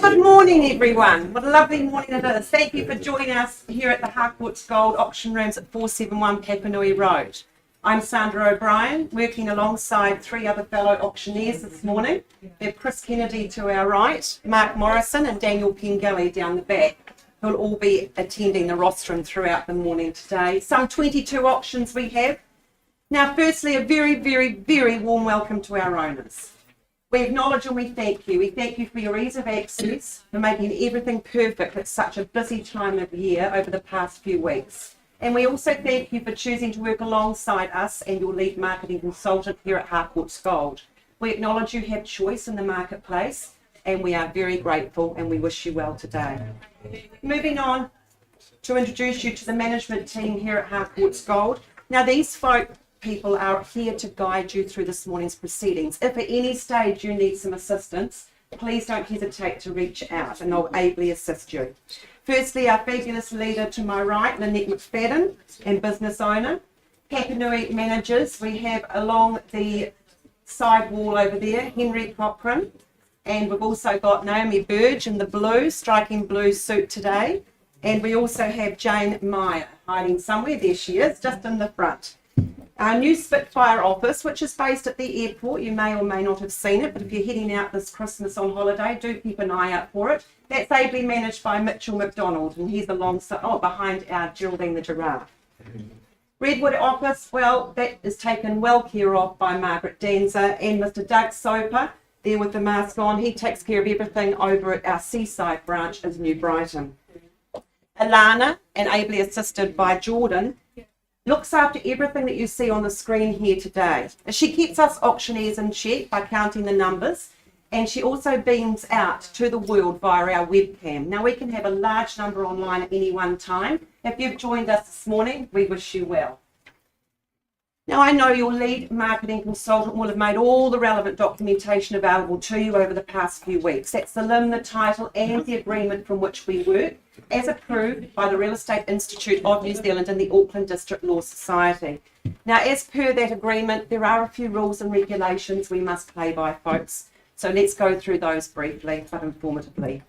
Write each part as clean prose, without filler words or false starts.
Well, good morning, everyone. What a lovely morning it is. Thank you for joining us here at the Harcourts Gold Auction Rooms at 471 Papanui Road. I'm Sandra O'Brien, working alongside three other fellow auctioneers this morning. They're Chris Kennedy to our right, Mark Morrison and Daniel Pengelly down the back, who'll all be attending the rostrum throughout the morning today. Some 22 auctions we have. Now, firstly, a very, very, very warm welcome to our owners. We acknowledge and we thank you. We thank you for your ease of access, for making everything perfect at such a busy time of year over the past few weeks. And we also thank you for choosing to work alongside us and your lead marketing consultant here at Harcourts Gold. We acknowledge you have choice in the marketplace, and we are very grateful and we wish you well today. Moving on to introduce you to the management team here at Harcourts Gold. Now, these people are here to guide you through this morning's proceedings. If at any stage you need some assistance, please don't hesitate to reach out and they'll ably assist you. Firstly, our fabulous leader to my right, Lynette McFadden, and business owner. Papanui managers, we have along the side wall over there, Henry Cochrane, and we've also got Naomi Burge in the blue, striking blue suit today. And we also have Jane Meyer hiding somewhere. There she is, just in the front. Our new Spitfire office, which is based at the airport. You may or may not have seen it, but if you're heading out this Christmas on holiday, do keep an eye out for it. That's ably managed by Mitchell McDonald, and he's alongside, behind our Geraldine the Giraffe. Redwood office, well, that is taken well care of by Margaret Danza and Mr. Doug Soper, there with the mask on. He takes care of everything over at our Seaside branch in New Brighton. Alana, and ably assisted by Jordan, looks after everything that you see on the screen here today. She keeps us auctioneers in check by counting the numbers, and she also beams out to the world via our webcam. Now, we can have a large number online at any one time. If you've joined us this morning, we wish you well. Now, I know your lead marketing consultant will have made all the relevant documentation available to you over the past few weeks. That's the LIM, the title, and the agreement from which we work, as approved by the Real Estate Institute of New Zealand and the Auckland District Law Society. Now, as per that agreement, there are a few rules and regulations we must play by, folks. So let's go through those briefly but informatively.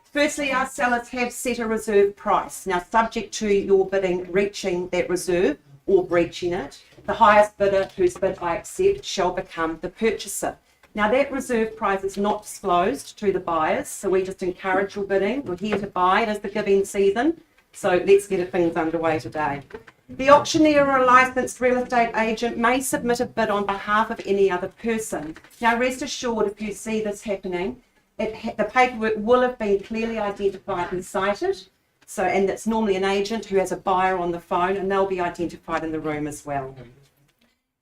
Firstly, our sellers have set a reserve price. Now, subject to your bidding reaching that reserve or breaching it, the highest bidder whose bid I accept shall become the purchaser. Now, that reserve price is not disclosed to the buyers, so we just encourage your bidding. We're here to buy. It is the giving season, so let's get things underway today. The auctioneer or a licensed real estate agent may submit a bid on behalf of any other person. Now, rest assured, if you see this happening, the paperwork will have been clearly identified and cited. So, and it's normally an agent who has a buyer on the phone, and they'll be identified in the room as well.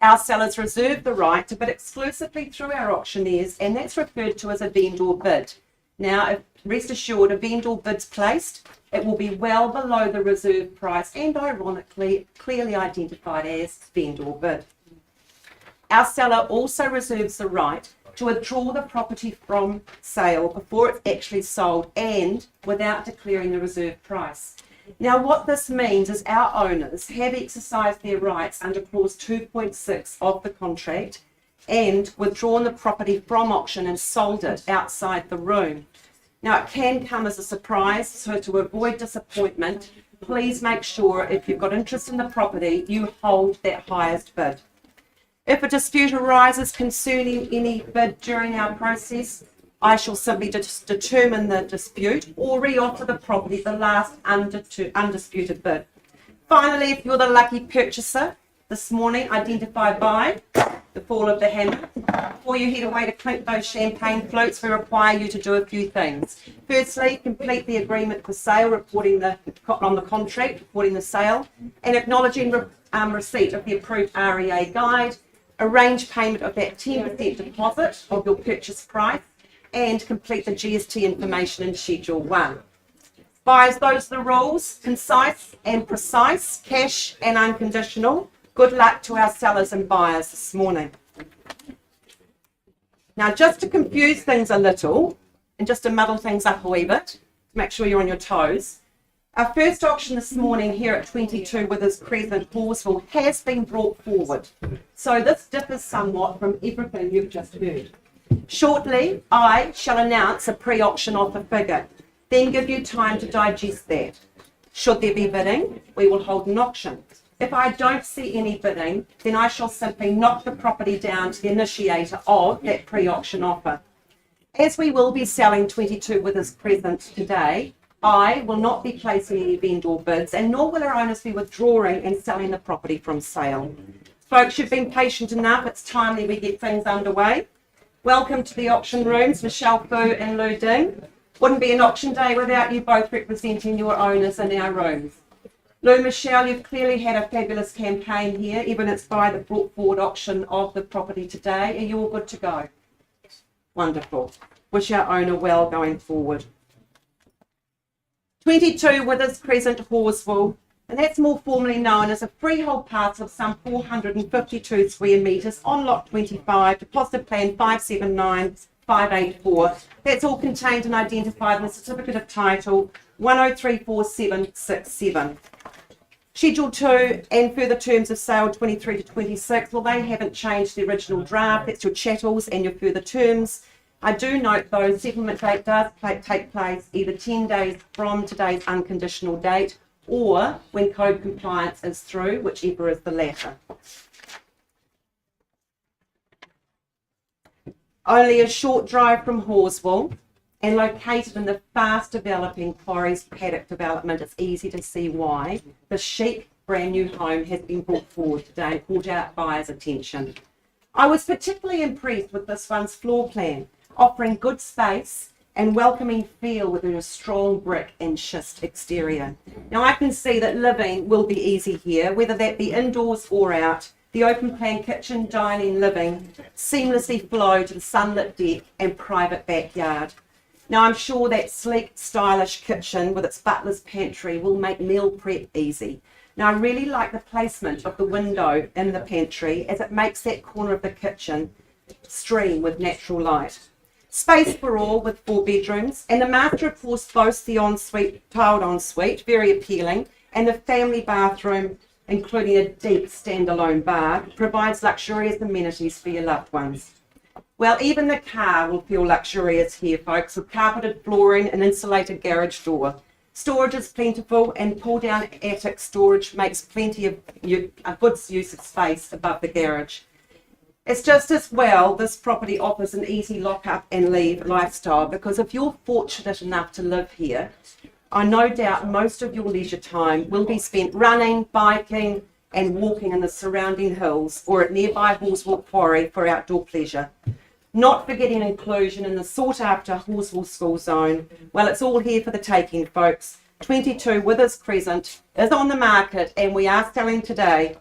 Our sellers reserve the right to bid exclusively through our auctioneers, and that's referred to as a vendor bid. Now, rest assured, a vendor bid's placed, it will be well below the reserve price and, ironically, clearly identified as vendor bid. Our seller also reserves the right to withdraw the property from sale before it's actually sold and without declaring the reserve price. Now, what this means is our owners have exercised their rights under clause 2.6 of the contract and withdrawn the property from auction and sold it outside the room. Now, it can come as a surprise, so to avoid disappointment, please make sure if you've got interest in the property, you hold that highest bid. If a dispute arises concerning any bid during our process, I shall simply determine the dispute or re-offer the property the last undisputed bid. Finally, if you're the lucky purchaser this morning, identified by the fall of the hammer, before you head away to clink those champagne floats, we require you to do a few things. Firstly, complete the agreement for sale, reporting on the contract, reporting the sale, and acknowledging receipt of the approved REA guide. Arrange payment of that 10% deposit of your purchase price, and complete the GST information in Schedule 1. Buyers, those are the rules: concise and precise, cash and unconditional. Good luck to our sellers and buyers this morning. Now, just to confuse things a little and just to muddle things up a wee bit, to make sure you're on your toes, our first auction this morning here at 22 Withers Crescent, Horsville, has been brought forward. So this differs somewhat from everything you've just heard. Shortly, I shall announce a pre-auction offer figure, then give you time to digest that. Should there be bidding, we will hold an auction. If I don't see any bidding, then I shall simply knock the property down to the initiator of that pre-auction offer. As we will be selling 22 Withers Crescent today, I will not be placing any vendor bids, and nor will our owners be withdrawing and selling the property from sale. Folks, you've been patient enough. It's timely we get things underway. Welcome to the auction rooms, Michelle Fu and Lou Ding. Wouldn't be an auction day without you both representing your owners in our rooms. Lou, Michelle, you've clearly had a fabulous campaign here, evidenced by the brought forward auction of the property today. Are you all good to go? Wonderful. Wish our owner well going forward. 22 Withers Crescent, Horsville, and that's more formally known as a freehold parcel of some 452 square metres on lot 25, deposit plan 579584. That's all contained and identified in the certificate of title 10344767. Schedule 2 and further terms of sale 23 to 26, well, they haven't changed the original draft. That's your chattels and your further terms. I do note, though, the settlement date does take place either 10 days from today's unconditional date or when code compliance is through, whichever is the latter. Only a short drive from Horsville and located in the fast developing Quarries Paddock development, it's easy to see why the chic brand new home has been brought forward today and caught out buyers' attention. I was particularly impressed with this one's floor plan, offering good space and welcoming feel within a strong brick and schist exterior. Now I can see that living will be easy here, whether that be indoors or out. The open plan kitchen, dining, living seamlessly flow to the sunlit deck and private backyard. Now I'm sure that sleek, stylish kitchen with its butler's pantry will make meal prep easy. Now I really like the placement of the window in the pantry as it makes that corner of the kitchen stream with natural light. Space for all with 4 bedrooms, and the master of course boasts the ensuite, tiled ensuite, very appealing, and the family bathroom, including a deep standalone bar, provides luxurious amenities for your loved ones. Well, even the car will feel luxurious here, folks, with carpeted flooring and insulated garage door. Storage is plentiful, and pull-down attic storage makes plenty of a good use of space above the garage. It's just as well this property offers an easy lock-up and leave lifestyle, because if you're fortunate enough to live here, I no doubt most of your leisure time will be spent running, biking and walking in the surrounding hills or at nearby Horsville Quarry for outdoor pleasure. Not forgetting inclusion in the sought-after Horsville School Zone. Well, it's all here for the taking, folks. 22 Withers Crescent is on the market and we are selling today.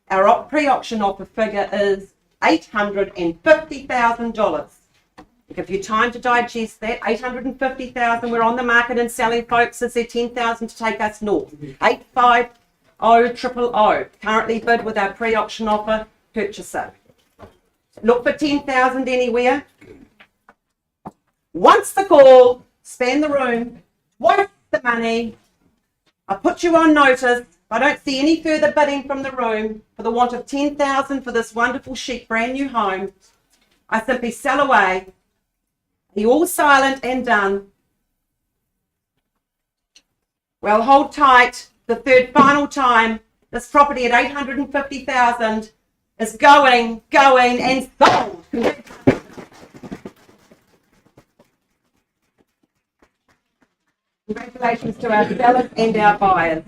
Our pre-auction offer figure is $850,000. Give you time to digest that. $850,000. We're on the market and selling, folks. Is there $10,000 to take us north? 850,000. Currently bid with our pre-auction offer purchaser. Look for $10,000 anywhere. Once the call, span the room, waste the money. I put you on notice. I don't see any further bidding from the room for the want of $10,000 for this wonderful chic brand new home. I simply sell away. Are you all silent and done? Well, hold tight. The third final time. This property at $850,000 is going and sold. Congratulations to our sellers and our buyers.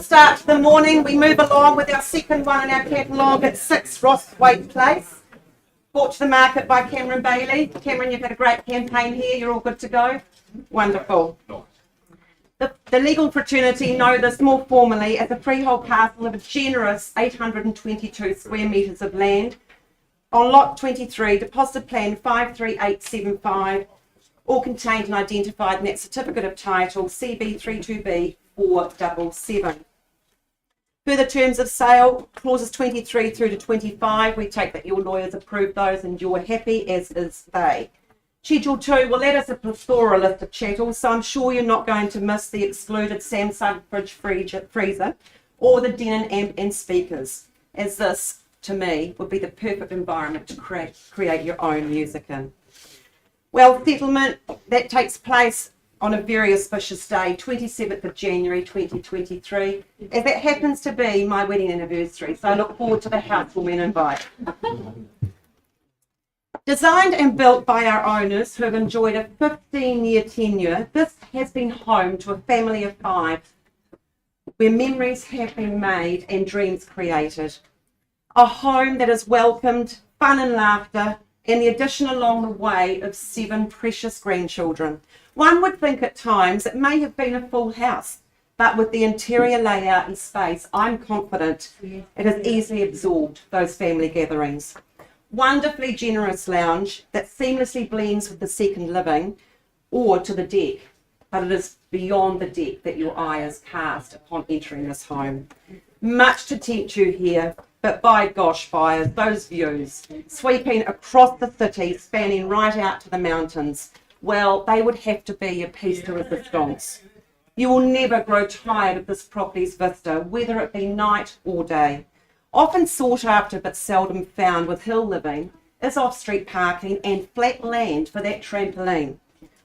start to the morning. We move along with our second one in our catalogue at 6 Frostwaite Place. Brought to the market by Cameron Bailey. Cameron, you've had a great campaign here. You're all good to go. Wonderful. The legal fraternity know this more formally as a freehold parcel of a generous 822 square metres of land on lot 23, deposit plan 53875, all contained and identified in that certificate of title CB32B 477. Further terms of sale, clauses 23 through to 25. We take that your lawyers approve those and you're happy, as is they. Schedule 2 will let us a plethora list of chattels, so I'm sure you're not going to miss the excluded Samsung fridge freezer or the Denon amp and speakers, as this, to me, would be the perfect environment to create your own music in. Well, settlement, that takes place on a very auspicious day, 27th of January 2023, as that happens to be my wedding anniversary, so I look forward to the housewarming invite. Designed and built by our owners who have enjoyed a 15-year tenure, this has been home to a family of 5, where memories have been made and dreams created. A home that has welcomed fun and laughter, and the addition along the way of 7 precious grandchildren. One would think at times it may have been a full house, but with the interior layout and space, I'm confident it has easily absorbed those family gatherings. Wonderfully generous lounge that seamlessly blends with the second living or to the deck, but it is beyond the deck that your eye is cast upon entering this home. Much to tempt you here, but by gosh, buyers, those views sweeping across the city, spanning right out to the mountains, well, they would have to be a piece de resistance. You will never grow tired of this property's vista, whether it be night or day. Often sought after but seldom found with hill living is off-street parking and flat land for that trampoline.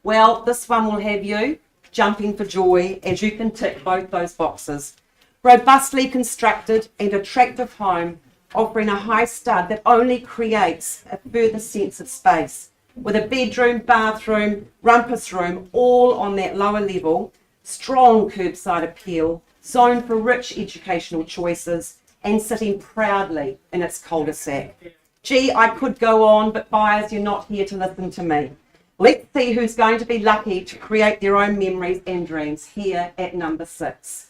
Well, this one will have you jumping for joy as you can tick both those boxes. Robustly constructed and attractive home, offering a high stud that only creates a further sense of space, with a bedroom, bathroom, rumpus room, all on that lower level, strong curbside appeal, zoned for rich educational choices, and sitting proudly in its cul-de-sac. Gee, I could go on, but buyers, you're not here to listen to me. Let's see who's going to be lucky to create their own memories and dreams here at number 6.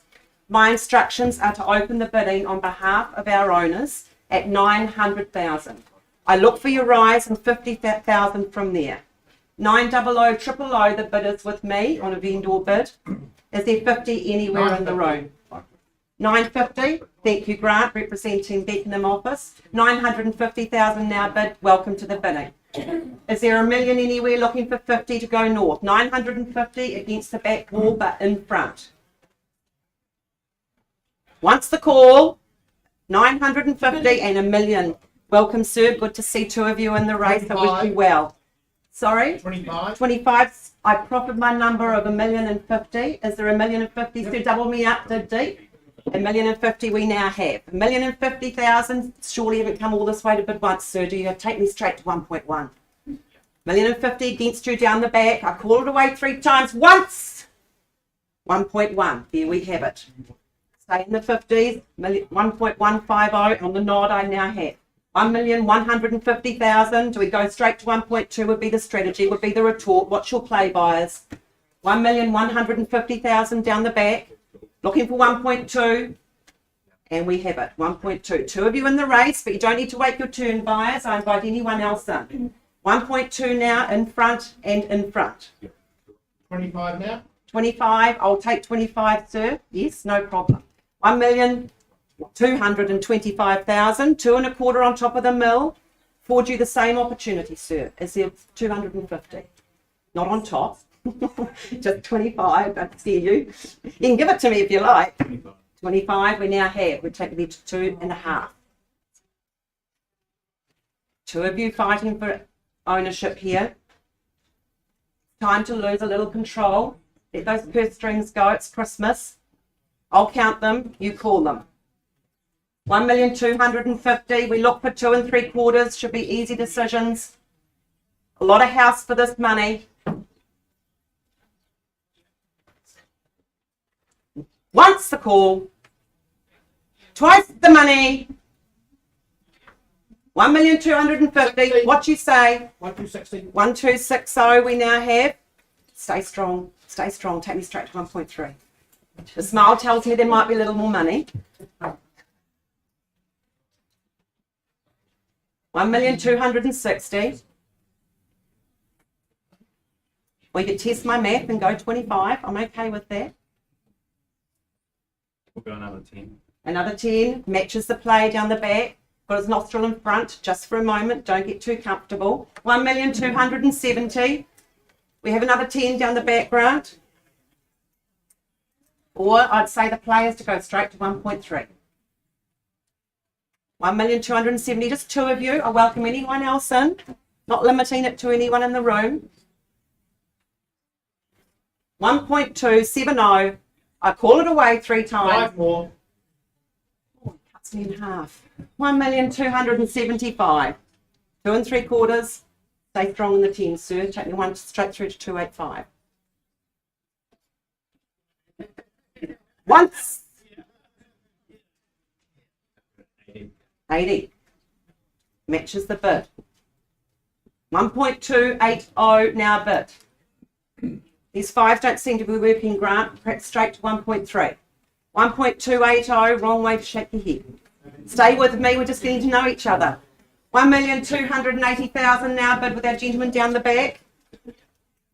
My instructions are to open the bidding on behalf of our owners at 900,000. I look for your rise and 50,000 from there. 900 000 the bidders with me on a vendor bid. Is there 50 anywhere in the room? 950, thank you, Grant, representing Beckenham office. 950,000 now bid, welcome to the bidding. Is there a million anywhere looking for 50 to go north? 950 against the back wall, but in front. Once the call, 950 and a million. Welcome, sir. Good to see 2 of you in the race. 25. I wish you well. Sorry? 25. 25. I proffered my number of 1,050,000. Is there 1,050,000? So double me up, dig deep. 1,050,000 we now have. 1,050,000. Surely you haven't come all this way to bid once, sir. Do you take me straight to 1.1? 1,050,000 against you down the back. I called it away 3 times. Once. 1.1. There we have it. Stay in the 50s. 1.150 on the nod I now have. 1,150,000. Do we go straight to 1.2? Would be the strategy, would be the retort. What's your play, buyers? 1,150,000 down the back. Looking for 1.2. And we have it. 1.2. 2 of you in the race, but you don't need to wait your turn, buyers. I invite anyone else in. 1.2 now, in front and in front. 25 now? 25. I'll take 25, sir. Yes, no problem. 1,225,000, 2 1/4 on top of the mill. Afford you the same opportunity, sir. Is there 250? Not on top. Just 25. I see you. You can give it to me if you like. 25 we now have. We're taking it to 2.5. 2 of you fighting for ownership here. Time to lose a little control. Let those purse strings go. It's Christmas. I'll count them. You call them. 1,250,000. We look for 2 3/4. Should be easy decisions. A lot of house for this money. Once the call, Twice the money. 1,250,000. What you say? 1260. 1260 we now have. Stay strong. Stay strong. Take me straight to 1.3. The smile tells me there might be a little more money. 1,260,000. We could test my math and go 25. I'm okay with that. We'll go another 10. Another 10 matches the play down the back. Got his nostril in front just for a moment. Don't get too comfortable. 1,270,000. We have another 10 down the background. Or I'd say the play is to go straight to 1.3. 1,270,000. Just two of you. I welcome anyone else in. Not limiting it to anyone in the room. 1.270. I call it away 3 times. 5 more. Oh, it cuts me in half. 1,275,000. 2 3/4. Stay strong in the 10, sir. Take me one straight through to 285. Once. 80. Matches the bid. 1.280 now bid. These 5s don't seem to be working, Grant. Perhaps straight to 1.3. 1.280, wrong way to shake your head. Stay with me, we're just getting to know each other. 1,280,000 now bid with our gentleman down the back.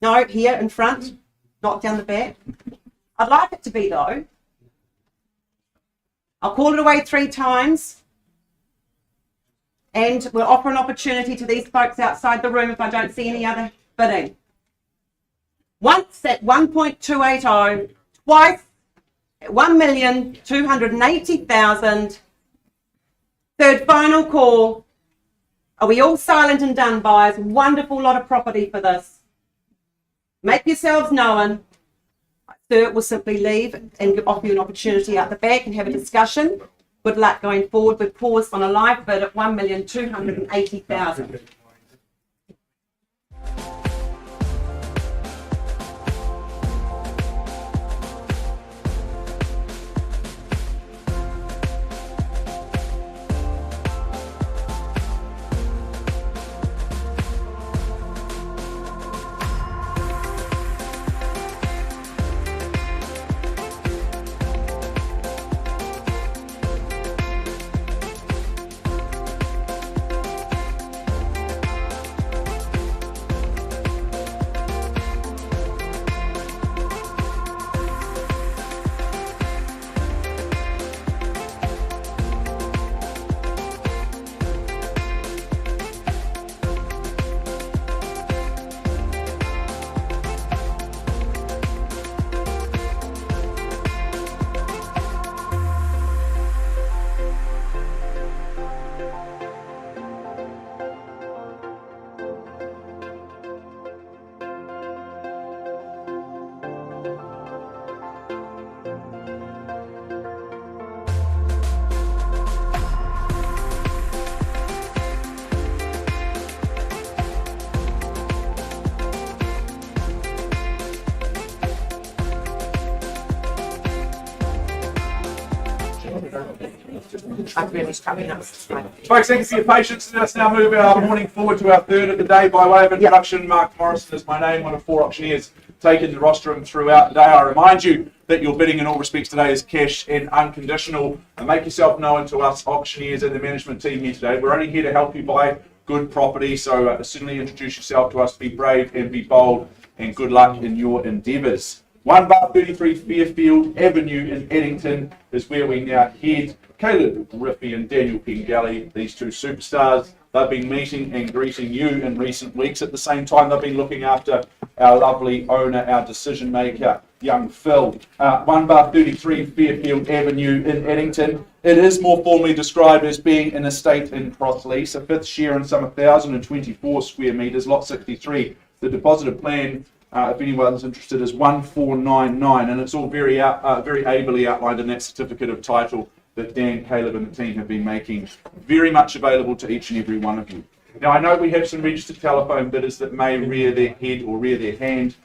No, here in front, not down the back. I'd like it to be though. I'll call it away 3 times. And we'll offer an opportunity to these folks outside the room if I don't see any other bidding. Once at 1.280, twice at 1,280,000. Third final call. Are we all silent and done, buyers? Wonderful lot of property for this. Make yourselves known. Sir will simply leave and offer you an opportunity out the back and have a discussion. Good luck going forward. We've paused on a live bid at 1,280,000. I've really coming up. Folks, thank you for your patience. Let's now move our morning forward to our third of the day. By way of introduction, Mark Morrison is my name, one of 4 auctioneers taking the rostrum throughout the day. I remind you that your bidding in all respects today is cash and unconditional. And make yourself known to us auctioneers and the management team here today. We're only here to help you buy good property, so certainly introduce yourself to us, be brave and be bold, and good luck in your endeavours. 1:33 Fairfield Avenue in Eddington is where we now head. Caleb Riffy and Daniel Pengelly, these 2 superstars, they've been meeting and greeting you in recent weeks. At the same time, they've been looking after our lovely owner, our decision maker, young Phil. 1:33 Fairfield Avenue in Eddington. It is more formally described as being an estate in cross lease, a 5th share in some 1,024 square metres, lot 63. The deposited plan, if anyone's interested, is 1499, and it's all very ably outlined in that certificate of title that Dan, Caleb and the team have been making very much available to each and every one of you. Now, I know we have some registered telephone bidders that may rear their head or rear their hand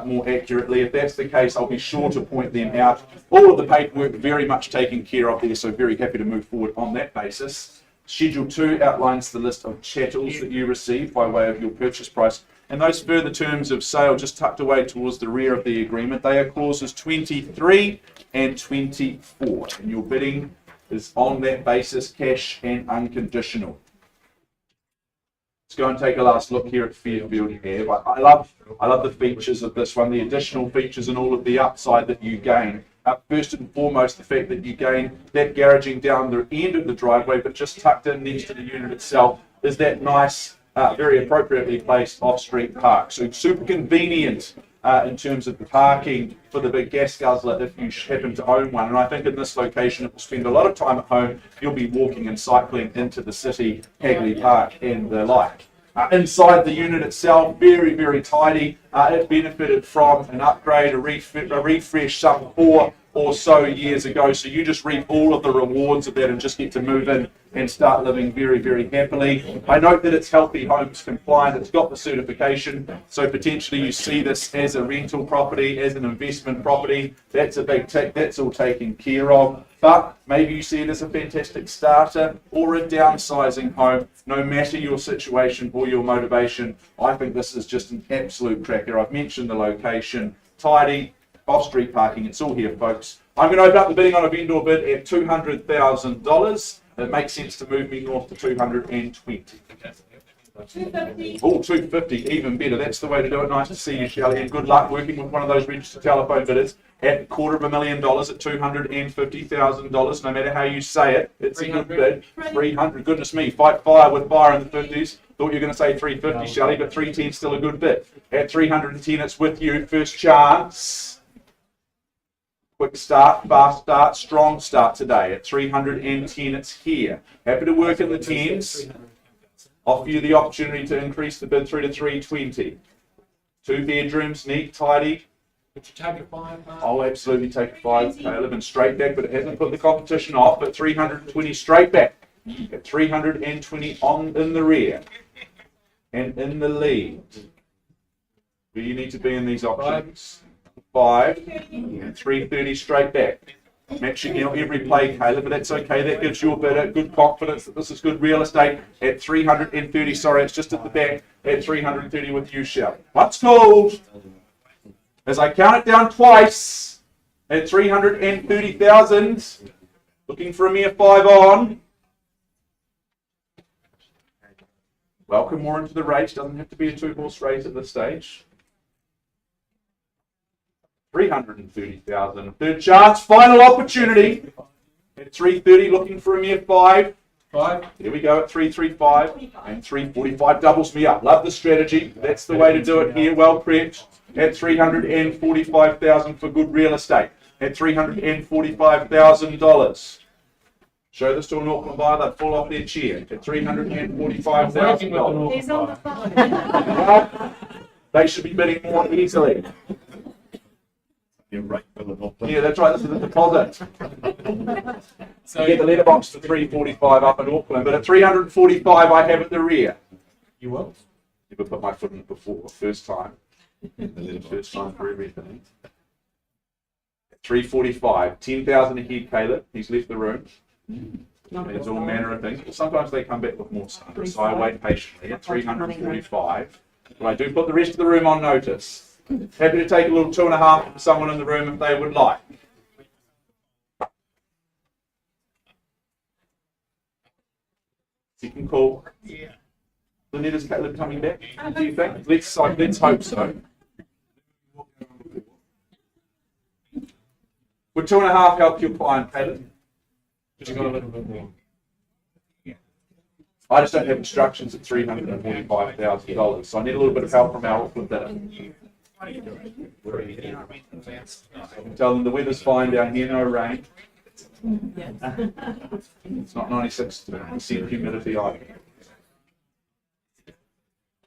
more accurately. If that's the case, I'll be sure to point them out. All of the paperwork very much taken care of there, so very happy to move forward on that basis. Schedule 2 outlines the list of chattels that you receive by way of your purchase price. And those further terms of sale just tucked away towards the rear of the agreement, they are clauses 23 and 24. And your bidding is on that basis, cash and unconditional. Let's go and take a last look here at Fairfield Ave. I love the features of this one, the additional features and all of the upside that you gain. First and foremost, the fact that you gain that garaging down the end of the driveway, but just tucked in next to the unit itself is that nice, very appropriately placed off-street park. So super convenient in terms of the parking for the big gas guzzler if you happen to own one. And I think in this location, if you spend a lot of time at home, you'll be walking and cycling into the city, Hagley Park and the like. Inside the unit itself, very, very tidy. It benefited from an upgrade, a refresh some 4 or so years ago. So you just reap all of the rewards of that and just get to move in and start living very, very happily. I note that it's Healthy Homes compliant. It's got the certification. So potentially you see this as a rental property, as an investment property. That's a big tick. That's all taken care of. But maybe you see it as a fantastic starter or a downsizing home. No matter your situation or your motivation, I think this is just an absolute cracker. I've mentioned the location, tidy, off-street parking. It's all here, folks. I'm going to open up the bidding on a vendor bid at $200,000. It makes sense to move me north to 220. 250. Oh, 250, even better. That's the way to do it. Nice to see you, Shelley, and good luck working with one of those registered telephone bidders at $250,000 at $250,000. No matter how you say it, it's a good bid. 300. Goodness me, fight fire with fire in the 50s. Thought you were going to say 350, Shelley, but 310 is still a good bid. At 310, it's with you. First chance. Quick start, fast start, strong start today. At 310, it's here. Happy to work in the 10s. Offer you the opportunity to increase the bid through to 320. 2 bedrooms, neat, tidy. Would you take a 5? I'll absolutely take a 5, Caleb, and straight back, but it hasn't put the competition off. At 320, straight back. At 320 in the rear. And in the lead. Where you need to be in these options. 5. And 330, straight back. Matching every play, Caleb, but that's okay. That gives you a bit of good confidence that this is good real estate. At 330, sorry, it's just at the back. At 330 with you, Shell. What's called? As I count it down twice, at 330,000, looking for a mere 5 on. Welcome more into the race. Doesn't have to be a 2-horse race at this stage. 330,000. Third chance, final opportunity. At 330, looking for a mere 5. 5. Here we go at 335 and 345 doubles me up. Love the strategy. That's the way to do it here. Well prepped. At 345,000 for good real estate. At $345,000. Show this to an Auckland buyer, they'd fall off their chair. At $345,000. He's on the phone. They should be bidding more easily. Yeah, that's right. This is the deposit. So you get the letterbox for 345 up in Auckland, but at 345 I have at the rear. You will? Never put my foot in it before. First time. First time for everything. At 345, 10,000 ahead, Caleb. He's left the room. There's all manner of things. Sometimes they come back with more stuff, so I wait patiently at 345. But I do put the rest of the room on notice. Happy to take a little 2.5 from someone in the room if they would like. Second call. Yeah. Lynette's Caleb coming back? Do you think? Let's hope so. Would 2.5 help your client, Caleb? Just got a little bit more. I just don't have instructions at $345,000, so I need a little bit of help from our Auckland bidder. Tell them the weather's fine down here, no rain. It's not 96% humidity either.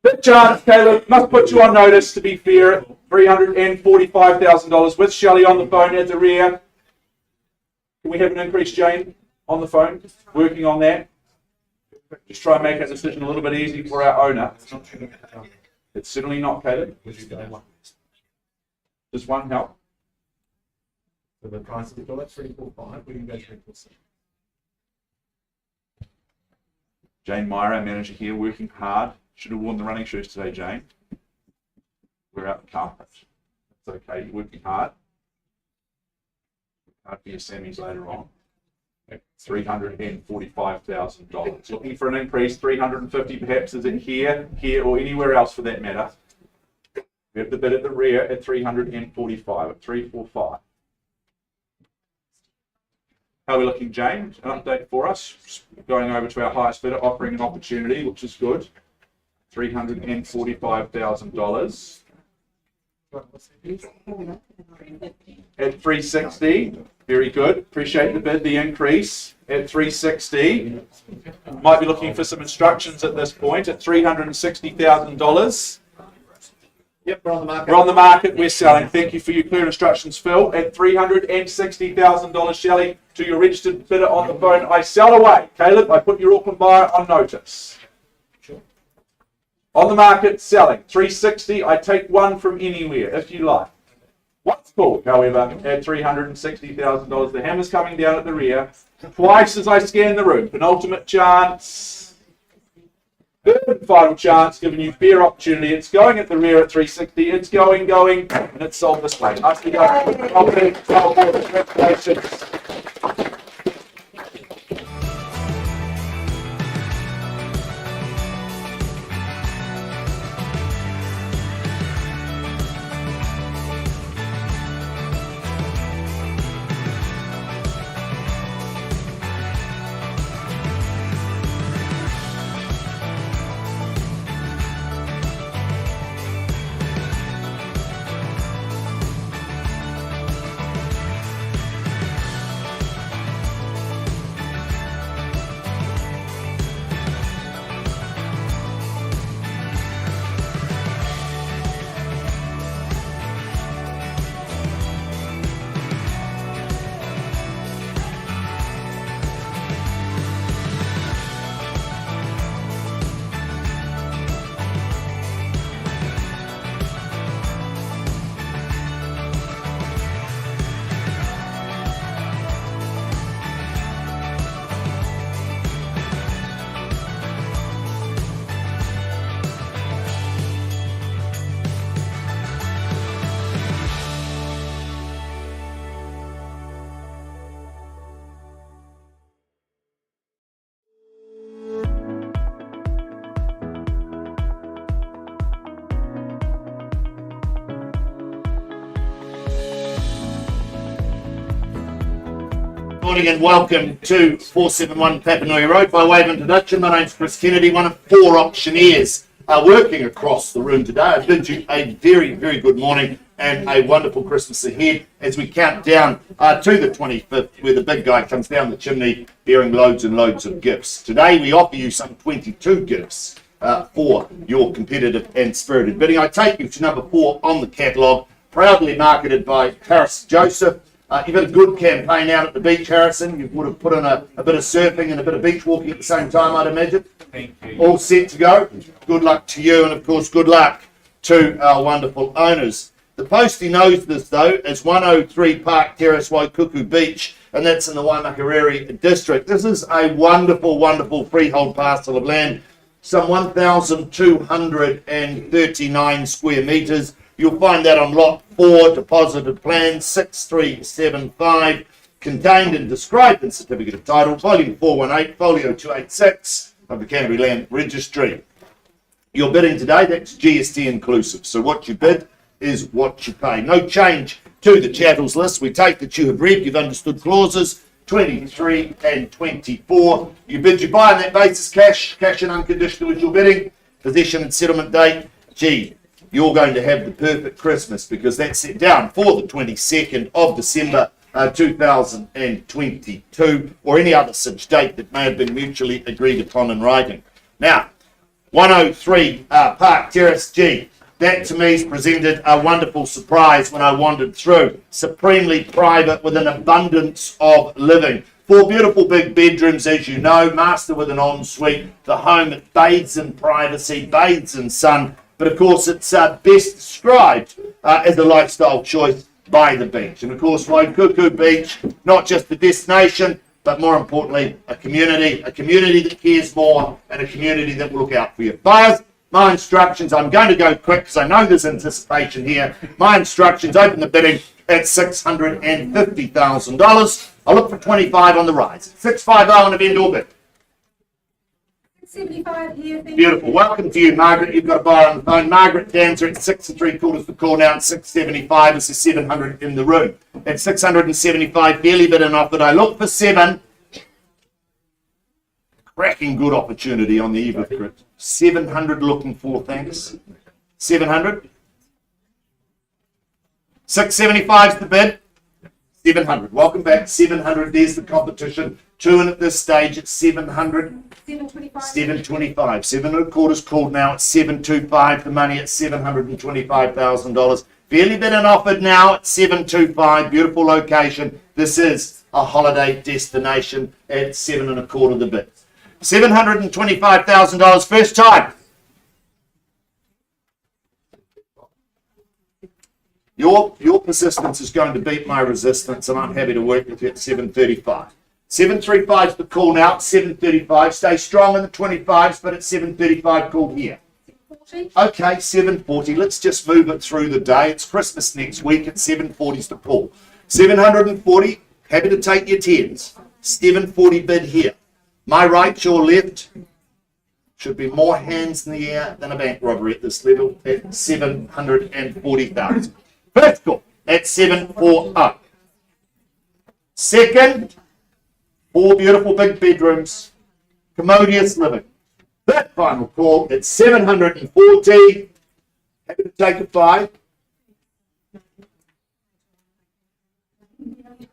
Bid chance, Caleb, must put you on notice to be fair at $345,000 with Shelley on the phone at the rear. Can we have an increase, Jane, on the phone? Working on that. Just try and make that decision a little bit easy for our owner. It's certainly not, Caleb. Does one help? So the price is $345. We can go 347. Jane Meyer, our manager here, working hard. Should have worn the running shoes today, Jane. We're out the carpet. It's okay, you're working hard. Hard for your semis later on. $345,000. Looking for an increase, 350 perhaps. Is it here, or anywhere else for that matter? We have the bid at the rear at 345, at 345. How are we looking, Jane? An update for us. Going over to our highest bidder, offering an opportunity, which is good. $345,000. At 360, very good. Appreciate the bid, the increase. At 360, might be looking for some instructions at this point. At $360,000. Yep, we're on the market. We're on the market, we're selling. Thank you for your clear instructions, Phil. At $360,000, Shelley, to your registered bidder on the phone. I sell away. Caleb, I put your Auckland buyer on notice. Sure. On the market, selling. 360, I take one from anywhere, if you like. What's called, however, at $360,000. The hammer's coming down at the rear. Twice as I scan the room. Penultimate chance. Third and final chance, giving you fair opportunity. It's going at the rear at 360. It's going, and it's sold this way. Nicely done. Congratulations. Morning and welcome to 471 Papanui Road. By way of introduction, my name's Chris Kennedy, one of 4 auctioneers working across the room today. I bid you a very, very good morning and a wonderful Christmas ahead as we count down to the 25th, where the big guy comes down the chimney bearing loads and loads of gifts. Today we offer you some 22 gifts for your competitive and spirited bidding. I take you to number 4 on the catalogue, proudly marketed by Harris Joseph. You've had a good campaign out at the beach, Harrison. You would have put in a bit of surfing and a bit of beach walking at the same time, I'd imagine. Thank you. All set to go. Good luck to you, and of course, good luck to our wonderful owners. The postie knows this, though, as 103 Park Terrace, Waikuku Beach, and that's in the Waimakariri district. This is a wonderful, wonderful freehold parcel of land, some 1,239 square metres. You'll find that on lot 4, deposited plan 6375, contained and described in Certificate of Title, volume 418, folio 286 of the Canterbury Land Registry. Your bidding today, that's GST inclusive. So what you bid is what you pay. No change to the chattels list. We take that you have read, you've understood clauses 23 and 24. You bid, you buy on that basis, cash and unconditional with your bidding, possession and settlement date. Gee, you're going to have the perfect Christmas, because that's set down for the 22nd of December 2022, or any other such date that may have been mutually agreed upon in writing. Now, 103 Park Terrace, gee, that to me has presented a wonderful surprise when I wandered through. Supremely private with an abundance of living. 4 beautiful big bedrooms, as you know, master with an ensuite. The home bathes in privacy, bathes in sun. but of course it's best described as a lifestyle choice by the beach. And of course, Waikuku Beach, not just the destination, but more importantly, a community that cares more and a community that will look out for you. Buyers, my instructions, I'm going to go quick because I know there's anticipation here. My instructions, open the bidding at $650,000. I'll look for 25 on the rise. 650 on a vendor bid. 75 here. Thank Beautiful. you. Welcome to you, Margaret. You've got a buyer on the phone. Margaret Dancer at 6 3/4 the call now at 675. It's a 700 in the room. At 675, fairly bid and offered. I look for 7. Cracking good opportunity on the eve of crit. 700 looking for, thanks. 700. 675 is the bid. 700. Welcome back. 700. There's the competition. 2 in at this stage at 700. 725. 725. 7 1/4 called now at 725. The money at $725,000. Fairly bid and offered now at 725. Beautiful location. This is a holiday destination at 7 1/4 the bid. $725,000 first time. Your persistence is going to beat my resistance, and I'm happy to work with you at 735. 735 is the call now at 735. Stay strong in the 25s, but at 735 call here. 40. Okay, 740. Let's just move it through the day. It's Christmas next week at 740 is the call. 740, happy to take your 10s. 740 bid here. My right, your left. Should be more hands in the air than a bank robbery at this level at 740,000. First call at 740. Second, 4 beautiful big bedrooms, commodious living. That final call at 740. Happy to take a 5.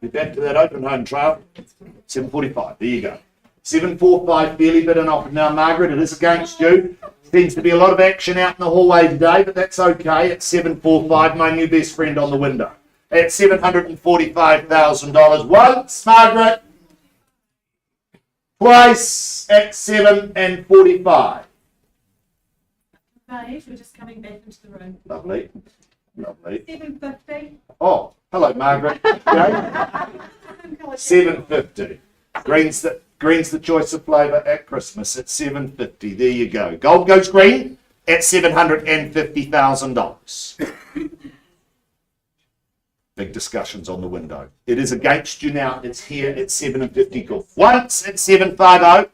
Be back to that open home trial. 745. There you go. 745 fairly bid and offered now, Margaret. It is against you. Seems to be a lot of action out in the hallway today, but that's okay. At 745, my new best friend on the window. At $745,000. Once, Margaret. Twice at 745. Dave, we're just coming back into the room. Lovely. Lovely. 750. Oh, hello, Margaret. Okay. 750. Green's the choice of flavour at Christmas at 750. There you go. Gold goes green at $750,000. Big discussions on the window. It is against you now. It's here at 750. Go. Once at 750.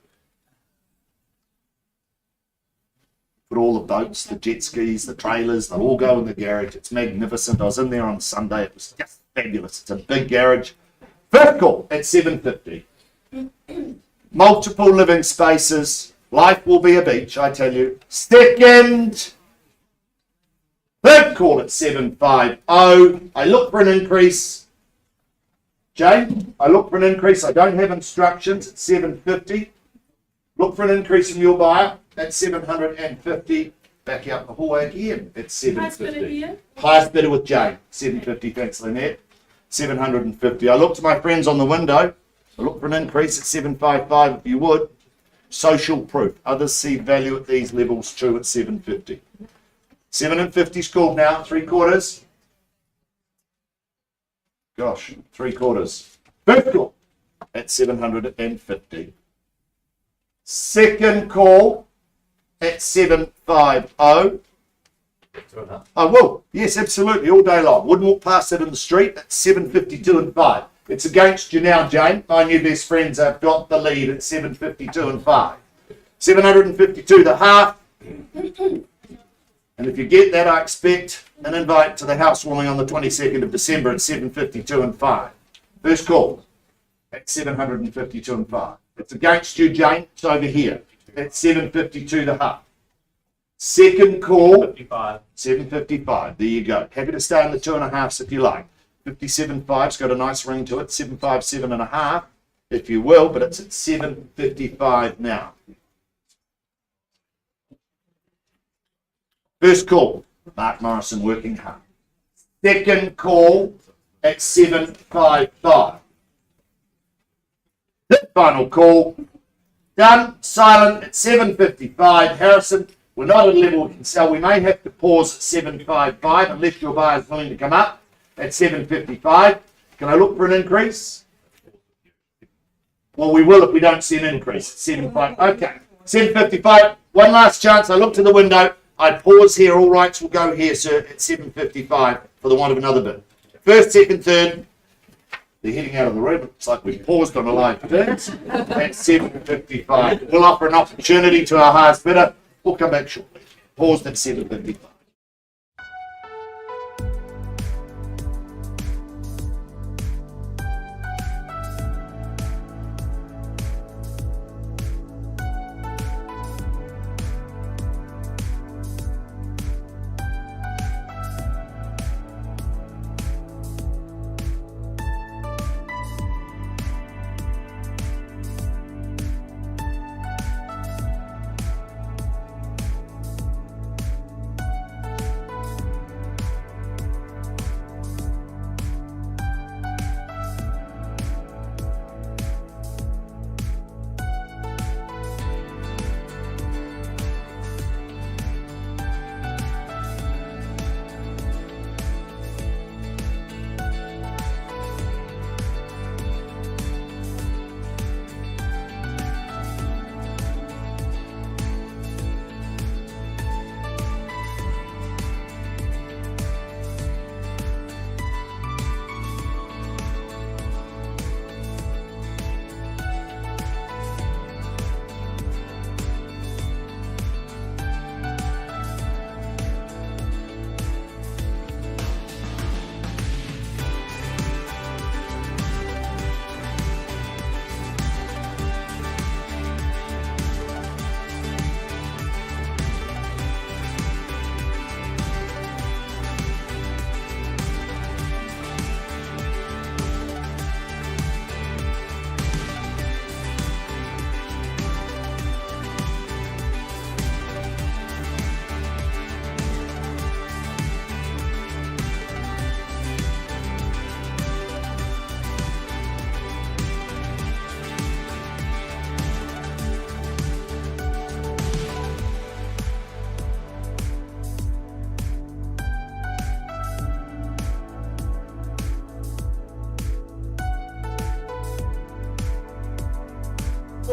Put all the boats, the jet skis, the trailers, they'll all go in the garage. It's magnificent. I was in there on Sunday. It was just fabulous. It's a big garage. First call at 750. Multiple living spaces. Life will be a beach, I tell you. Second. Third call at 750. I look for an increase. Jane, I look for an increase. I don't have instructions at 750. Look for an increase in your buyer at 750. Back out the hallway again at 750. Highest bidder with Jane. 750. Thanks, Lynette. 750. I look to my friends on the window. I look for an increase at 755 if you would. Social proof. Others see value at these levels too at 750. 750 called now, 3/4. Gosh, 3/4. First call at 750. Second call at 750. I will. Yes, absolutely, all day long. Wouldn't walk past it in the street at 752 and 5. It's against you now, Jane. My new best friends have got the lead at 752 and 5. 752 the half. And if you get that, I expect an invite to the housewarming on the 22nd of December at 752 and 5. First call at 752 and 5. It's against you, Jane. It's over here at 752 the half. Second call, 55. 755. There you go. Happy to stay in the 2.5s if you like. 57.5's got a nice ring to it. 757.5, if you will, but it's at 755 now. First call, Mark Morrison working hard. Second call at 755. The final call, done, silent at 755. Harrison, We're not at a level we can sell. We may have to pause at 755 unless your buyer is willing to come up at 755. Can I look for an increase? Well, we will if we don't see an increase at 75. Okay, 755. One last chance. I look to the window. I pause here. All rights will go here, sir, at 755 for the want of another bid. First, second, third. They're heading out of the room. It's like we've paused on a live bids at 755. We'll offer an opportunity to our highest bidder. We'll come back shortly. Paused at 755.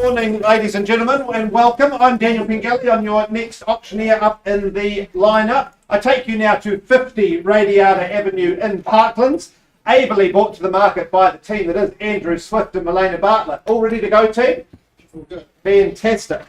Morning, ladies and gentlemen, and welcome. I'm Daniel Pengelly. I'm your next auctioneer up in the lineup. I take you now to 50 Radiata Avenue in Parklands, ably brought to the market by the team that is Andrew Swift and Milena Bartlett. All ready to go, team? Fantastic.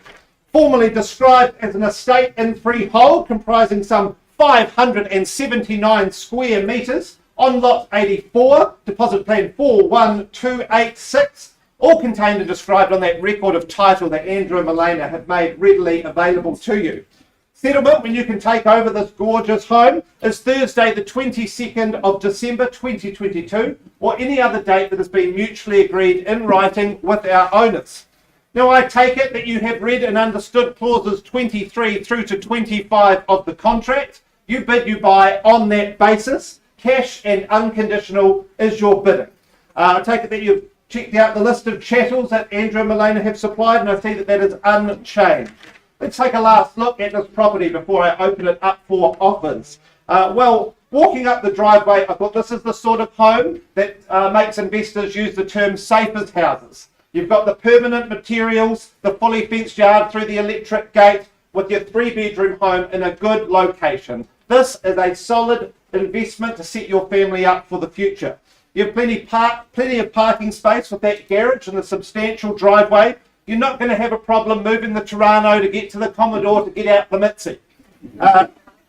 Formerly described as an estate in freehold, comprising some 579 square metres on lot 84, deposit plan 41286. All contained and described on that record of title that Andrew and Milena have made readily available to you. Settlement, when you can take over this gorgeous home, is Thursday the 22nd of December 2022, or any other date that has been mutually agreed in writing with our owners. Now, I take it that you have read and understood clauses 23 through to 25 of the contract. You bid, you buy on that basis. Cash and unconditional is your bidding. I take it that you've checked out the list of chattels that Andrew and Milena have supplied, and I see that that is unchanged. Let's take a last look at this property before I open it up for offers. Well, walking up the driveway, I thought this is the sort of home that makes investors use the term safe as houses. You've got the permanent materials, the fully fenced yard through the electric gate, with your 3-bedroom home in a good location. This is a solid investment to set your family up for the future. You have plenty of parking space with that garage and the substantial driveway. You're not going to have a problem moving the Toronto to get to the Commodore to get out the Mitzi.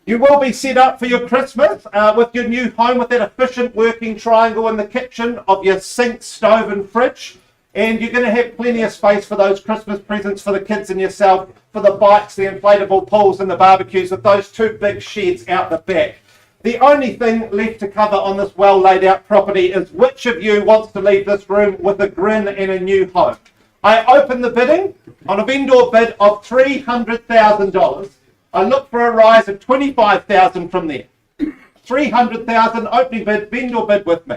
You will be set up for your Christmas with your new home with that efficient working triangle in the kitchen of your sink, stove and fridge. And you're going to have plenty of space for those Christmas presents for the kids and yourself, for the bikes, the inflatable pools and the barbecues with those 2 big sheds out the back. The only thing left to cover on this well laid out property is which of you wants to leave this room with a grin and a new home. I open the bidding on a vendor bid of $300,000. I look for a rise of $25,000 from there. $300,000 opening bid, vendor bid with me.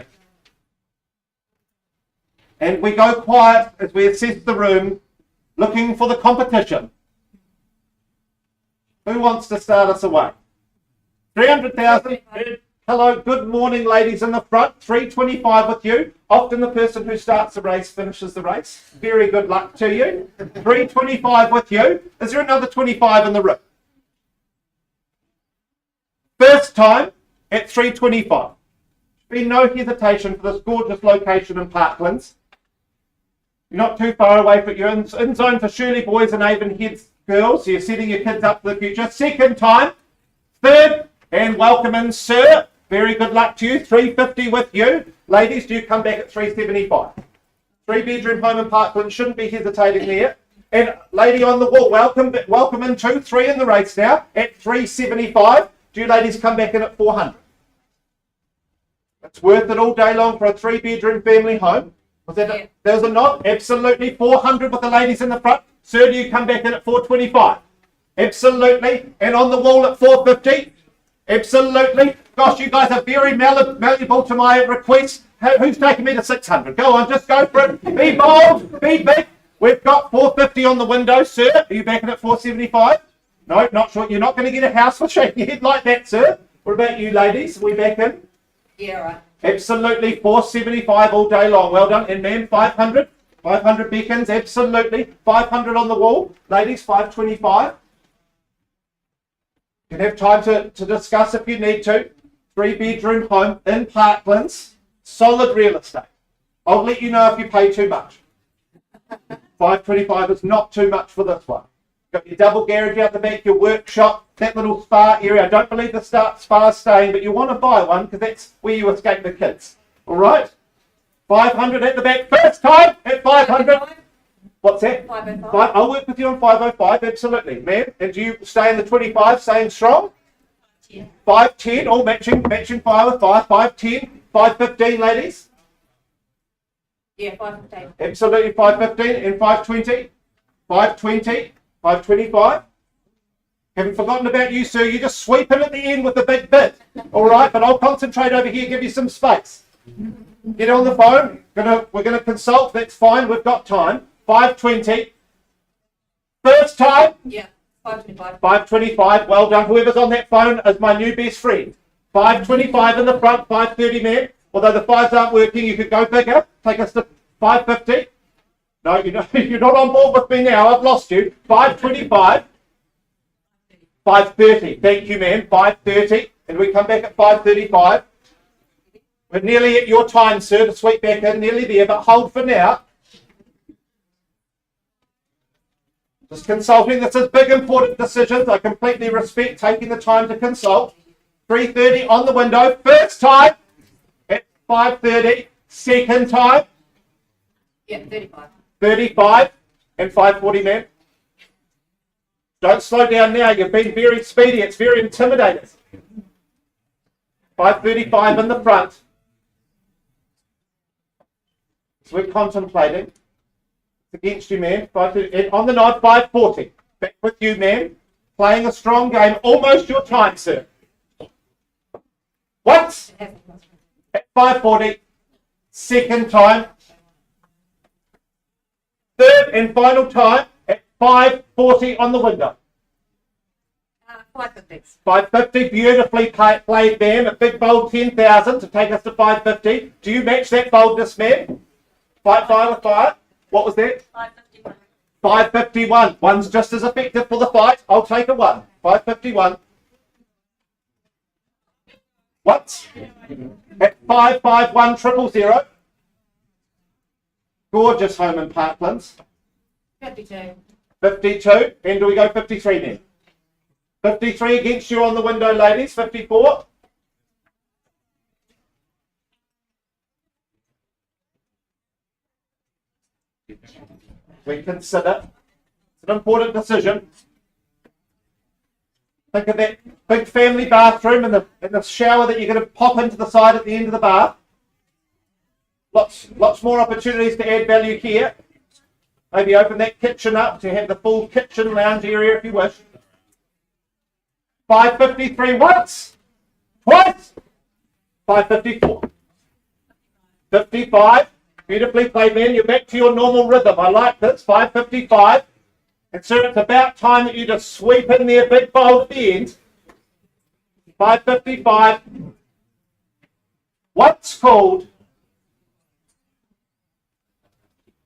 And we go quiet as we assess the room, looking for the competition. Who wants to start us away? 300,000. Hello, good morning, ladies in the front. 325 with you. Often the person who starts the race finishes the race. Very good luck to you. 325 with you. Is there another 25 in the room? First time at 325. Been no hesitation for this gorgeous location in Parklands. You're not too far away, but you're in zone for Shirley boys and Avonheads girls. So you're setting your kids up for the future. Second time. Third, and welcome in, sir. Very good luck to you. 350 with you. Ladies, do you come back at 375? 3-bedroom home in Parklands. Shouldn't be hesitating there. And lady on the wall, welcome in too. 3 in the race now at 375. Do you ladies come back in at 400? It's worth it all day long for a 3-bedroom family home. Was that Yeah. There's a nod? Absolutely. 400 with the ladies in the front. Sir, do you come back in at 425? Absolutely. And on the wall at 450? Absolutely. Gosh, you guys are very malleable to my request. Who's taking me to 600? Go on, just go for it. Be bold, be big. We've got 450 on the window, sir. Are you backing at 475? No, not sure. You're not going to get a house for shaking your head like that, sir. What about you, ladies? Are we back in? Yeah, right. Absolutely. 475 all day long. Well done. And ma'am, 500. 500 beacons. Absolutely. 500 on the wall. Ladies, 525. You can have time to discuss if you need to. 3-bedroom home in Parklands. Solid real estate. I'll let you know if you pay too much. 525 is not too much for this one. Got your double garage out the back, your workshop, that little spa area. I don't believe the spa's staying, but you want to buy one because that's where you escape the kids. All right? 500 at the back. First time at 500. What's that? 505. I'll work with you on 505, absolutely. Ma'am, and do you stay in the 25, staying strong? 510, all matching fire with 5. 510, 515, ladies. Yeah, 515. Absolutely, 515 and 520. 520, 525. Haven't forgotten about you, sir. You just sweep in at the end with the big bid. All right, but I'll concentrate over here, give you some space. Get on the phone. We're gonna consult. That's fine. We've got time. 520. First time. Yeah, 525. 525. Well done. Whoever's on that phone is my new best friend. 525 in the front. 530, man. Although the 5s aren't working, you could go bigger. Take us to 550. No, you're not on board with me now. I've lost you. 525. 530. Thank you, ma'am. 530. And we come back at 535. We're nearly at your time, sir, to sweep back in. Nearly there, but hold for now. Just consulting. This is big, important decisions. I completely respect taking the time to consult. 330 on the window. First time at 530. Second time. Yeah, 35. 35 and 540, ma'am. Don't slow down now. You've been very speedy. It's very intimidating. 535 in the front. So we're contemplating. It's against you, ma'am. And on the nod, 540. Back with you, ma'am. Playing a strong game. Almost your time, sir. Once at 540. Second time. Third and final time at 540 on the window. 550. 550, beautifully played, ma'am. A big bold 10,000 to take us to 550. Do you match that boldness, ma'am? Fight fire with fire. What was that? 551. 551. One's just as effective for the fight. I'll take a 1. 551. What? At 551 000. Gorgeous home in Parklands. 52. 52. And do we go 53 then? 53 against you on the window, ladies. 54. We consider. It's an important decision. Think of that big family bathroom and the shower that you're going to pop into the side at the end of the bath. Lots more opportunities to add value here. Maybe open that kitchen up to have the full kitchen lounge area if you wish. 553 once, twice, 554. 55, beautifully played, man. You're back to your normal rhythm. I like this. 555 And sir, it's about time that you just sweep in there, big bowl at the end. 555. Once called,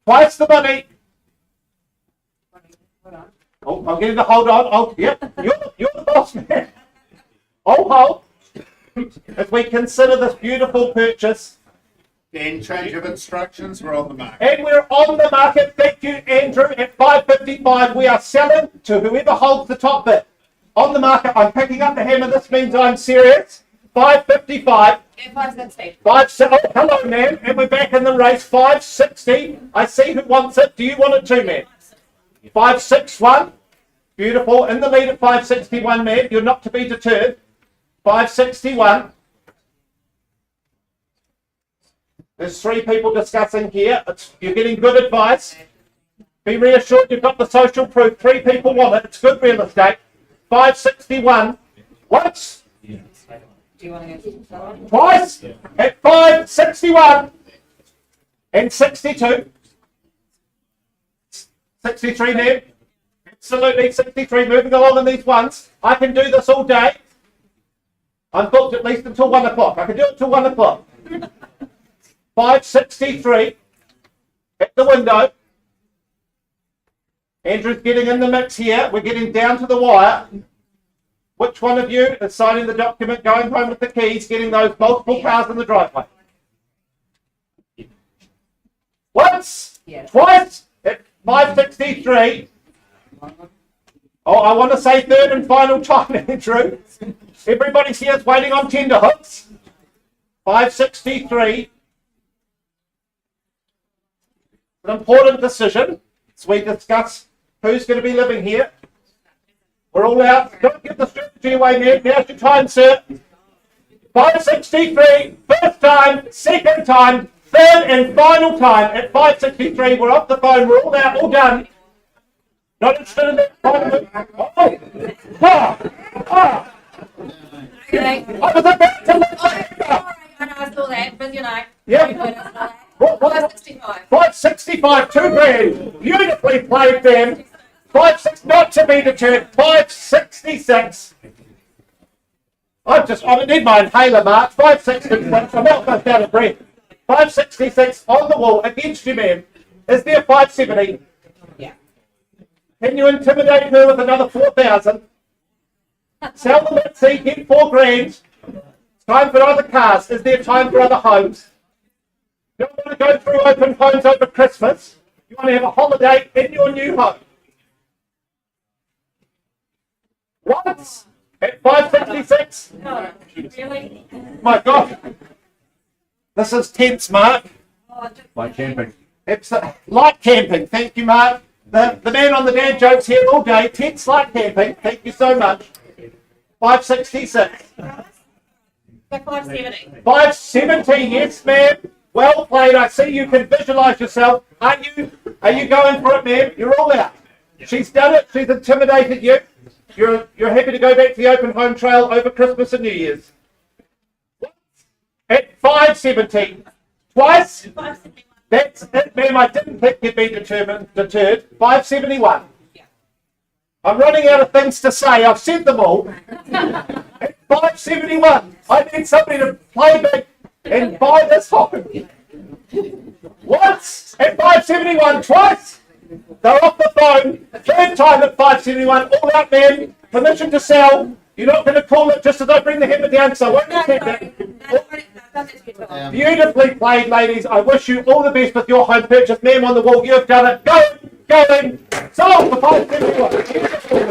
twice the money. Oh, I'm getting to hold on. Oh, yep, you're the boss man. Oh, hold. As we consider this beautiful purchase. Then change of instructions, we're on the market. And we're on the market. Thank you, Andrew. At 555, we are selling to whoever holds the top bid. On the market, I'm picking up the hammer. This means I'm serious. 555. Yeah, 560. Oh, hello, ma'am. And we're back in the race. 560. I see who wants it. Do you want it too, ma'am? 561. Beautiful. In the lead at 561, ma'am. You're not to be deterred. 561. There's 3 people discussing here. You're getting good advice. Be reassured you've got the social proof. 3 people want it. It's good real estate. 561. Once. Do you want to go to that one? Twice. At 561. And 62. 63, ma'am. Absolutely 63. Moving along in these ones. I can do this all day. I'm booked at least until 1 o'clock. I can do it till 1 o'clock. 563 at the window. Andrew's getting in the mix here. We're getting down to the wire. Which one of you is signing the document, going home with the keys, getting those multiple cars in the driveway? Once, Yeah. twice at 563. Oh, I want to say third and final time, Andrew. Everybody's here is waiting on tenterhooks. 563. An important decision as we discuss who's going to be living here. We're all out. Don't give the strategy away, man. Now's your time, sir. 563. First time, second time, third and final time at 563. We're off the phone. We're all out, all done. Not interested in that. Okay. I was about to look I know, I saw that. Busy night. Yeah. 565. 565, 2 grand. Beautifully played, Ben. 56, not to be deterred. 566. I need my inhaler, Mark. 566. I'm almost out of breath. 566 on the wall against you, man. Is there 570? Yeah. Can you intimidate her with another 4,000? Sell them at sea, get 4 grand. It's time for other cars. Is there time for other homes? You don't want to go through open homes over Christmas. You want to have a holiday in your new home. Once at 566. No, really? My God. This is tense, Mark. Oh, just Like camping. It's like camping. Thank you, Mark. The man on the dad jokes here all day. Tense like camping. Thank you so much. 566. go 570. 570, yes, ma'am. Well played. I see you can visualise yourself. Are you going for it, ma'am? You're all out. She's done it. She's intimidated you. You're happy to go back to the open home trail over Christmas and New Year's. At 570. Twice. 571. That's it, ma'am. I didn't think you'd be deterred. 571. Yeah. I'm running out of things to say. I've said them all. At 571. I need somebody to play big and buy this home. Once at 571. Twice. They're off the phone. Third time at 571. All out, man. Permission to sell. You're not going to call it just as I bring the hammer down, so I won't No, accept sorry. it. No, that's too tall. Beautifully played, ladies. I wish you all the best with your home purchase. Ma'am on the wall, you've done it. Go in. Sold for 571.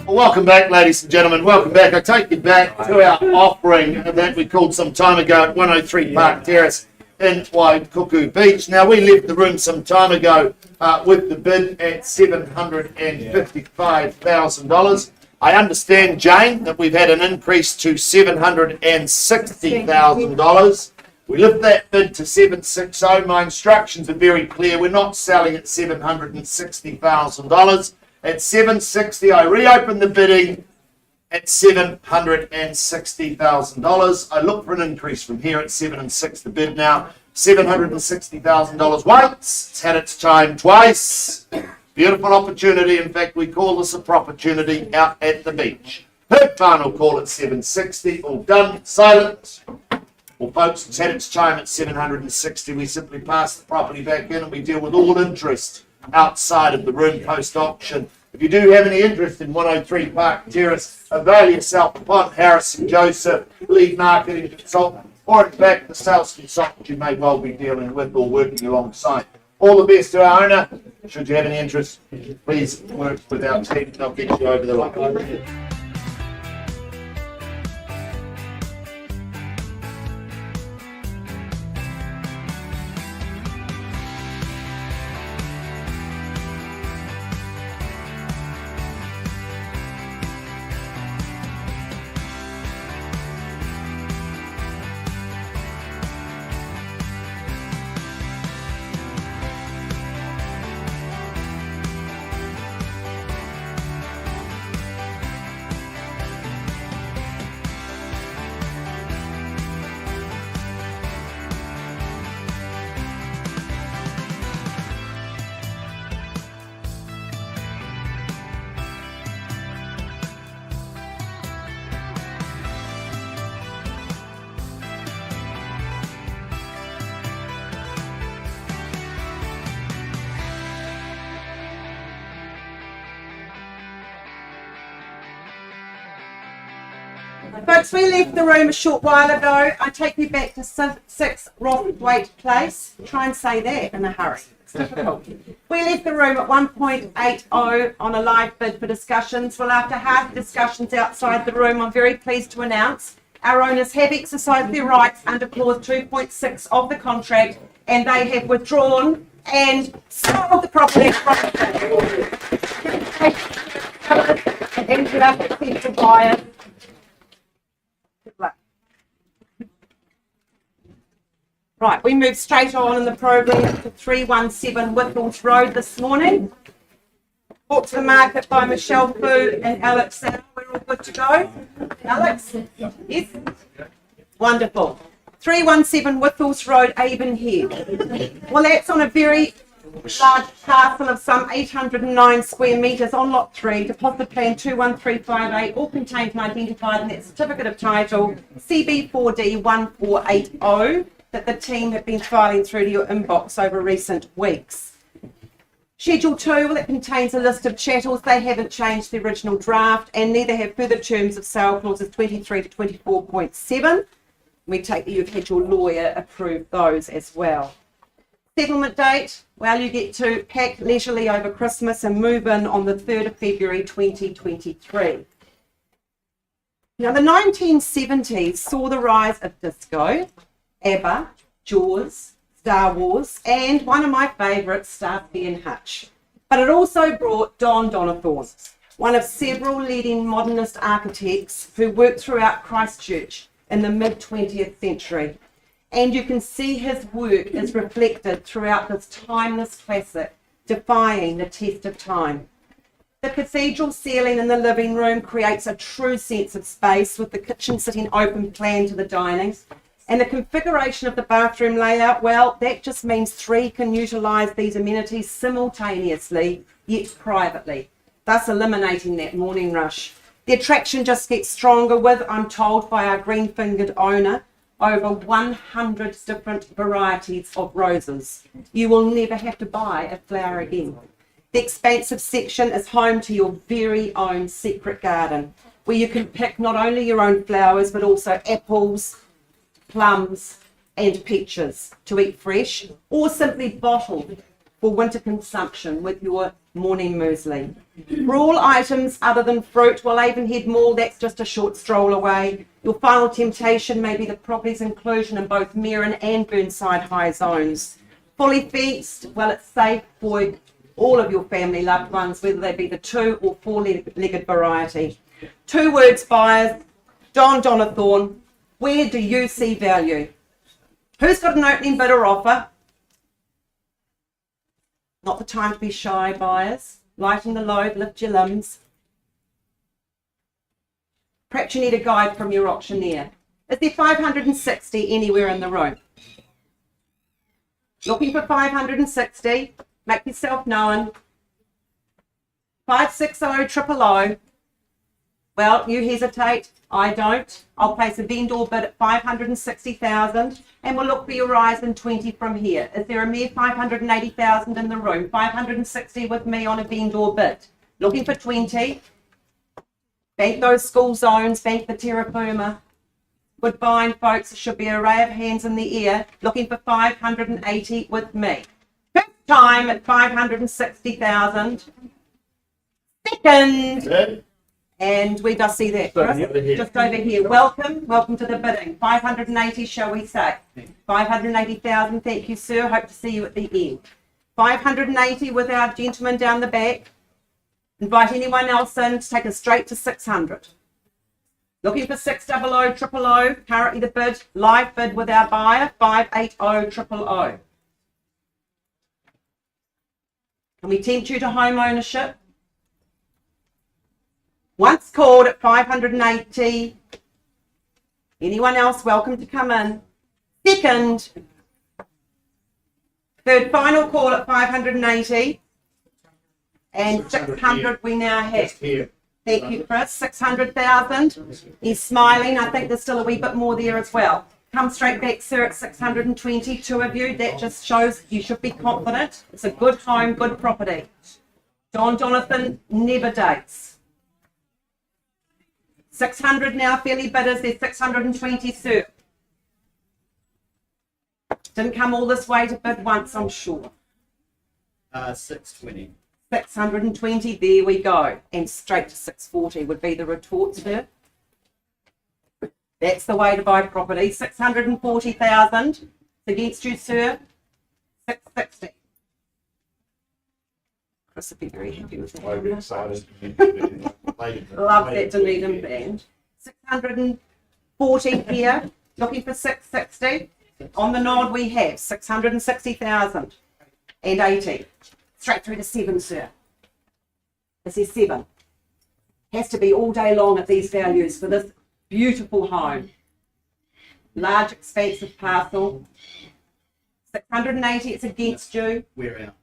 Well, welcome back, ladies and gentlemen. Welcome back. I take you back to our offering that we called some time ago at 103 Park Terrace in Waikuku Beach. Now, we left the room some time ago with the bid at $755,000. I understand, Jane, that we've had an increase to $760,000. We lift that bid to 760. My instructions are very clear. We're not selling at $760,000. At 760, I reopen the bidding at $760,000. I look for an increase from here at 7 and 6. The bid now $760,000 once. It's had its time twice. Beautiful opportunity. In fact, we call this a opportunity out at the beach. Heard final call at 760. All done. Silent. Well, folks, it's had its time at 760. We simply pass the property back in and we deal with all interest outside of the room post-auction. If you do have any interest in 103 Park Terrace, avail yourself upon Harrison Joseph, lead marketing consultant, or in fact the sales consultant you may well be dealing with or working alongside. All the best to our owner. Should you have any interest, please work with our team and I'll get you over the line. Folks, we left the room a short while ago. I take you back to 6 Frostwaite Place. Try and say that in a hurry. It's difficult. We left the room at 1.80 on a live bid for discussions. Well, after hard discussions outside the room, I'm very pleased to announce our owners have exercised their rights under clause 2.6 of the contract and they have withdrawn and sold the property. And ended up with potential buyers. Right, we move straight on in the program to 317 Withmore Road this morning. Brought to the market by Michelle Fu and Alex Sal. We're all good to go. Alex? Yes? Wonderful. 317 Withmore Road, Avonhead. Well, that's on a very large parcel of some 809 square metres on lot 3, deposit plan 21358, all contained and identified in that certificate of title CB4D 1480 that the team have been filing through to your inbox over recent weeks. Schedule 2, well, it contains a list of chattels. They haven't changed the original draft and neither have further terms of sale clauses 23 to 24.7. We take that you've had your lawyer approve those as well. Settlement date, well, you get to pack leisurely over Christmas and move in on the 3rd of February 2023. Now, the 1970s saw the rise of disco, ABBA, Jaws, Star Wars, and one of my favourites, Starsky and Hutch. But it also brought Don Donathorne, one of several leading modernist architects who worked throughout Christchurch in the mid-20th century. And you can see his work is reflected throughout this timeless classic, defying the test of time. The cathedral ceiling in the living room creates a true sense of space, with the kitchen sitting open plan to the dining. And the configuration of the bathroom layout, well, that just means 3 can utilise these amenities simultaneously, yet privately, thus eliminating that morning rush. The attraction just gets stronger with, I'm told by our green-fingered owner, over 100 different varieties of roses. You will never have to buy a flower again. The expansive section is home to your very own secret garden, where you can pick not only your own flowers, but also apples, plums and peaches to eat fresh or simply bottled for winter consumption with your Morning muesli. For all items other than fruit, well, Avonhead Mall, that's just a short stroll away. Your final temptation may be the property's inclusion in both Merrin and Burnside High zones. Fully fenced, well, it's safe for all of your family loved ones, whether they be the 2 or 4-legged variety. 2 words, buyers. Don Donathorn, where do you see value? Who's got an opening bid or offer? Not the time to be shy, buyers. Lighten the load, lift your limbs. Perhaps you need a guide from your auctioneer. Is there 560 anywhere in the room? Looking for 560? Make yourself known. 560 000. Well, you hesitate. I don't. I'll place a vendor bid at 560,000 and we'll look for your rise in 20 from here. Is there a mere 580,000 in the room? 560 with me on a vendor bid. Looking for 20. Bank those school zones, bank the terra firma. Good buying, folks. There should be an array of hands in the air. Looking for 580 with me. First time at 560,000. Second. Okay. And we just see that, Chris. Just over here. Welcome to the bidding. 580, shall we say? 580,000. Thank you, sir. Hope to see you at the end. 580 with our gentleman down the back. Invite anyone else in to take us straight to 600. Looking for 600 000. Currently the bid, live bid with our buyer, 580 000. Can we tempt you to home ownership? Once called at 580. Anyone else welcome to come in? Second. Third final call at 580. And 600 we now have. Here. Thank you, Chris. 600,000. He's smiling. I think there's still a wee bit more there as well. Come straight back, sir, at 620. 2 of you. That just shows you should be confident. It's a good home, good property. John Jonathan never dates. 600 now, fairly bidders. There's 620, sir. Didn't come all this way to bid once, I'm sure. 620. 620, there we go. And straight to 640 would be the retort, sir. That's the way to buy property. 640,000. Against you, sir. 660. Chris would be very happy with that. I'd be excited. Love that Dunedin band. 640 here. Looking for 660. On the nod we have 660,000 and 80. Straight through to 7, sir. This is 7. Has to be all day long at these values for this beautiful home. Large, expansive parcel. 680, it's against you. We're out.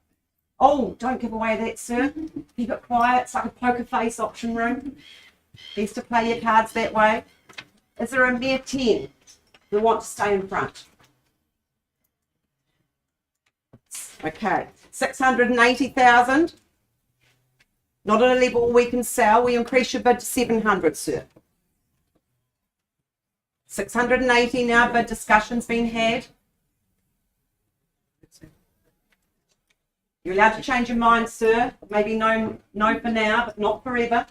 Oh, don't give away that, sir. Keep it quiet. It's like a poker face auction room. Best to play your cards that way. Is there a mere 10 who want to stay in front? Okay, 680,000. Not at a level we can sell. We increase your bid to 700, sir. 680 now, bid discussion's been had. You're allowed to change your mind, sir. Maybe no for now, but not forever.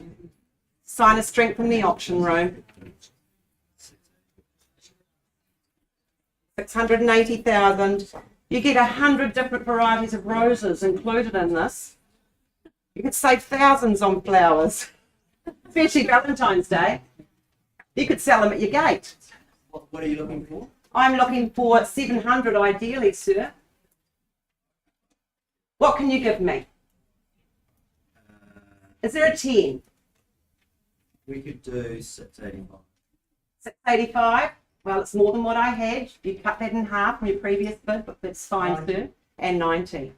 Sign of strength in the auction room. 680,000. You get 100 different varieties of roses included in this. You could save thousands on flowers, especially Valentine's Day. You could sell them at your gate. What are you looking for? I'm looking for 700 ideally, sir. What can you give me? Is there a 10? We could do 685. 685? Well, it's more than what I had. You cut that in half from your previous bid, but that's fine, sir. And 90.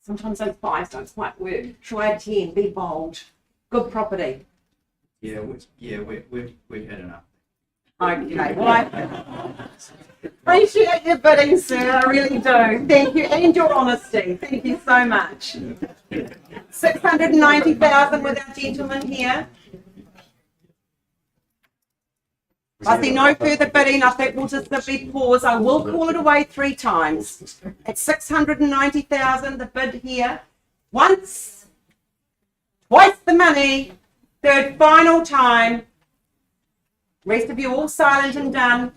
Sometimes those buys don't quite work. Try a 10, be bold. Good property. Yeah, we've had enough. Okay, well, I appreciate your bidding, sir. I really do. Thank you, and your honesty. Thank you so much. 690,000 with our gentleman here. I see no further bidding. I think we'll just simply pause. I will call it away 3 times. At 690,000, the bid here. Once, money. Third, final time. Rest of you all silent and done.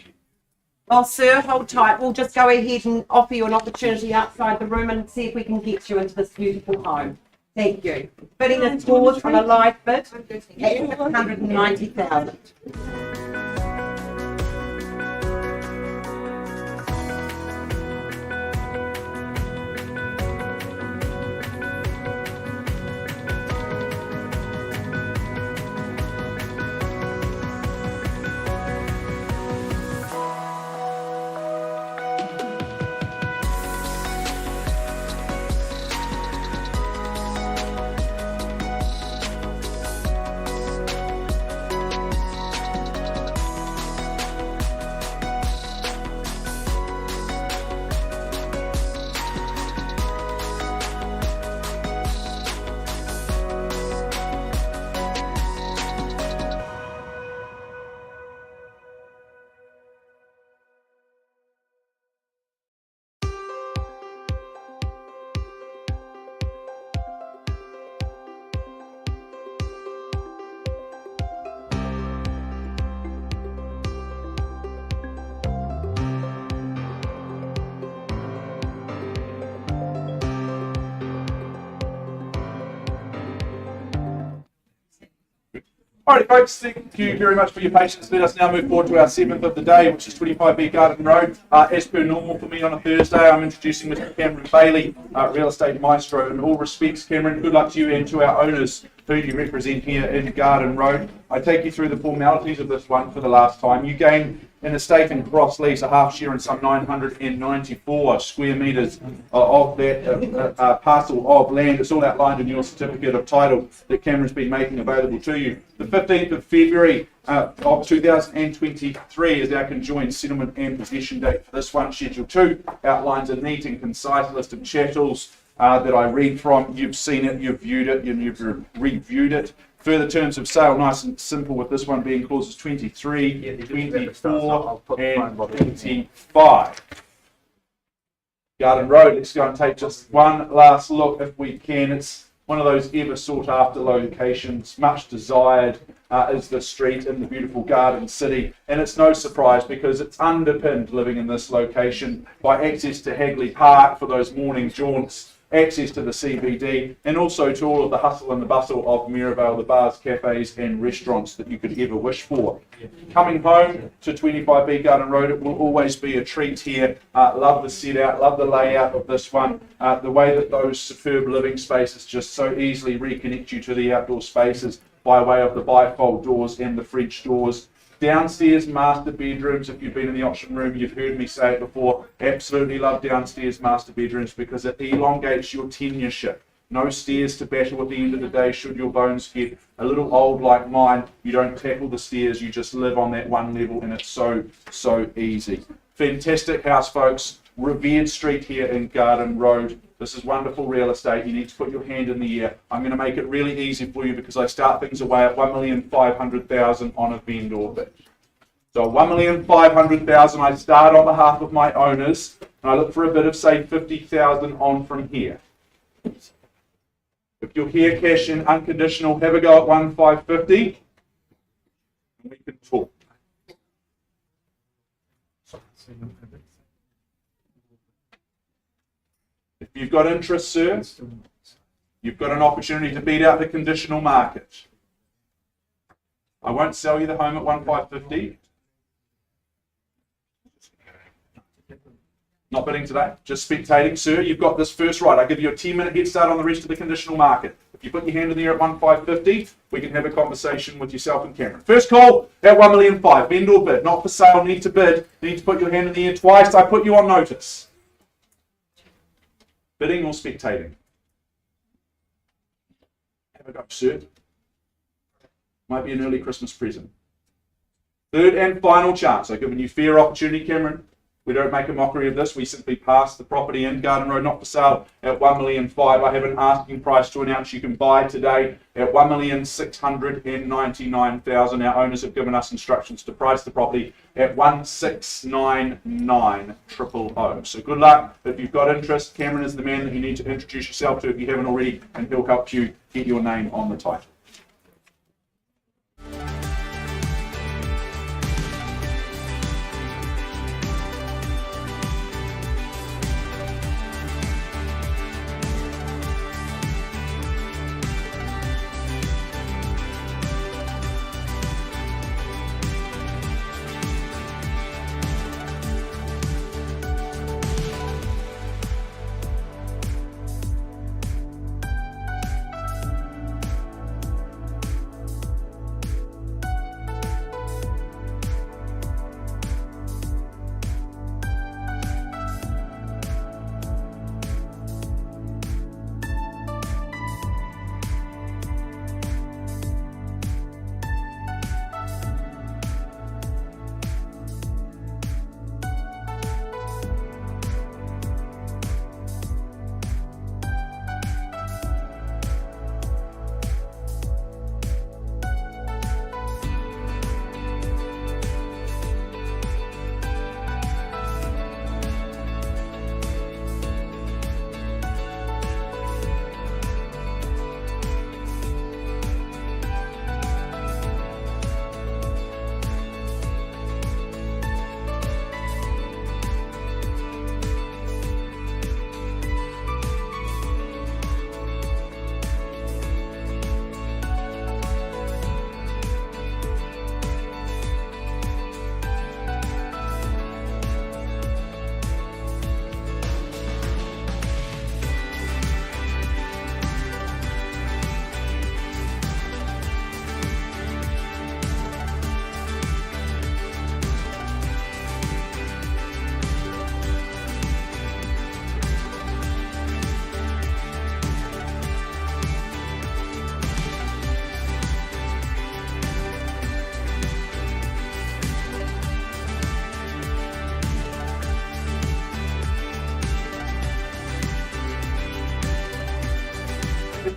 Well, sir, hold tight. We'll just go ahead and offer you an opportunity outside the room and see if we can get you into this beautiful home. Thank you. Bidding is paused on a live bid at 690,000. Alright folks, thank you very much for your patience. Let us now move forward to our 7th of the day, which is 25B Garden Road. As per normal for me on a Thursday, I'm introducing Mr. Cameron Bailey, real estate maestro. In all respects, Cameron, good luck to you and to our owners who you represent here in Garden Road. I take you through the formalities of this one for the last time. You gain an estate in cross lease, a half share in some 994 square metres of that parcel of land. It's all outlined in your certificate of title that Cameron's been making available to you. The 15th of February of 2023 is our conjoined settlement and possession date for this one. Schedule 2 outlines a neat and concise list of chattels that I read from. You've seen it, you've viewed it, and you've reviewed it. Further terms of sale, nice and simple, with this one being clauses 23, 24, and 25. Garden Road, let's go and take just one last look if we can. It's one of those ever sought after locations, much desired is the street in the beautiful Garden City, and it's no surprise because it's underpinned, living in this location, by access to Hagley Park for those morning jaunts, access to the CBD, and also to all of the hustle and the bustle of Maryvale, the bars, cafes and restaurants that you could ever wish for. Coming home to 25B Garden Road, it will always be a treat here. Love the set out, love the layout of this one, the way that those superb living spaces just so easily reconnect you to the outdoor spaces by way of the bifold doors and the French doors. Downstairs master bedrooms, if you've been in the auction room, you've heard me say it before, absolutely love downstairs master bedrooms because it elongates your tenureship. No stairs to battle at the end of the day should your bones get a little old like mine. You don't tackle the stairs, you just live on that one level, and it's so easy. Fantastic house, folks. Revered street here in Garden Road. This is wonderful real estate. You need to put your hand in the air. I'm going to make it really easy for you because I start things away at 1,500,000 on a vendor bid. So 1,500,000 I start on behalf of my owners, and I look for a bid of say 50,000 on from here. If you're here, cash in unconditional, have a go at 1,550, and we can talk. If you've got interest, sir, you've got an opportunity to beat out the conditional market. I won't sell you the home at 1,550. Not bidding today, just spectating, sir. You've got this first right. I give you a 10-minute head start on the rest of the conditional market. If you put your hand in there at 1,550, we can have a conversation with yourself and Cameron. First call at 1,500,000. Vendor bid, not for sale. Need to bid. Need to put your hand in the air twice. I put you on notice. Bidding or spectating? Have a go, sir. Might be an early Christmas present. Third and final chance. I've given you fair opportunity, Cameron. We don't make a mockery of this. We simply pass the property in Garden Road, not for sale, at 1,500,000. I have an asking price to announce you can buy today at 1,699,000. Our owners have given us instructions to price the property at 1,699,000. So good luck. If you've got interest, Cameron is the man that you need to introduce yourself to if you haven't already, and he'll help you get your name on the title.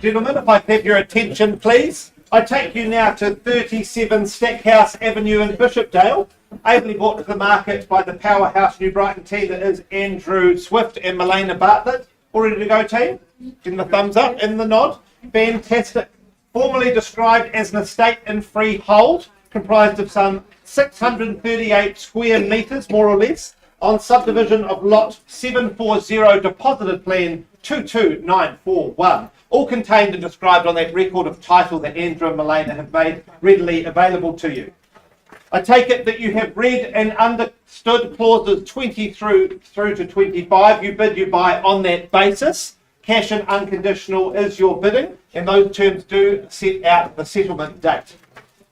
and gentlemen, if I could have your attention, please. I take you now to 37 Speckhouse Avenue in Bishopdale, ably brought to the market by the powerhouse New Brighton team that is Andrew Swift and Milena Bartlett. All ready to go, team? Give the thumbs up in the nod. Fantastic. Formerly described as an estate in freehold, comprised of some 638 square metres, more or less, on subdivision of lot 740 deposited plan 22941, all contained and described on that record of title that Andrew and Milena have made readily available to you. I take it that you have read and understood clauses 20 through to 25. You bid, you buy on that basis. Cash and unconditional is your bidding, and those terms do set out the settlement date.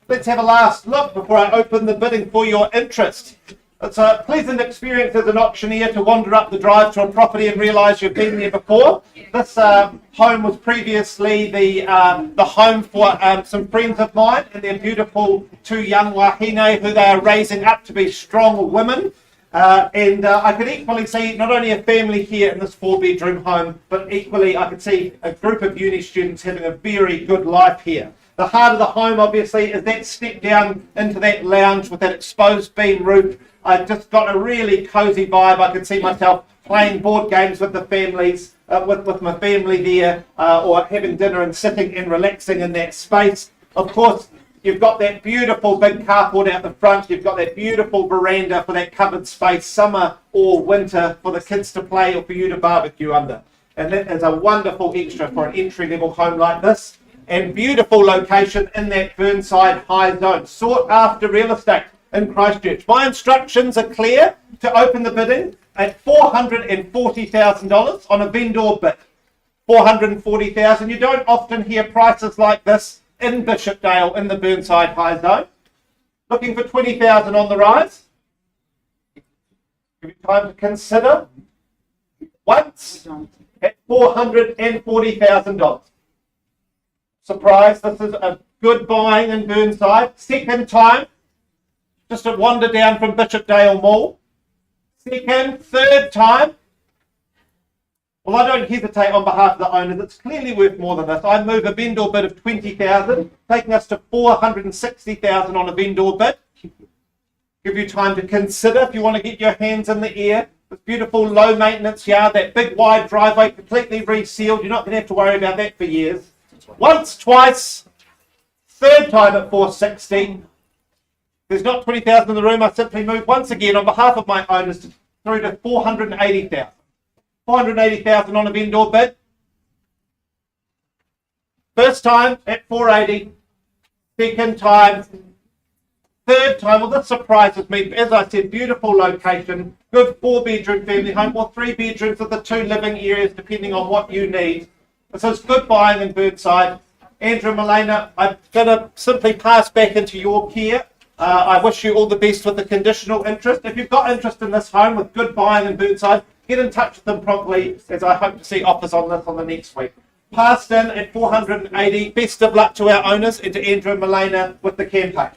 Let's have a last look before I open the bidding for your interest. It's a pleasant experience as an auctioneer to wander up the drive to a property and realise you've been there before. This home was previously the home for some friends of mine and their beautiful two young wahine who they are raising up to be strong women. And I could equally see not only a family here in this 4-bedroom home, but equally I could see a group of uni students having a very good life here. The heart of the home, obviously, is that step down into that lounge with that exposed beam roof. I just got a really cosy vibe. I could see myself playing board games with the families, with my family there, or having dinner and sitting and relaxing in that space. Of course, you've got that beautiful big carport out the front. You've got that beautiful veranda for that covered space, summer or winter, for the kids to play or for you to barbecue under. And that is a wonderful extra for an entry-level home like this. And beautiful location in that Burnside high zone. Sought after real estate in Christchurch. My instructions are clear to open the bidding at $440,000 on a vendor bid. $440,000. You don't often hear prices like this in Bishopdale in the Burnside high zone. Looking for $20,000 on the rise. Give you time to consider. Once at $440,000. Surprise, this is a good buying in Burnside. Second time, just a wander down from Bishopdale Mall. Second, third time. Well, I don't hesitate on behalf of the owners. It's clearly worth more than this. I move a vendor bid of $20,000, taking us to $460,000 on a vendor bid. Give you time to consider if you want to get your hands in the air. This beautiful low maintenance yard, that big wide driveway completely resealed. You're not going to have to worry about that for years. Once, twice, third time at 460. There's not 20,000 in the room. I simply move once again on behalf of my owners through to 480,000. 480,000 on a vendor bid. First time at 480. Second time. Third time. Well, this surprises me. As I said, beautiful location. Good 4-bedroom family home, or 3 bedrooms with the 2 living areas, depending on what you need. So it's good buying in Burnside. Andrew and Milena, I'm going to simply pass back into your care. I wish you all the best with the conditional interest. If you've got interest in this home with good buying in Burnside, get in touch with them promptly, as I hope to see offers on this on the next week. Passed in at 480. Best of luck to our owners and to Andrew and Milena with the campaign.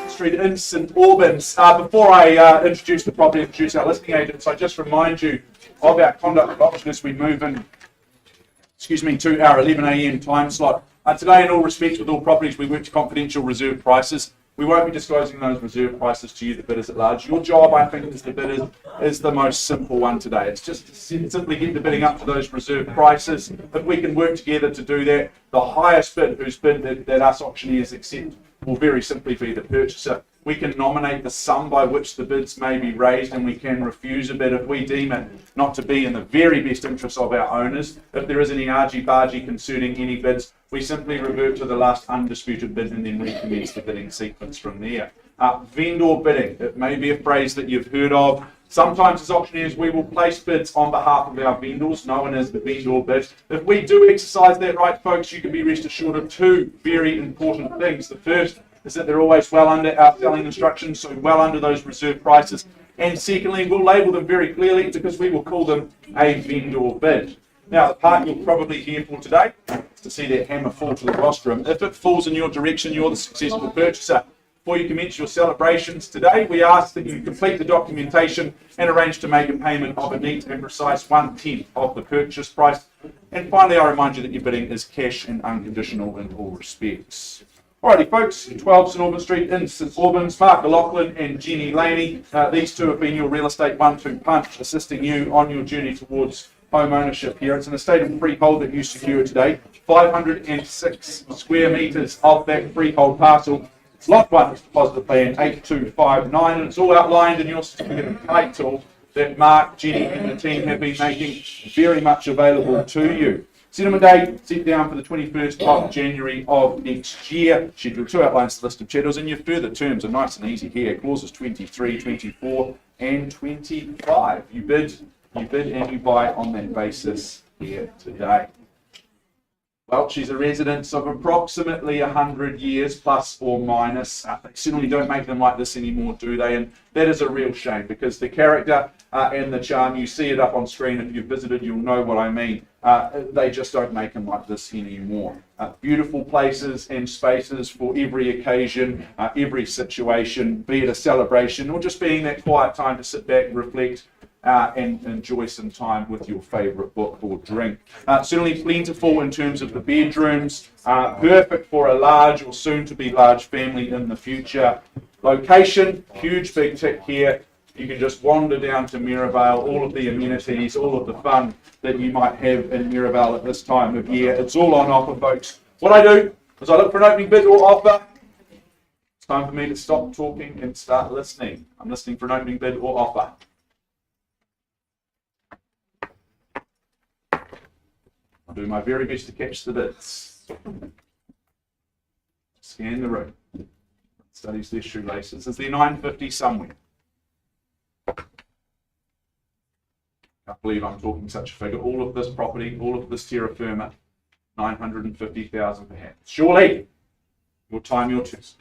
Street in St Albans. Before I introduce the property and introduce our listing agents, I just remind you of our conduct of auction as we move in, to our 11 a.m. time slot. Today, in all respects, with all properties, we work to confidential reserve prices. We won't be disclosing those reserve prices to you, the bidders at large. Your job, I think, as the bidders, is the most simple one today. It's just to simply get the bidding up to those reserve prices. If we can work together to do that, the highest bid whose bid that us auctioneers accept will very simply be the purchaser. We can nominate the sum by which the bids may be raised, and we can refuse a bid if we deem it not to be in the very best interest of our owners. If there is any argy-bargy concerning any bids, we simply revert to the last undisputed bid and then recommence the bidding sequence from there. Vendor bidding, it may be a phrase that you've heard of. Sometimes as auctioneers we will place bids on behalf of our vendors, known as the vendor bid. If we do exercise that right, folks, you can be rest assured of two very important things. The first is that they're always well under our selling instructions, so well under those reserve prices. And secondly, we'll label them very clearly because we will call them a vendor bid. Now, the part you'll probably hear for today is to see that hammer fall to the rostrum. If it falls in your direction, you're the successful purchaser. Before you commence your celebrations today, we ask that you complete the documentation and arrange to make a payment of a neat and precise 1/10 of the purchase price. And finally, I remind you that your bidding is cash and unconditional in all respects. Alrighty, folks, 12 St Albans Street in St Albans, Mark O'Loughlin and Jenny Laney. These two have been your real estate 1-2 punch, assisting you on your journey towards home ownership here. It's an estate and freehold that you secure today. 506 square metres of that freehold parcel. It's lot 1, it's deposit plan 8259, and it's all outlined in your certificate of title that Mark, Jenny and the team have been making very much available to you. Settlement date set down for the 21st of January of next year. Schedule 2 outlines the list of chattels, and your further terms are nice and easy here. Clauses 23, 24 and 25. You bid and you buy on that basis here today. Well, she's a residence of approximately 100 years, plus or minus. They certainly don't make them like this anymore, do they? And that is a real shame, because the character and the charm, you see it up on screen. If you've visited, you'll know what I mean. They just don't make them like this anymore. Beautiful places and spaces for every occasion, every situation, be it a celebration or just being that quiet time to sit back, reflect, and enjoy some time with your favourite book or drink. Certainly plentiful in terms of the bedrooms, perfect for a large or soon to be large family in the future. Location, huge big tick here. You can just wander down to Mirabale, all of the amenities, all of the fun that you might have in Mirabale at this time of year. It's all on offer, folks. What I do is I look for an opening bid or offer. It's time for me to stop talking and start listening. I'm listening for an opening bid or offer. I'll do my very best to catch the bids. Scan the room. Studies their shoelaces. Is there 950 somewhere? Can't believe I'm talking such a figure. All of this property, all of this terra firma, 950,000 perhaps. Surely, your time, your choice.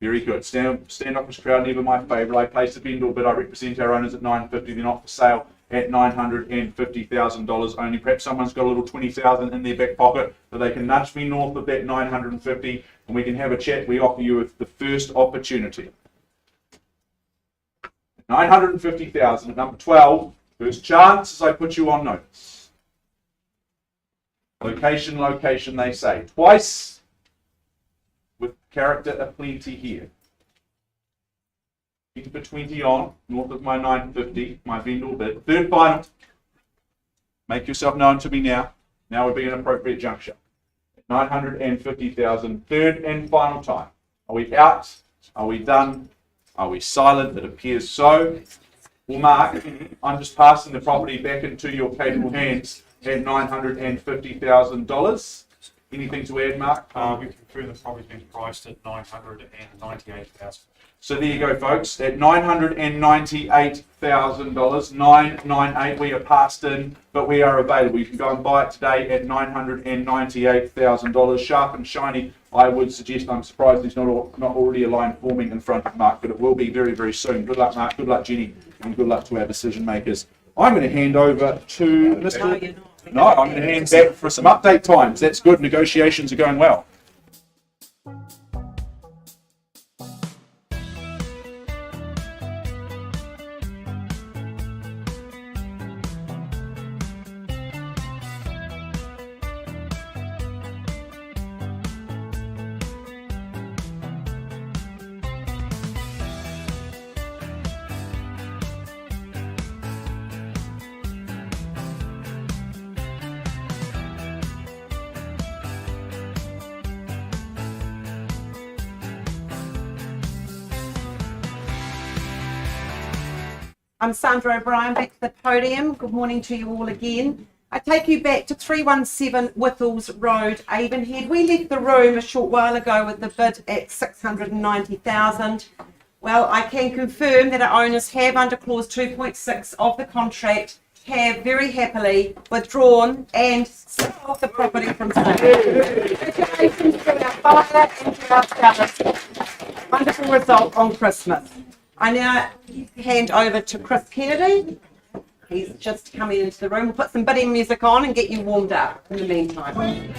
Very good. Stand-offish crowd, never my favourite. I place a vendor bid. I represent our owners at 950. They're not for sale at $950,000 only. Perhaps someone's got a little 20,000 in their back pocket, but they can nudge me north of that 950, and we can have a chat. We offer you the first opportunity. 950,000 at number 12. First chance as I put you on notice. Location, location, they say. Twice with character aplenty here. Keep for 20 on, north of my 950, my vendor bid. Third final. Make yourself known to me now. Now would be an appropriate juncture. 950,000, third and final time. Are we out? Are we done? Are we silent? It appears so. Well, Mark, I'm just passing the property back into your capable hands at $950,000. Anything to add, Mark? We confirm the property's been priced at $998,000. So there you go, folks. At $998,000, 998, we are passed in, but we are available. You can go and buy it today at $998,000. Sharp and shiny. I would suggest, I'm surprised there's not already a line forming in front of Mark, but it will be very, very soon. Good luck, Mark. Good luck, Jenny. And good luck to our decision makers. I'm going to hand over to Mr. No, you're not. No, I'm going to hand back for some update times. That's good. Negotiations are going well. I'm Sandra O'Brien, back to the podium. Good morning to you all again. I take you back to 317 Withers Road, Avonhead. We left the room a short while ago with the bid at $690,000. Well, I can confirm that our owners have, under clause 2.6 of the contract, have very happily withdrawn and sold off the property from sale. Congratulations to our buyer and to our sellers. Wonderful result on Christmas. I now hand over to Chris Kennedy. He's just coming into the room. We'll put some bidding music on and get you warmed up in the meantime.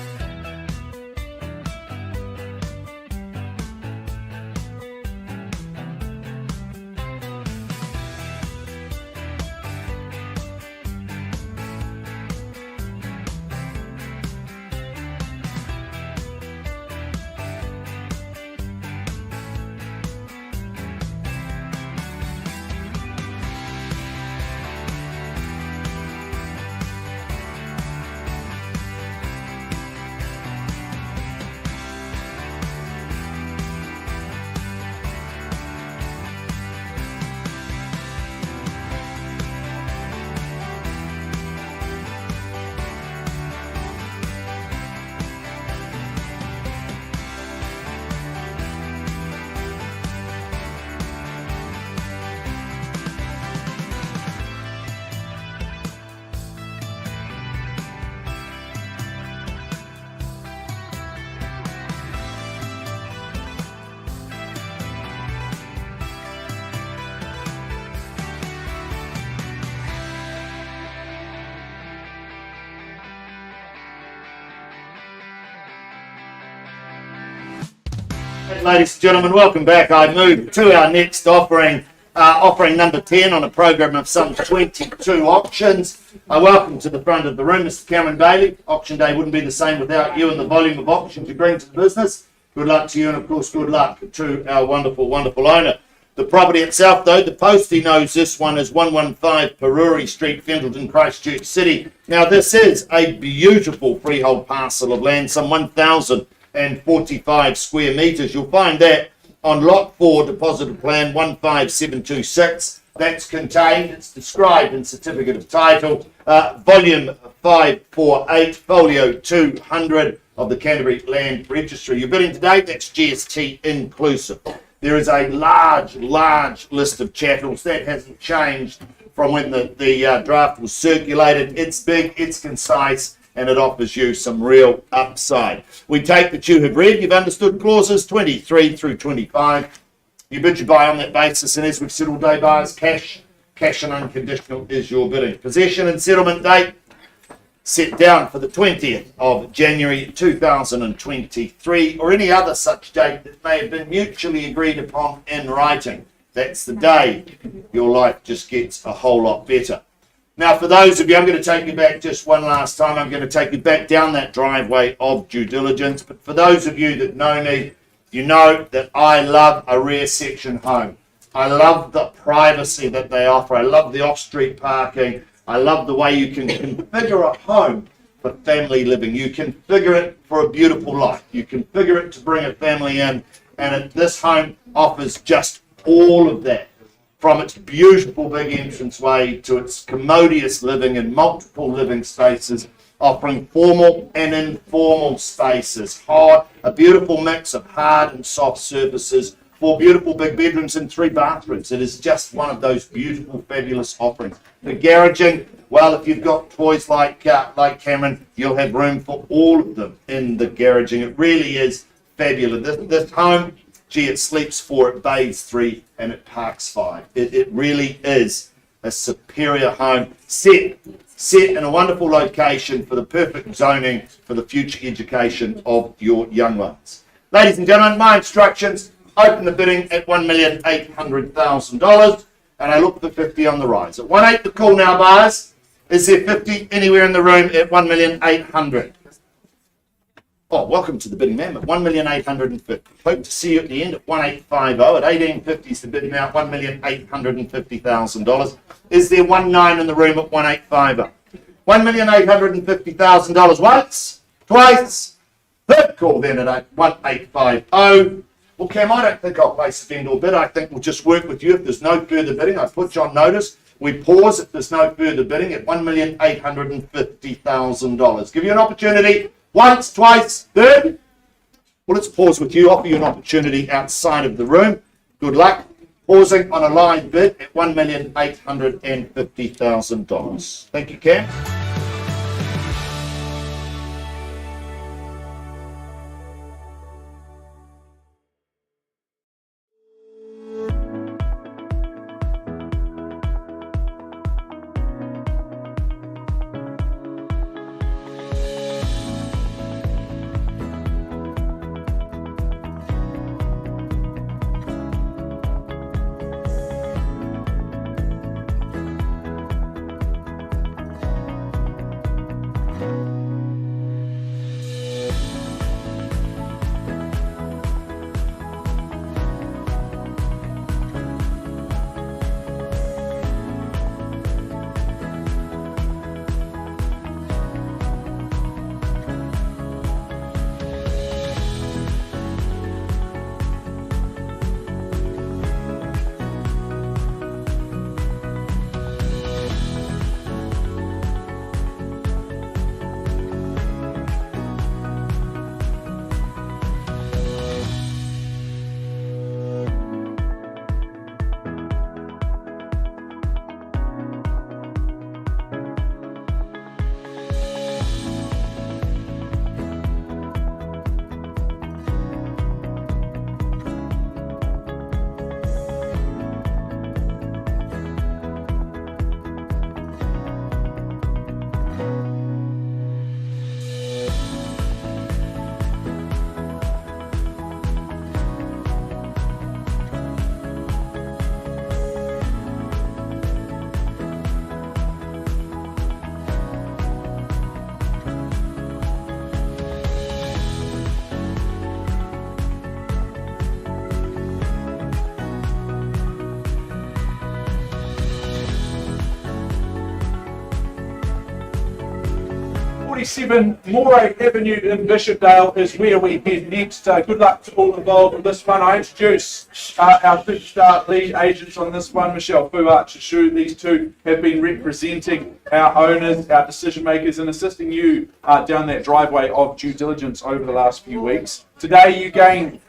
Ladies and gentlemen, welcome back. I move to our next offering, offering number 10 on a program of some 22 auctions. I welcome to the front of the room Mr. Cameron Bailey. Auction day wouldn't be the same without you and the volume of auctions you bring to the business. Good luck to you, and of course good luck to our wonderful, wonderful owner. The property itself, though, the postie knows this one is 115 Paruri Street, Fendalton, Christchurch City. Now, this is a beautiful freehold parcel of land, some 1,045 square metres. You'll find that on Lot 4, Deposited Plan 15726. That's contained, it's described in Certificate of Title, Volume 548, Folio 200 of the Canterbury Land Registry. You're bidding today, that's GST inclusive. There is a large list of chattels. That hasn't changed from when the draft was circulated. It's big, it's concise, and it offers you some real upside. We take that you have read, you've understood clauses 23 through 25. You bid, you buy on that basis, and as we've said all day, buyers, cash and unconditional is your bidding. Possession and settlement date set down for the 20th of January 2023, or any other such date that may have been mutually agreed upon in writing. That's the day your life just gets a whole lot better. Now, for those of you, I'm going to take you back just one last time. I'm going to take you back down that driveway of due diligence. But for those of you that know me, you know that I love a rear section home. I love the privacy that they offer. I love the off-street parking. I love the way you can configure a home for family living. You configure it for a beautiful life. You configure it to bring a family in. And this home offers just all of that. From its beautiful big entranceway to its commodious living in multiple living spaces, offering formal and informal spaces. A beautiful mix of hard and soft surfaces, 4 beautiful big bedrooms and 3 bathrooms. It is just one of those beautiful, fabulous offerings. The garaging, well, if you've got toys like Cameron, you'll have room for all of them in the garaging. It really is fabulous. This home, gee, it sleeps 4, it bathes 3, and it parks 5. It really is a superior home, set in a wonderful location for the perfect zoning for the future education of your young ones. Ladies and gentlemen, my instructions: open the bidding at $1,800,000, and I look for 50 on the rise. At 1.8 the call now, buyers. Is there 50 anywhere in the room at 1,800,000? Oh, welcome to the bidding, ma'am, at 1,850,000. Hope to see you at the end at 1,850. At 1850 is the bidding now, $1,850,000. Is there 19 in the room at 1,850? $1,850,000 once, twice, third call then at 1,850. Well, Cam, I don't think I'll place a vendor bid. I think we'll just work with you. If there's no further bidding, I put you on notice. We pause if there's no further bidding at $1,850,000. Give you an opportunity once, twice, third. Well, let's pause with you, offer you an opportunity outside of the room. Good luck. Pausing on a live bid at $1,850,000. Thank you, Cam. Moray Avenue in Bishopdale is where we head next. Good luck to all involved with this one. I introduce our superstar lead agents on this one, Michelle Fu, Archer Shu. These two have been representing our owners, our decision makers, and assisting you down that driveway of due diligence over the last few weeks. Today you gain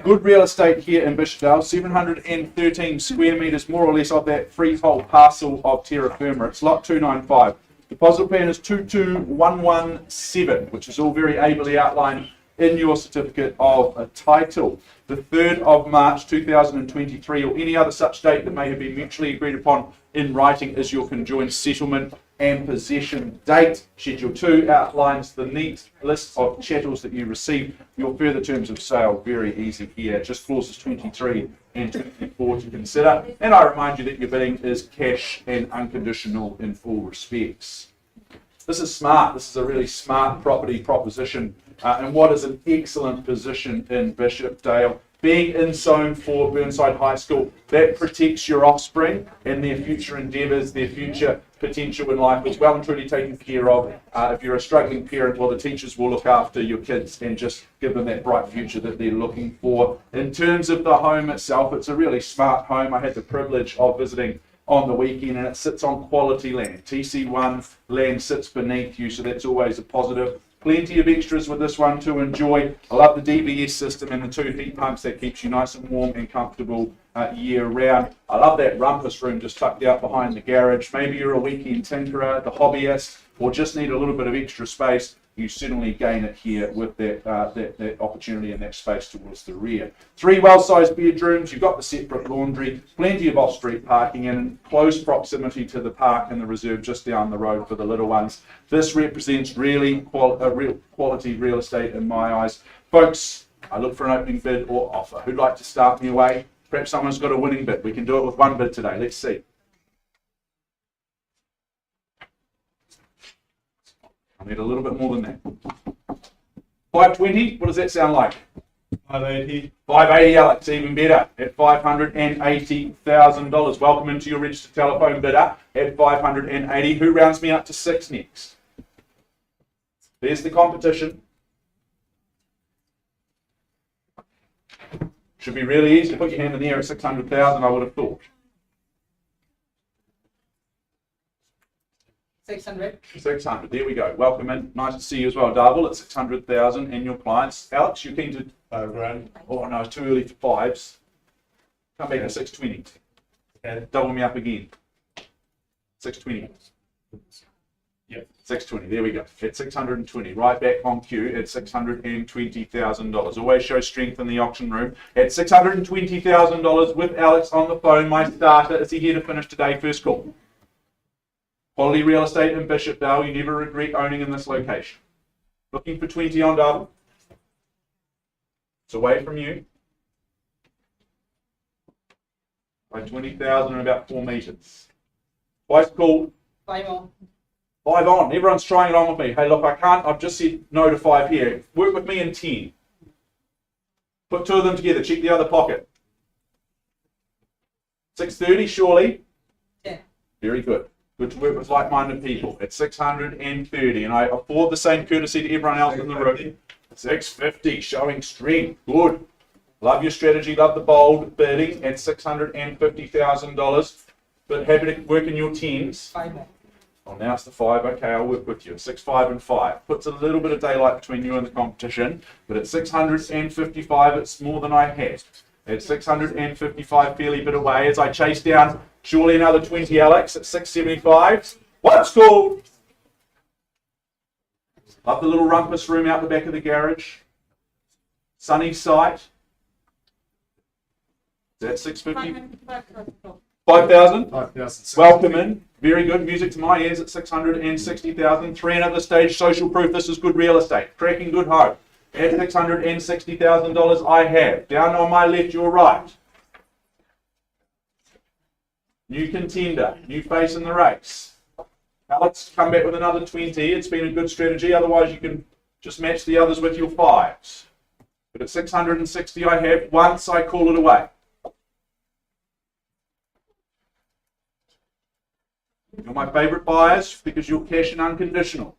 good real estate here in Bishopdale, 713 square metres more or less of that freehold parcel of terra firma. It's lot 295. Deposit plan is 22117, which is all very ably outlined in your certificate of title. The 3rd of March 2023 or any other such date that may have been mutually agreed upon in writing is your conjoined settlement and possession date. Schedule 2 outlines the neat list of chattels that you receive. Your further terms of sale, very easy here, just clauses 23 and 24 to consider. And I remind you that your bidding is cash and unconditional in all respects. This is smart. This is a really smart property proposition and what is an excellent position in Bishopdale. Being in zone for Burnside High School, that protects your offspring and their future endeavours, their future potential in life is well and truly taken care of. If you're a struggling parent, well, the teachers will look after your kids and just give them that bright future that they're looking for. In terms of the home itself, it's a really smart home. I had the privilege of visiting on the weekend and it sits on quality land. TC1 land sits beneath you, so that's always a positive. Plenty of extras with this one to enjoy. I love the DVS system and the 2 heat pumps that keeps you nice and warm and comfortable year round. I love that rumpus room just tucked out behind the garage. Maybe you're a weekend tinkerer, the hobbyist, or just need a little bit of extra space. You certainly gain it here with that opportunity and that space towards the rear. 3 well-sized bedrooms, you've got the separate laundry, plenty of off-street parking and in close proximity to the park and the reserve just down the road for the little ones. This represents really real quality real estate in my eyes. Folks, I look for an opening bid or offer. Who'd like to start me away? Perhaps someone's got a winning bid. We can do it with 1 bid today. Let's see. I need a little bit more than that. 520, what does that sound like? 580. 580, Alex, even better, at $580,000. Welcome into your registered telephone bidder at 580. Who rounds me up to 6 next? There's the competition. Should be really easy to put your hand in the air at 600,000, I would have thought. 600. 600. There we go. Welcome in. Nice to see you as well, Darvel. At 600,000 and your clients. Alex, you keen to? Grand. Oh no, it's too early for fives. Come back to 620. Okay. Double me up again. 620. Yep. 620. There we go. At 620. Right back on cue at $620,000. Always show strength in the auction room. At $620,000 with Alex on the phone. My starter. Is he here to finish today? First call. Quality real estate in Bishopdale. You never regret owning in this location. Looking for 20 on double. It's away from you. By 20,000 and about 4 meters. Twice called. 5 more. 5 on. Everyone's trying it on with me. Hey, look, I can't. I've just said no to 5 here. Work with me in 10. Put 2 of them together. Check the other pocket. 630, surely. Yeah. Very good. Good to work with like-minded people. At 630, and I afford the same courtesy to everyone else in the room. 650, showing strength. Good. Love your strategy. Love the bold bidding at $650,000. But happy to work in your 10s. 5 more. Oh, now it's the 5. Okay, I'll work with you. 6, 5, and 5. Puts a little bit of daylight between you and the competition. But at 655, it's more than I had. At 655, fairly bit away as I chase down surely another 20, Alex, at 675. What's called? Love the little rumpus room out the back of the garage. Sunny site. Is that 650? 5,000? 5,000. Welcome in. Very good. Music to my ears at 660,000. 3 and at the stage. Social proof. This is good real estate. Cracking good hope. At $660,000 I have. Down on my left, your right. New contender. New face in the race. Alex, come back with another 20. It's been a good strategy. Otherwise, you can just match the others with your 5s. But at 660 I have. Once I call it away. You're my favourite buyers because you're cash and unconditional.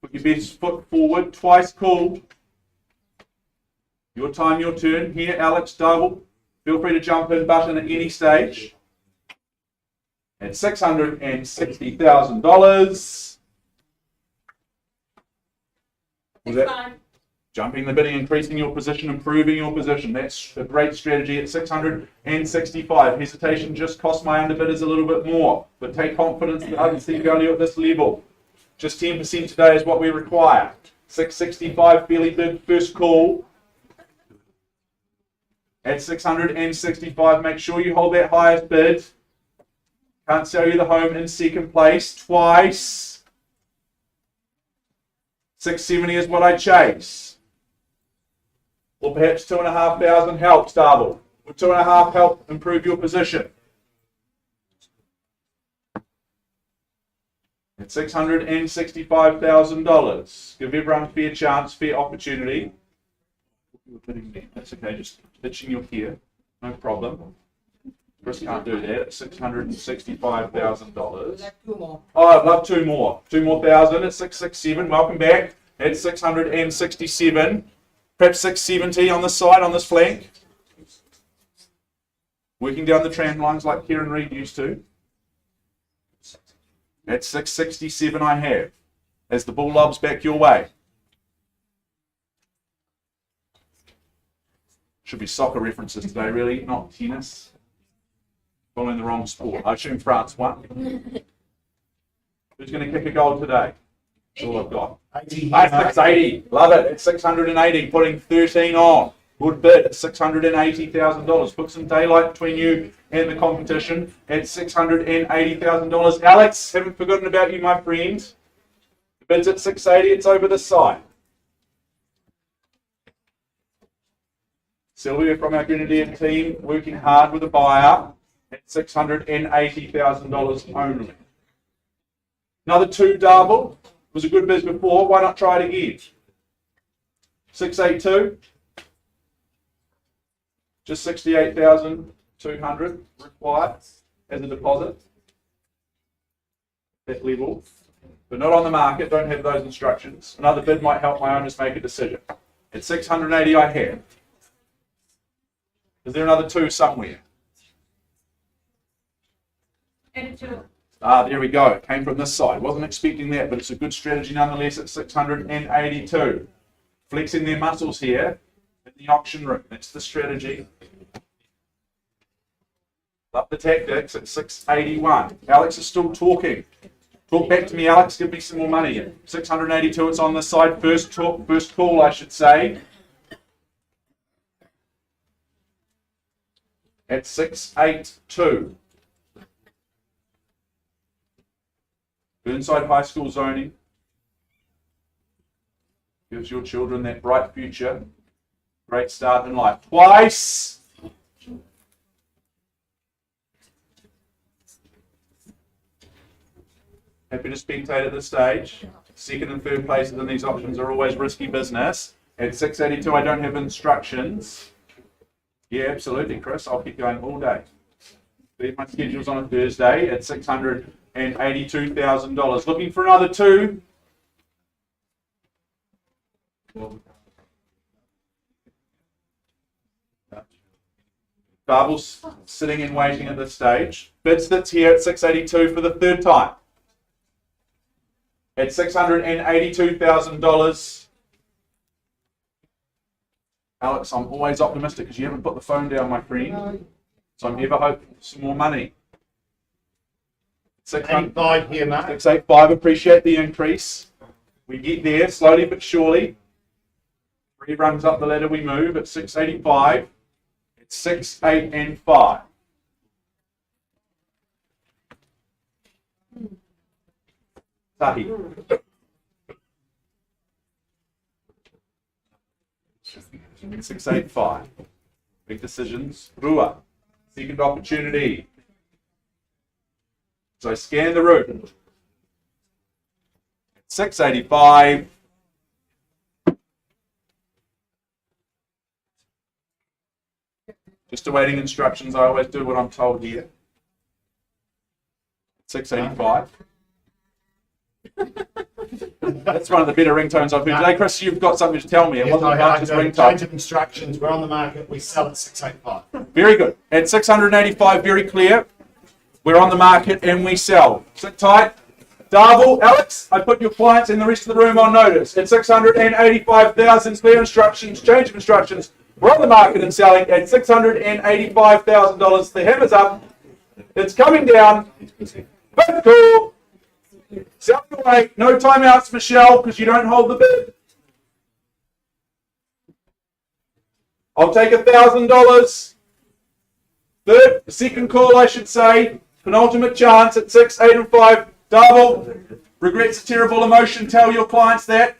Put your best foot forward. Twice called. Your time, your turn. Here, Alex, double. Feel free to jump in button at any stage. At $660,000. Was that jumping the bidding, increasing your position, improving your position? That's a great strategy at 665. Hesitation just cost my underbidders a little bit more, but take confidence that I can see value at this level. Just 10% today is what we require. 665, fairly bid, first call. At 665, make sure you hold that highest bid. Can't sell you the home in second place twice. 670 is what I chase. Or perhaps 2,500 helps, double. Would 2.5 help improve your position? At $665,000. Give everyone a fair chance, fair opportunity. That's okay, just pitching your here. No problem. Chris can't do that. At $665,000. 2 more. Oh, I'd love 2 more. 2 more thousand at 667. Welcome back at 667. Perhaps 670 on this side, on this flank. Working down the tram lines like Kieran Reid used to. At 667 I have. As the bull lobs back your way. Should be soccer references today, really, not tennis. Following the wrong sport. I assume France won. Who's going to kick a goal today? That's all I've got. 680. Love it. At 680, putting 13 on. Good bid at $680,000. Put some daylight between you and the competition at $680,000. Alex, haven't forgotten about you, my friend. The bid's at 680. It's over the side. Sylvia from our Grenadier team working hard with a buyer at $680,000 only. Another 2 double. Was a good bid before. Why not try it again? 682. Just 68,200 required as a deposit. That level. But not on the market. Don't have those instructions. Another bid might help my owners make a decision. At 680 I have. Is there another 2 somewhere? And 2. There we go. It came from this side. Wasn't expecting that, but it's a good strategy nonetheless at 682. Flexing their muscles here in the auction room. That's the strategy. Up the tactics at 681. Alex is still talking. Talk back to me, Alex. Give me some more money. 682. It's on this side. First call, I should say. At 682. Burnside High School zoning gives your children that bright future, great start in life. Twice. Happy to spectate at this stage. Second and third places in these options are always risky business. At 682, I don't have instructions. Yeah, absolutely, Chris. I'll keep going all day. Leave my schedule's on a Thursday at $682,000. Looking for another two. Barbel's sitting and waiting at this stage. Bids that's here at 682 for the third time. At $682,000. Alex, I'm always optimistic because you haven't put the phone down, my friend. So I'm ever hoping for some more money. 685 here, Mark. 685, appreciate the increase. We get there slowly but surely. 3 runs up the ladder we move at 685. It's 6, 8, and 5. Tahi. 685. Big decisions. Rua. Second opportunity. So I scan the route. 685. Just awaiting instructions. I always do what I'm told here. 685. That's one of the better ringtones I've heard today. Chris, you've got something to tell me. It wasn't about just Change ringtone. of instructions. We're on the market. We sell at 685. Very good. At 685, very clear. We're on the market and we sell. Sit tight. Darvel, Alex, I put your clients and the rest of the room on notice. At 685,000, clear instructions, change of instructions. We're on the market and selling at $685,000. The hammer's up. It's coming down. But cool. Sell your way. No timeouts, Michelle, because you don't hold the bid. I'll take $1,000. Second call, I should say. Penultimate chance at 6, 8, and 5. Double. Regrets a terrible emotion. Tell your clients that.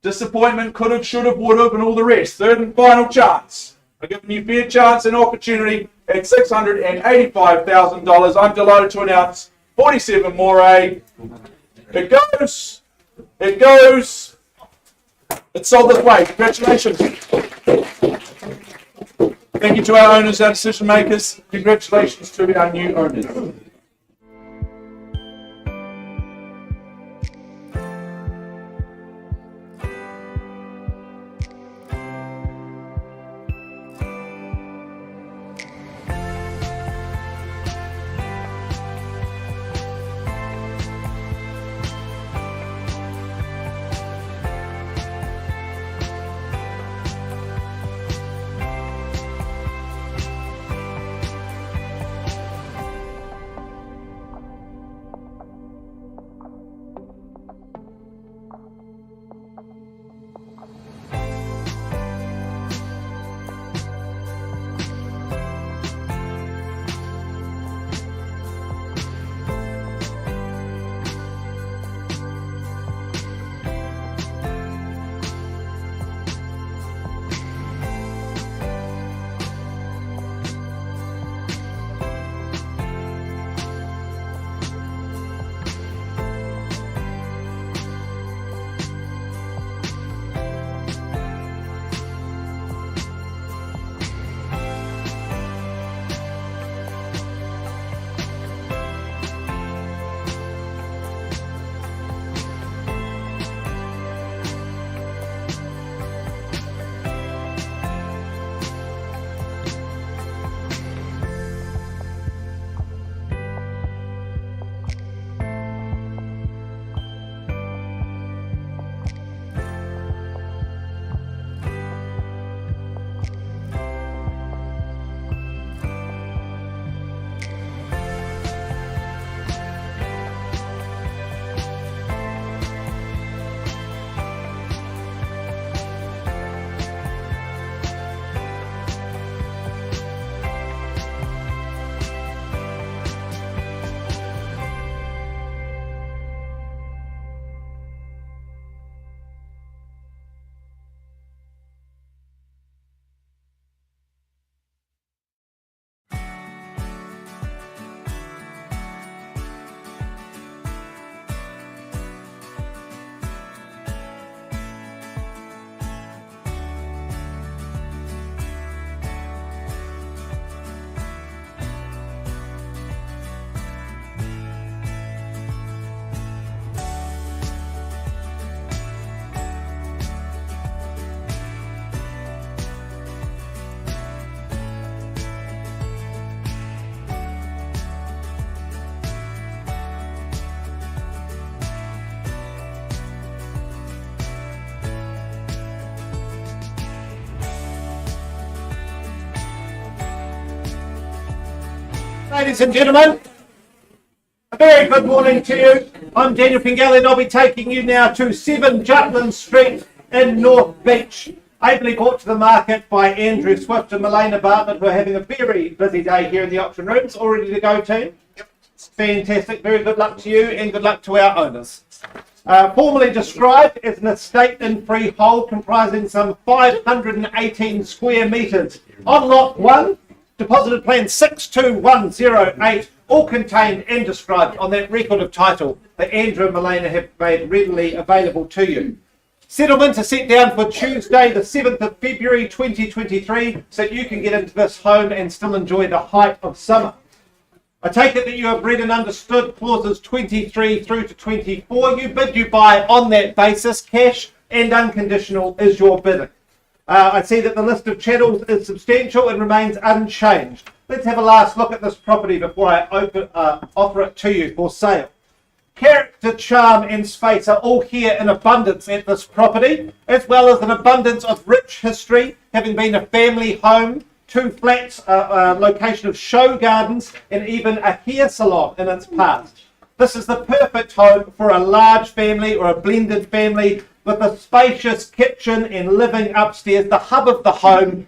Disappointment, could have, should have, would have, and all the rest. Third and final chance. I've given you fair chance and opportunity at $685,000. I'm delighted to announce 47 more. It goes. It goes. It's sold this way. Congratulations. Thank you to our owners, our decision makers. Congratulations to our new owners. Ladies and gentlemen, a very good morning to you. I'm Daniel Pengelly and I'll be taking you now to 7 Chapman Street in North Beach. Ably brought to the market by Andrew Swift and Milena Bartlett, who are having a very busy day here in the auction rooms. All ready to go, team? Yep. Fantastic. Very good luck to you and good luck to our owners. Formally described as an estate in freehold comprising some 518 square metres. On lot 1, deposited plan 62108, all contained and described on that record of title that Andrew and Milena have made readily available to you. Settlement is set down for Tuesday the 7th of February 2023 so that you can get into this home and still enjoy the height of summer. I take it that you have read and understood clauses 23 through to 24. You bid, you buy on that basis. Cash and unconditional is your bidding. I see that the list of chattels is substantial and remains unchanged. Let's have a last look at this property before I offer it to you for sale. Character, charm and space are all here in abundance at this property, as well as an abundance of rich history, having been a family home, 2 flats, a location of show gardens and even a hair salon in its past. This is the perfect home for a large family or a blended family with a spacious kitchen and living upstairs, the hub of the home,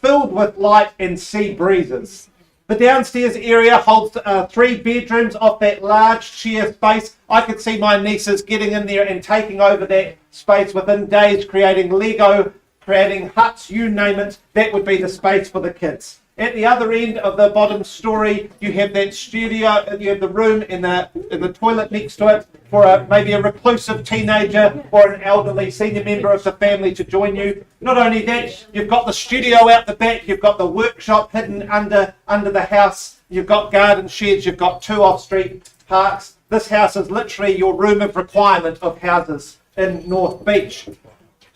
filled with light and sea breezes. The downstairs area holds 3 bedrooms off that large sheer space. I could see my nieces getting in there and taking over that space within days, creating Lego, creating huts, you name it. That would be the space for the kids. At the other end of the bottom story, you have that studio, you have the room and the toilet next to it for maybe a reclusive teenager or an elderly senior member of the family to join you. Not only that, you've got the studio out the back, you've got the workshop hidden under the house, you've got garden sheds, you've got 2 off-street parks. This house is literally your room of requirement of houses in North Beach.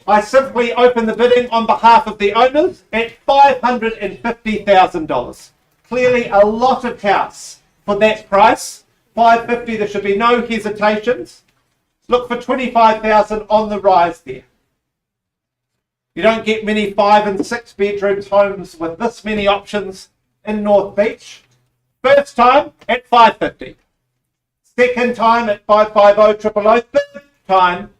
I simply open the bidding on behalf of the owners at $550,000. Clearly a lot of house for that price. $550,000, there should be no hesitations. Look for $25,000 on the rise there. You don't get many 5 and 6 bedrooms homes with this many options in North Beach. First time at $550,000. Second time at $550,000. Third time,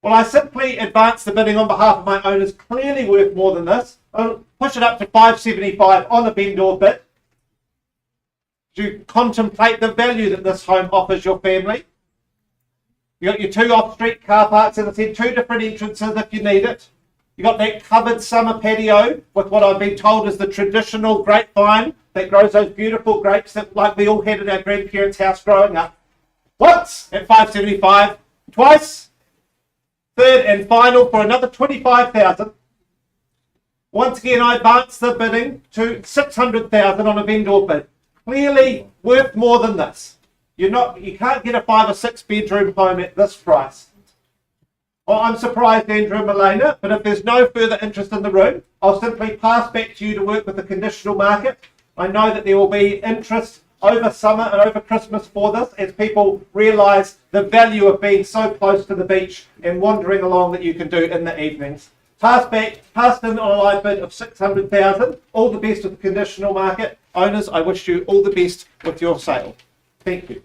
well, I simply advance the bidding on behalf of my owners, clearly worth more than this. I'll push it up to $575,000 on the vendor bid. To contemplate the value that this home offers your family. You've got your 2 off-street car parks, as I said, 2 different entrances if you need it. You've got that covered summer patio with what I've been told is the traditional grapevine that grows those beautiful grapes that like we all had at our grandparents' house growing up. Once at $575,000, twice. Third and final for another $25,000. Once again, I advance the bidding to $600,000 on a vendor bid. Clearly worth more than this. You can't get a 5 or 6 bedroom home at this price. Well, I'm surprised, Andrew and Milena, but if there's no further interest in the room, I'll simply pass back to you to work with the conditional market. I know that there will be interest over summer and over Christmas for this as people realise the value of being so close to the beach and wandering along that you can do in the evenings. Passed in on a live bid of $600,000. All the best with the conditional market. Owners, I wish you all the best with your sale. Thank you.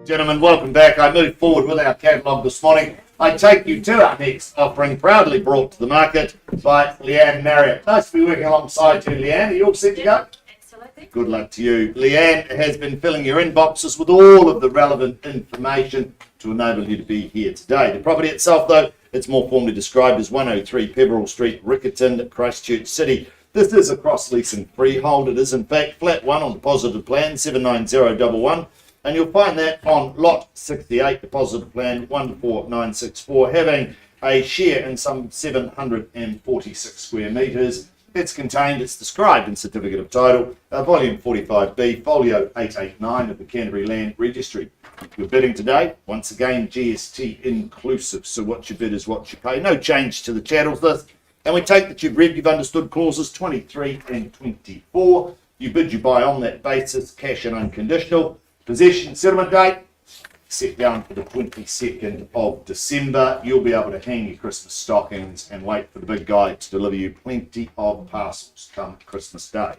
Gentlemen, welcome back. I moved forward with our catalogue this morning. I take you to our next offering, proudly brought to the market by Leanne Marriott. Nice to be working alongside you, Leanne. Are you all set to go? Absolutely. Good luck to you. Leanne has been filling your inboxes with all of the relevant information to enable you to be here today. The property itself, though, it's more formally described as 103 Peveril Street, Riccarton, Christchurch City. This is a cross-leasing freehold. It is, in fact, flat 1 on deposited plan 79011, and you'll find that on lot 68, deposited plan 14964, having a share in some 746 square metres. It's contained, it's described in Certificate of Title, Volume 45B, Folio 889 of the Canterbury Land Registry. Your bidding today, once again, GST inclusive, so what you bid is what you pay. No change to the chattels list. And we take that you've read, you've understood clauses 23 and 24. You bid, you buy on that basis, cash and unconditional. Possession settlement date, set down for the 22nd of December. You'll be able to hang your Christmas stockings and wait for the big guy to deliver you plenty of parcels come Christmas Day.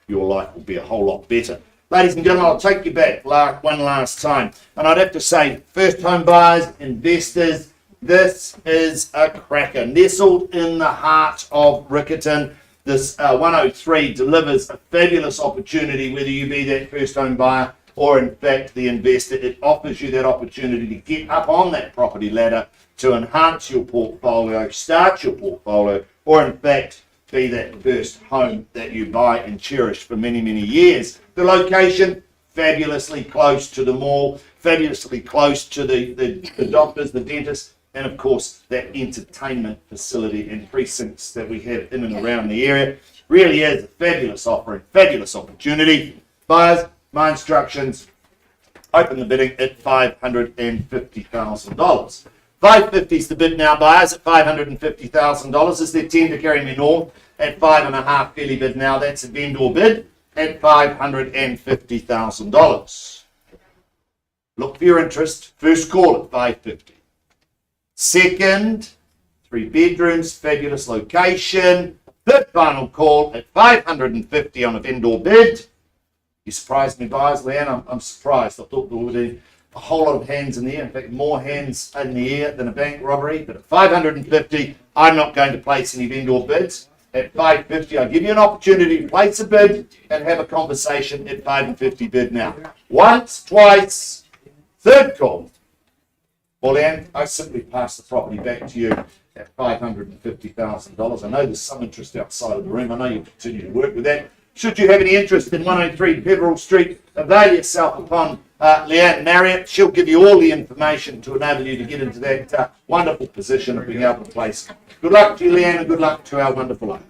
Your life will be a whole lot better. Ladies and gentlemen, I'll take you back one last time. And I'd have to say, first home buyers, investors, this is a cracker. Nestled in the heart of Riccarton, this 103 delivers a fabulous opportunity, whether you be that first home buyer or in fact the investor. It offers you that opportunity to get up on that property ladder to enhance your portfolio, start your portfolio, or in fact be that first home that you buy and cherish for many, many years. The location, fabulously close to the mall, fabulously close to the doctors, the dentists, and of course that entertainment facility and precincts that we have in and around the area. Really is a fabulous offering, fabulous opportunity. Buyers, my instructions, open the bidding at $550,000. 550 is the bid now, buyers, at $550,000. Is there 10 to carry me north at 5.5 fairly bid now? That's a vendor bid at $550,000. Look for your interest. First call at 550. Second, 3 bedrooms, fabulous location. Third final call at 550 on a vendor bid. You surprised me, buyers, Leanne. I'm surprised. I thought there would be a whole lot of hands in the air. In fact, more hands in the air than a bank robbery. But at 550, I'm not going to place any vendor bids. At 550, I give you an opportunity to place a bid and have a conversation at 550 bid now. Once, twice, third call. Well, Leanne, I simply pass the property back to you at $550,000. I know there's some interest outside of the room. I know you continue to work with that. Should you have any interest in 103 Peveril Street, avail yourself upon Leanne Marriott. She'll give you all the information to enable you to get into that wonderful position of being able to place. Good luck to you, Leanne, and good luck to our wonderful owner.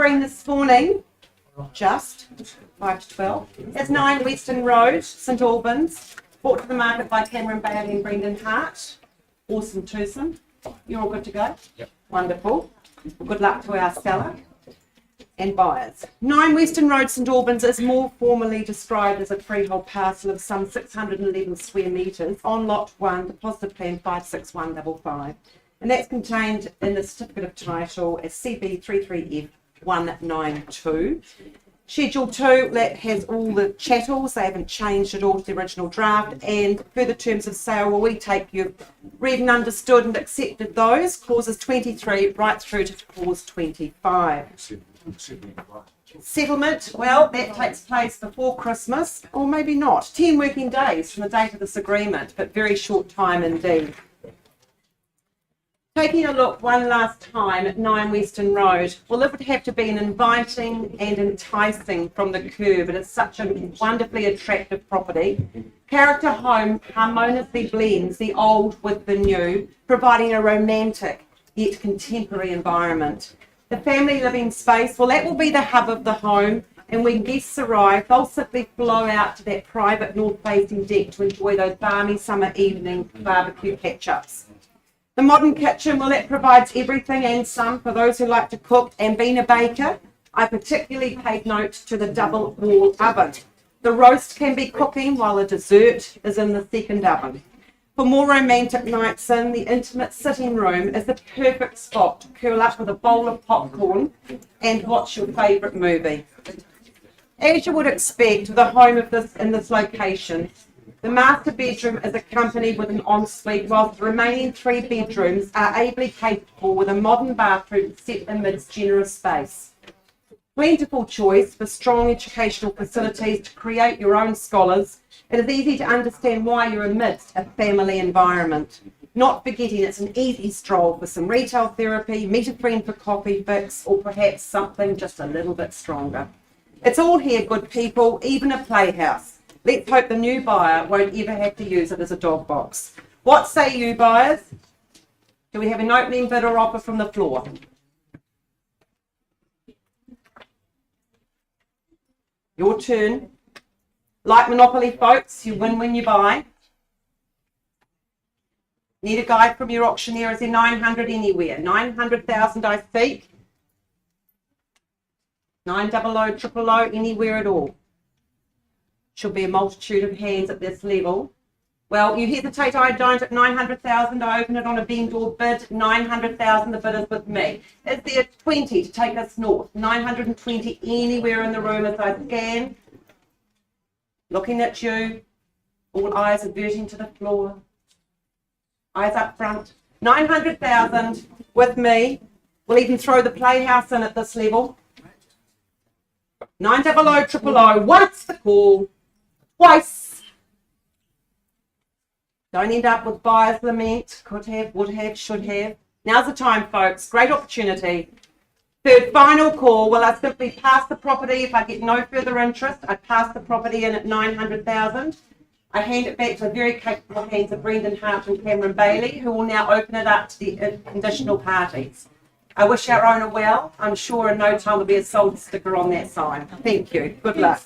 delivering this morning, just 5 to 12, is 9 Western Road, St Albans, brought to the market by Cameron Bailey and Brendan Hart. Awesome twosome. You're all good to go? Yep. Wonderful. Well, good luck to our seller and buyers. 9 Western Road, St Albans is more formally described as a freehold parcel of some 611 square metres on lot 1, deposit plan 56155. And that's contained in the certificate of title as CB33F192. Schedule 2, that has all the chattels, they haven't changed at all to the original draft, and further terms of sale, well, we take you've read and understood and accepted those, clauses 23 right through to clause 25. Settlement, well, that takes place before Christmas, or maybe not. 10 working days from the date of this agreement, but very short time indeed. Taking a look one last time at 9 Western Road, well, it would have to be an inviting and enticing from the curb. It is such a wonderfully attractive property. Character Home harmoniously blends the old with the new, providing a romantic yet contemporary environment. The family living space, well, that will be the hub of the home, and when guests arrive, they'll simply flow out to that private north-facing deck to enjoy those balmy summer evening barbecue catch-ups. The modern kitchen, well, that provides everything and some for those who like to cook, and being a baker, I particularly paid note to the double wall oven. The roast can be cooking while the dessert is in the second oven. For more romantic nights in, the intimate sitting room is the perfect spot to curl up with a bowl of popcorn and watch your favourite movie. As you would expect, the home of this in this location, the master bedroom is accompanied with an ensuite, whilst the remaining 3 bedrooms are ably capable with a modern bathroom set amidst generous space. Plentiful choice for strong educational facilities to create your own scholars. It is easy to understand why you're amidst a family environment. Not forgetting it's an easy stroll for some retail therapy, meet a friend for coffee fix, or perhaps something just a little bit stronger. It's all here, good people, even a playhouse. Let's hope the new buyer won't ever have to use it as a dog box. What say you, buyers? Do we have an opening bid or offer from the floor? Your turn. Like Monopoly, folks, you win when you buy. Need a guide from your auctioneer. Is there 900 anywhere? 900,000 I seek. 900, 000, anywhere at all. Should be a multitude of hands at this level. Well, you hesitate, I don't. At 900,000, I open it on a vendor bid. 900,000, the bid is with me. Is there 20 to take us north? 920 anywhere in the room as I scan. Looking at you. All eyes averting to the floor. Eyes up front. 900,000 with me. We'll even throw the playhouse in at this level. 900, 000. Once the call. Twice. Don't end up with buyer's lament. Could have, would have, should have. Now's the time, folks. Great opportunity. Third final call. Will I simply pass the property if I get no further interest? I pass the property in at 900,000. I hand it back to the very capable hands of Brendan Hart and Cameron Bailey, who will now open it up to the conditional parties. I wish our owner well. I'm sure in no time there'll be a sold sticker on that sign. Thank you. Good luck.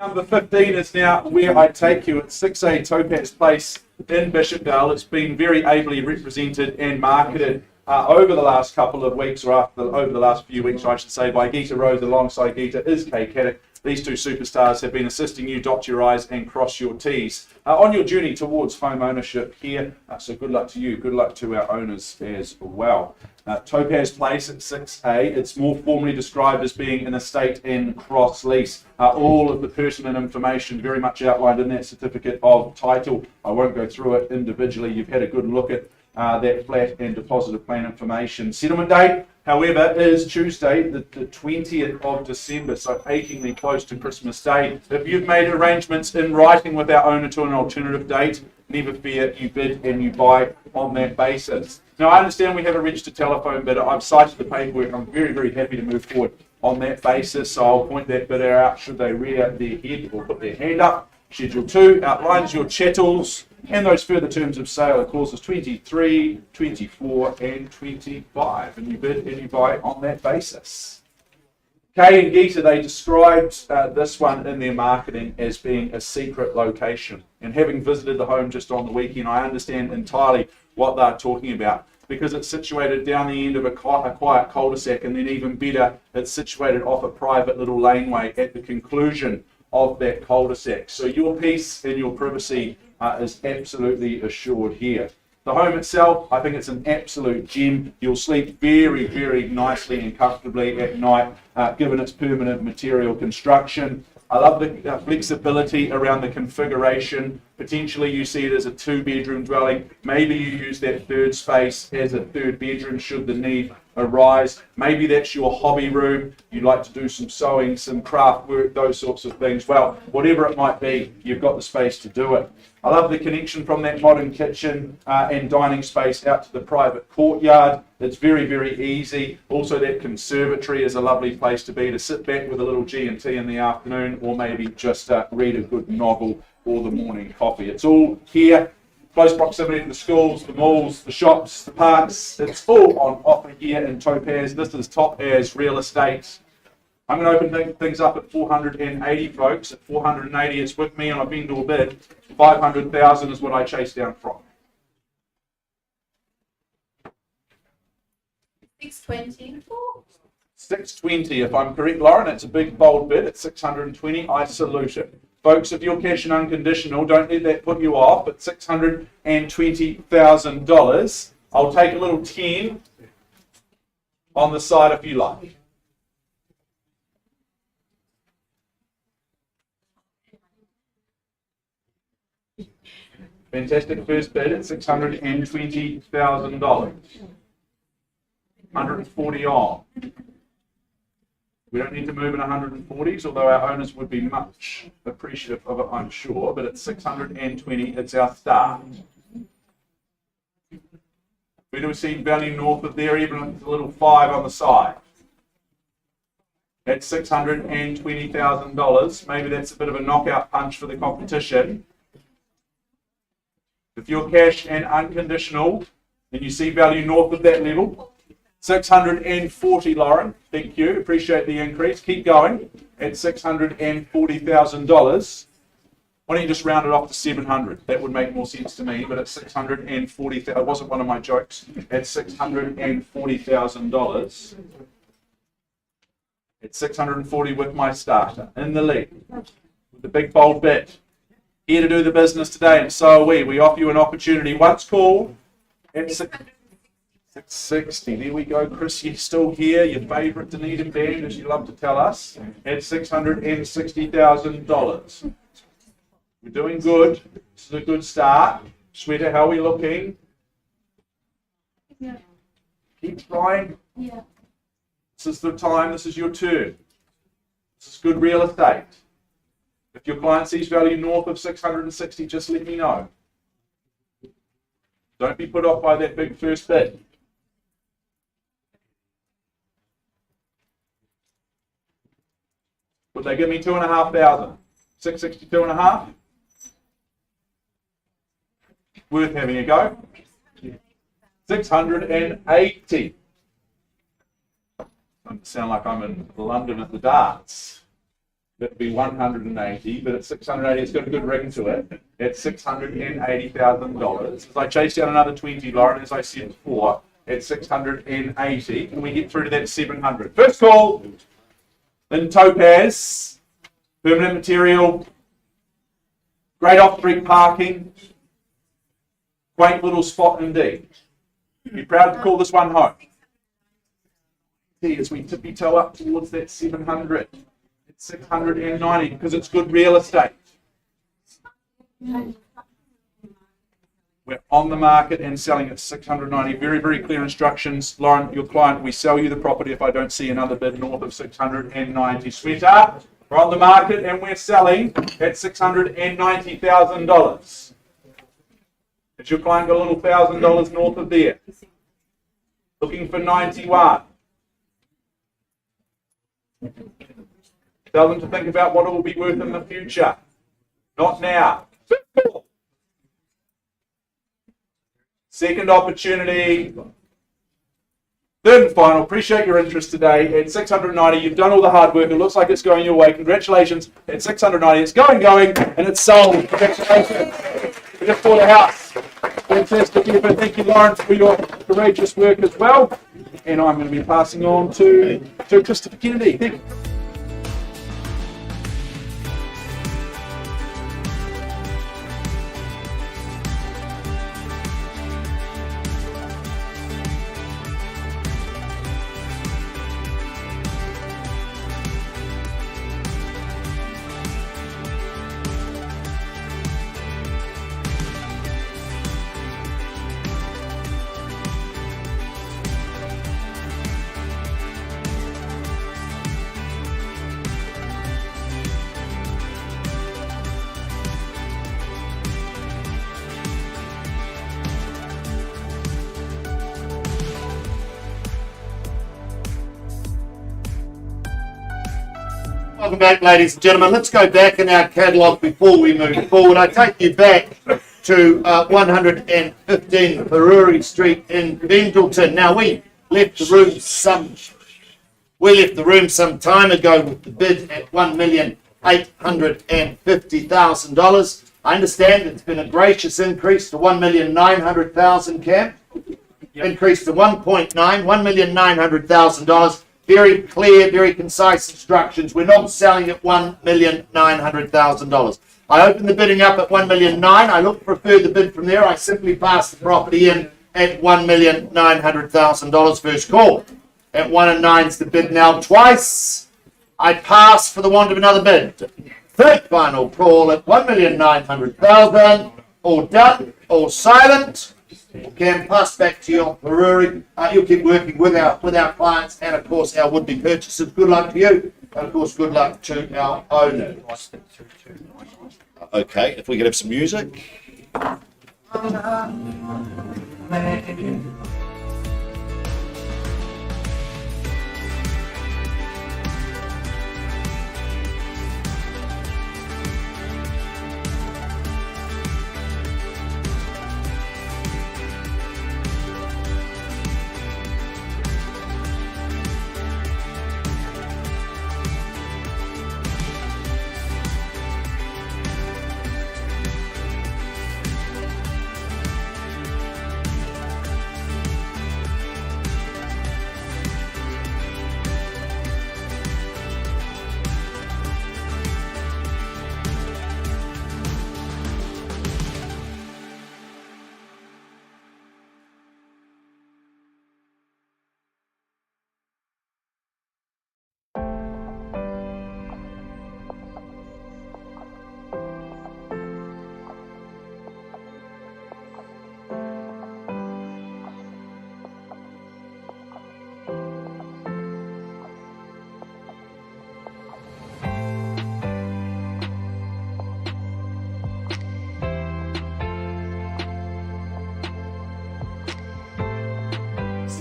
Number 15 is now where I take you at 6A Topaz Place in Bishopdale. It's been very ably represented and marketed over the last couple of weeks, or over the last few weeks, I should say, by Gita Rose alongside Gita is Kay Caddick. These two superstars have been assisting you dot your I's and cross your T's on your journey towards home ownership here. So good luck to you. Good luck to our owners as well. Topaz Place at 6A. It's more formally described as being an estate in cross lease. All of the pertinent information very much outlined in that certificate of title. I won't go through it individually. You've had a good look at that flat and deposited plan information. Settlement date, however, is Tuesday, the 20th of December, so achingly close to Christmas Day. If you've made arrangements in writing with our owner to an alternative date, never fear, you bid and you buy on that basis. Now, I understand we have a registered telephone bidder. I've cited the paperwork. I'm very, very happy to move forward on that basis, so I'll point that bidder out should they rear their head or put their hand up. Schedule 2 outlines your chattels and those further terms of sale. Clauses 23, 24 and 25. And you bid and you buy on that basis. Kay and Gita, they described this one in their marketing as being a secret location. And having visited the home just on the weekend, I understand entirely what they're talking about. Because it's situated down the end of a quiet cul-de-sac, and then even better, it's situated off a private little laneway at the conclusion of that cul-de-sac. So your peace and your privacy is absolutely assured here. The home itself, I think it's an absolute gem. You'll sleep very, very nicely and comfortably at night, given its permanent material construction. I love the flexibility around the configuration. Potentially you see it as a 2-bedroom dwelling. Maybe you use that third space as a 3rd bedroom should the need arise. Maybe that's your hobby room. You'd like to do some sewing, some craft work, those sorts of things. Well, whatever it might be, you've got the space to do it. I love the connection from that modern kitchen and dining space out to the private courtyard. It's very, very easy. Also, that conservatory is a lovely place to be, to sit back with a little G&T in the afternoon, or maybe just read a good novel or the morning coffee. It's all here. Close proximity to the schools, the malls, the shops, the parks. It's all on offer here in Topaz. This is Topaz real estate. I'm going to open things up at 480, folks. At 480, it's with me on a vendor bid. 500,000 is what I chase down from. 620. 620, if I'm correct, Lauren. It's a big, bold bid. At 620, I salute it. Folks, if you're cash and unconditional, don't let that put you off. At $620,000, I'll take a little 10 on the side if you like. Fantastic first bid at $620,000. 140 on. We don't need to move in 140s, although our owners would be much appreciative of it, I'm sure. But at 620, it's our start. We do see value north of there, even with a little 5 on the side. At $620,000, maybe that's a bit of a knockout punch for the competition. If you're cash and unconditional, then you see value north of that level. 640, Lauren. Thank you. Appreciate the increase. Keep going at $640,000. Why don't you just round it off to 700? That would make more sense to me. But at 640,000, it wasn't one of my jokes. At $640,000. At 640 with my starter in the lead with the big bold bid. Here to do the business today, and so are we. We offer you an opportunity. Once called at 660. There we go, Chris. You're still here. Your favourite Dunedin band, as you love to tell us, at $660,000. We're doing good. This is a good start. Sweater, how are we looking? Yeah. Keep trying. Yeah. This is the time. This is your turn. This is good real estate. If your client sees value north of 660, just let me know. Don't be put off by that big first bid. Would they give me 2,500? 662.5? Worth having a go. 680. Doesn't sound like I'm in London at the darts. That'd be 180, but at 680, it's got a good ring to it. At $680,000. As I chase down another 20, Lauren, as I said before, at 680. Can we get through to that 700? First call in Topaz, permanent material, great off-street parking, quaint little spot indeed. Be proud to call this one home. As we tippy toe up towards that 700, it's 690 because it's good real estate. We're on the market and selling at 690. Very, very clear instructions. Lauren, your client, we sell you the property if I don't see another bid north of 690. Sweetheart, we're on the market and we're selling at $690,000. Has your client got a little $1,000 north of there? Looking for 91. Tell them to think about what it will be worth in the future. Not now. Second opportunity. Third and final. Appreciate your interest today. At 690, you've done all the hard work. It looks like it's going your way. Congratulations. At 690, it's going, and it's sold. Congratulations. We just bought a house. Fantastic effort. Thank you, Lauren, for your courageous work as well. And I'm going to be passing on to Christopher Kennedy. Thank you. Welcome back, ladies and gentlemen. Let's go back in our catalogue before we move forward. I take you back to 115 Papanui Street in Fendalton. Now, we left the room some time ago with the bid at $1,850,000. I understand it's been a gracious increase to $1,900,000, Cam. Increase to 1.9, $1,900,000. Very clear, very concise instructions. We're not selling at $1,900,000. I opened the bidding up at $1,900,000. I looked for a further bid from there. I simply passed the property in at $1,900,000 first call. At 1 and 9's the bid now twice. I pass for the want of another bid. Third final call at $1,900,000. All done, all silent. Cam, pass back to you on Papanui. You'll keep working with our clients and, of course, our would-be purchasers. Good luck to you. And, of course, good luck to our owners. Okay, if we could have some music.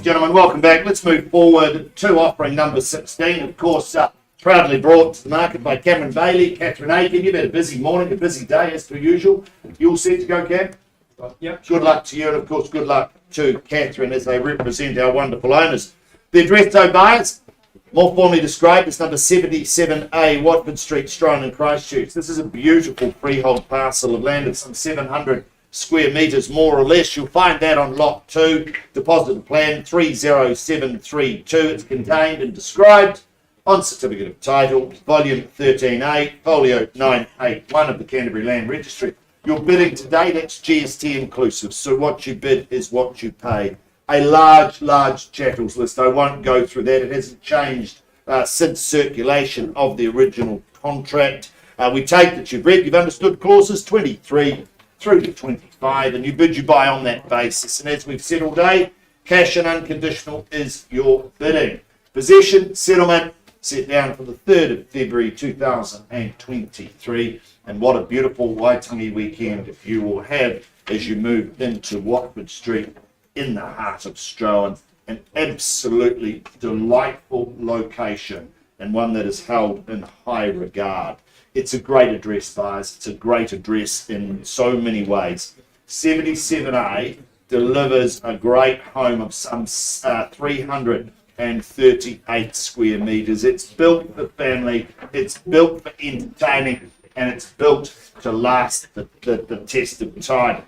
Gentlemen, welcome back. Let's move forward to offering number 16. Of course, proudly brought to the market by Cameron Bailey, Catherine Aiken. You've had a busy morning, a busy day as per usual. You all set to go, Cam? Yep. Good luck to you, and of course, good luck to Catherine as they represent our wonderful owners. The address, though, buyers, more formally described as number 77A, Watford Street, Strone in Christchurch. This is a beautiful freehold parcel of land of some 700 square metres more or less. You'll find that on lot 2, deposit plan 30732. It's contained and described on certificate of title, volume 13A, folio 981 of the Canterbury Land Registry. Your bidding today, that's GST inclusive. So what you bid is what you pay. A large chattels list. I won't go through that. It hasn't changed since circulation of the original contract. We take that you've read, you've understood clauses 23 through to 25, and you bid, you buy on that basis. And as we've said all day, cash and unconditional is your bidding. Possession, settlement, set down for the 3rd of February 2023. And what a beautiful Waitangi weekend you will have as you move into Watford Street in the heart of Strohan. An absolutely delightful location and one that is held in high regard. It's a great address, guys. It's a great address in so many ways. 77A delivers a great home of some 338 square metres. It's built for family, it's built for entertaining, and it's built to last the test of time.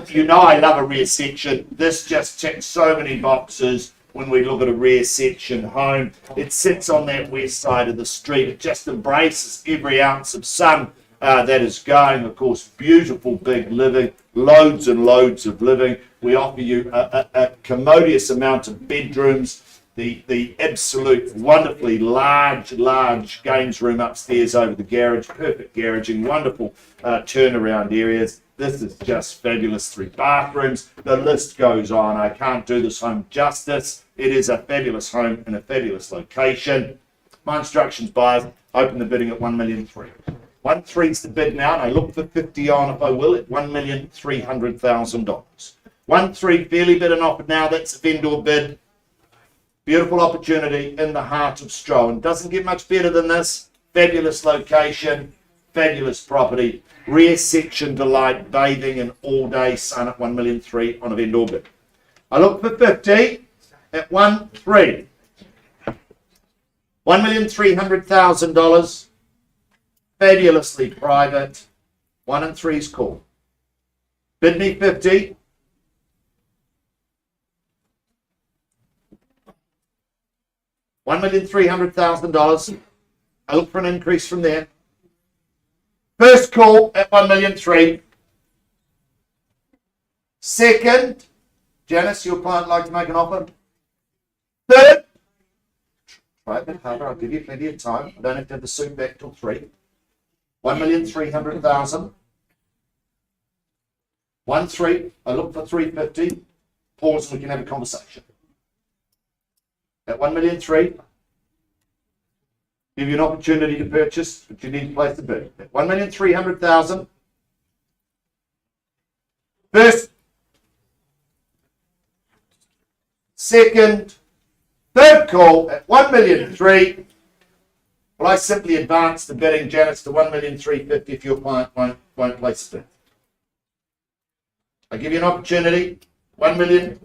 You know I love a rear section. This just ticks so many boxes when we look at a rear section home. It sits on that west side of the street. It just embraces every ounce of sun that is going. Of course, beautiful big living, loads and loads of living. We offer you a commodious amount of bedrooms. The absolute wonderfully large games room upstairs over the garage, perfect garaging, wonderful turnaround areas. This is just fabulous. 3 bathrooms. The list goes on. I can't do this home justice. It is a fabulous home in a fabulous location. My instructions, buyers, open the bidding at 1,300,000. 1,300,000 is the bid now, and I look for 50 on if I will at $1,300,000. 1,300,000 fairly bid and offered now. That's a vendor bid. Beautiful opportunity in the heart of Strohan. Doesn't get much better than this. Fabulous location, fabulous property, rear section delight, bathing in all day sun at 1,300,000 on a vendor bid. I look for 50 at 1,300,000. $1,300,000. Fabulously private. 1 and 3's call. Bid me 50. $1,300,000. I look for an increase from there. First call at 1,300,000. Second, Janice, your client like to make an offer. Third, try a bit harder. I'll give you plenty of time. I don't have to have the suit back till 3. 1,300,000. 1,300,000. I look for 350. Pause and we can have a conversation. At 1,300,000, give you an opportunity to purchase, but you need to place the bid. At 1,300,000. First, second, third call at 1,300,000. Well, I simply advance the bidding, Janice, to 1,350,000 if your client won't place the bid. I give you an opportunity, 1,000,000.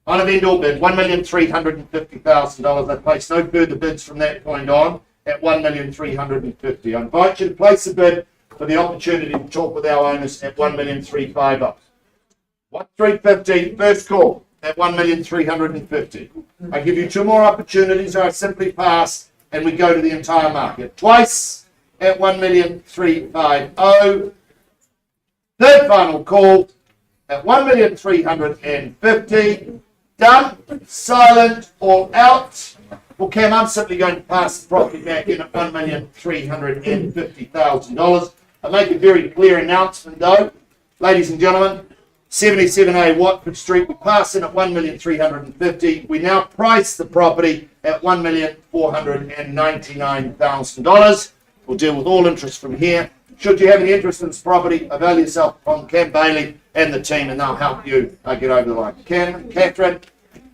On a vendor bid, $1,350,000. I place no further bids from that point on at $1,350,000. I invite you to place a bid for the opportunity to talk with our owners at $1,350,000. 1,350,000, first call at $1,350,000. I give you 2 more opportunities, or I simply pass and we go to the entire market. Twice at $1,350,000. Third final call at $1,350,000. Done, silent, or out. Well, Cam, I'm simply going to pass the property back in at $1,350,000. I make a very clear announcement, though. Ladies and gentlemen, 77A Watford Street, we pass in at $1,350,000. We now price the property at $1,499,000. We'll deal with all interest from here. Should you have any interest in this property, avail yourself upon Cam Bailey and the team, and they'll help you get over the line. Cam, Catherine,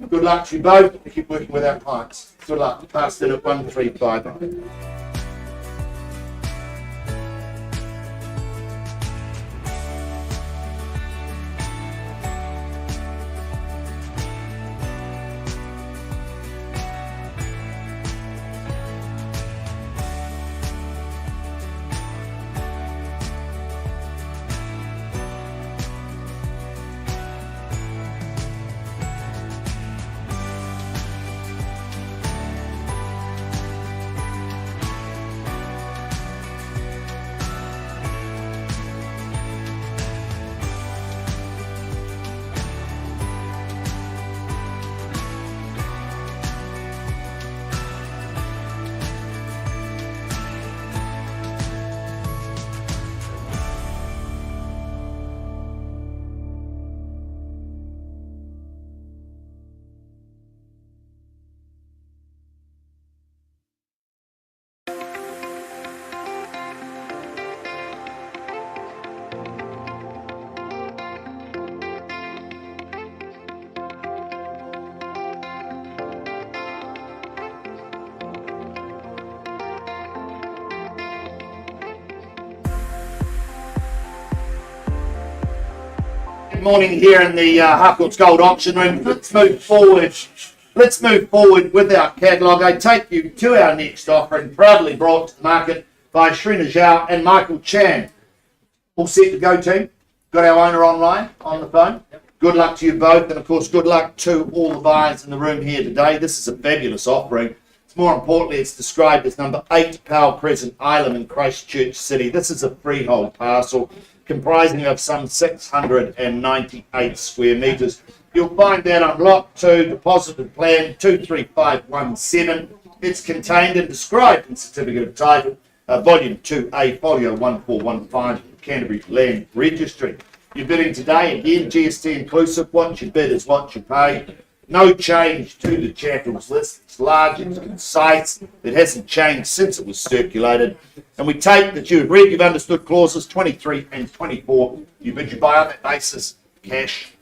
good luck to you both. Keep working with our clients. Good luck. Passed in at 1,350,000. morning here in the Harcourts Gold Auction Room. Let's move forward. Let's move forward with our catalogue. I take you to our next offering, proudly brought to the market by Shrina Zhao and Michael Chan. All set to go, team? Got our owner online, on the phone? Good luck to you both, and of course, good luck to all the buyers in the room here today. This is a fabulous offering. More importantly, it's described as number 8 Powell Crescent, Ilam in Christchurch City. This is a freehold parcel comprising of some 698 square metres. You'll find that on Lot 2, Deposited Plan 23517. It's contained and described in Certificate of Title, Volume 2A, Folio 1415, Canterbury Land Registry. You're bidding today, again, GST inclusive. What you bid is what you pay. No change to the Chattels list. It's large, it's concise, it hasn't changed since it was circulated. And we take that you've read, you've understood clauses 23 and 24. You bid, you buy on that basis. Cash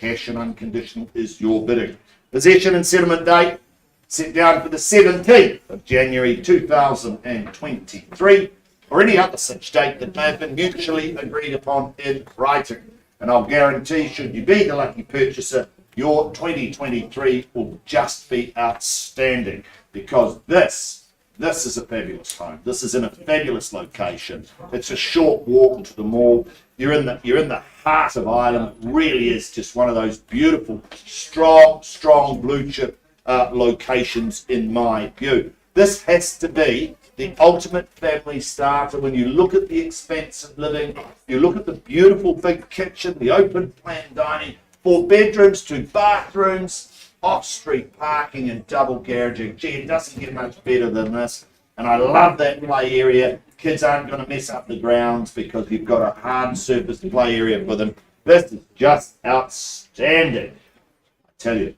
and unconditional is your bidding. Possession and settlement date set down for the 17th of January 2023, or any other such date that may have been mutually agreed upon in writing. And I'll guarantee, should you be the lucky purchaser, your 2023 will just be outstanding, because this is a fabulous home. This is in a fabulous location. It's a short walk to the mall. You're in the heart of Ireland. It really is just one of those beautiful, strong blue chip locations in my view. This has to be the ultimate family starter. When you look at the expense of living, you look at the beautiful big kitchen, the open plan dining, 4 bedrooms, 2 bathrooms, off-street parking and double garaging. Gee, it doesn't get much better than this. And I love that play area. Kids aren't going to mess up the grounds because you've got a hard surface play area for them. This is just outstanding. I tell you,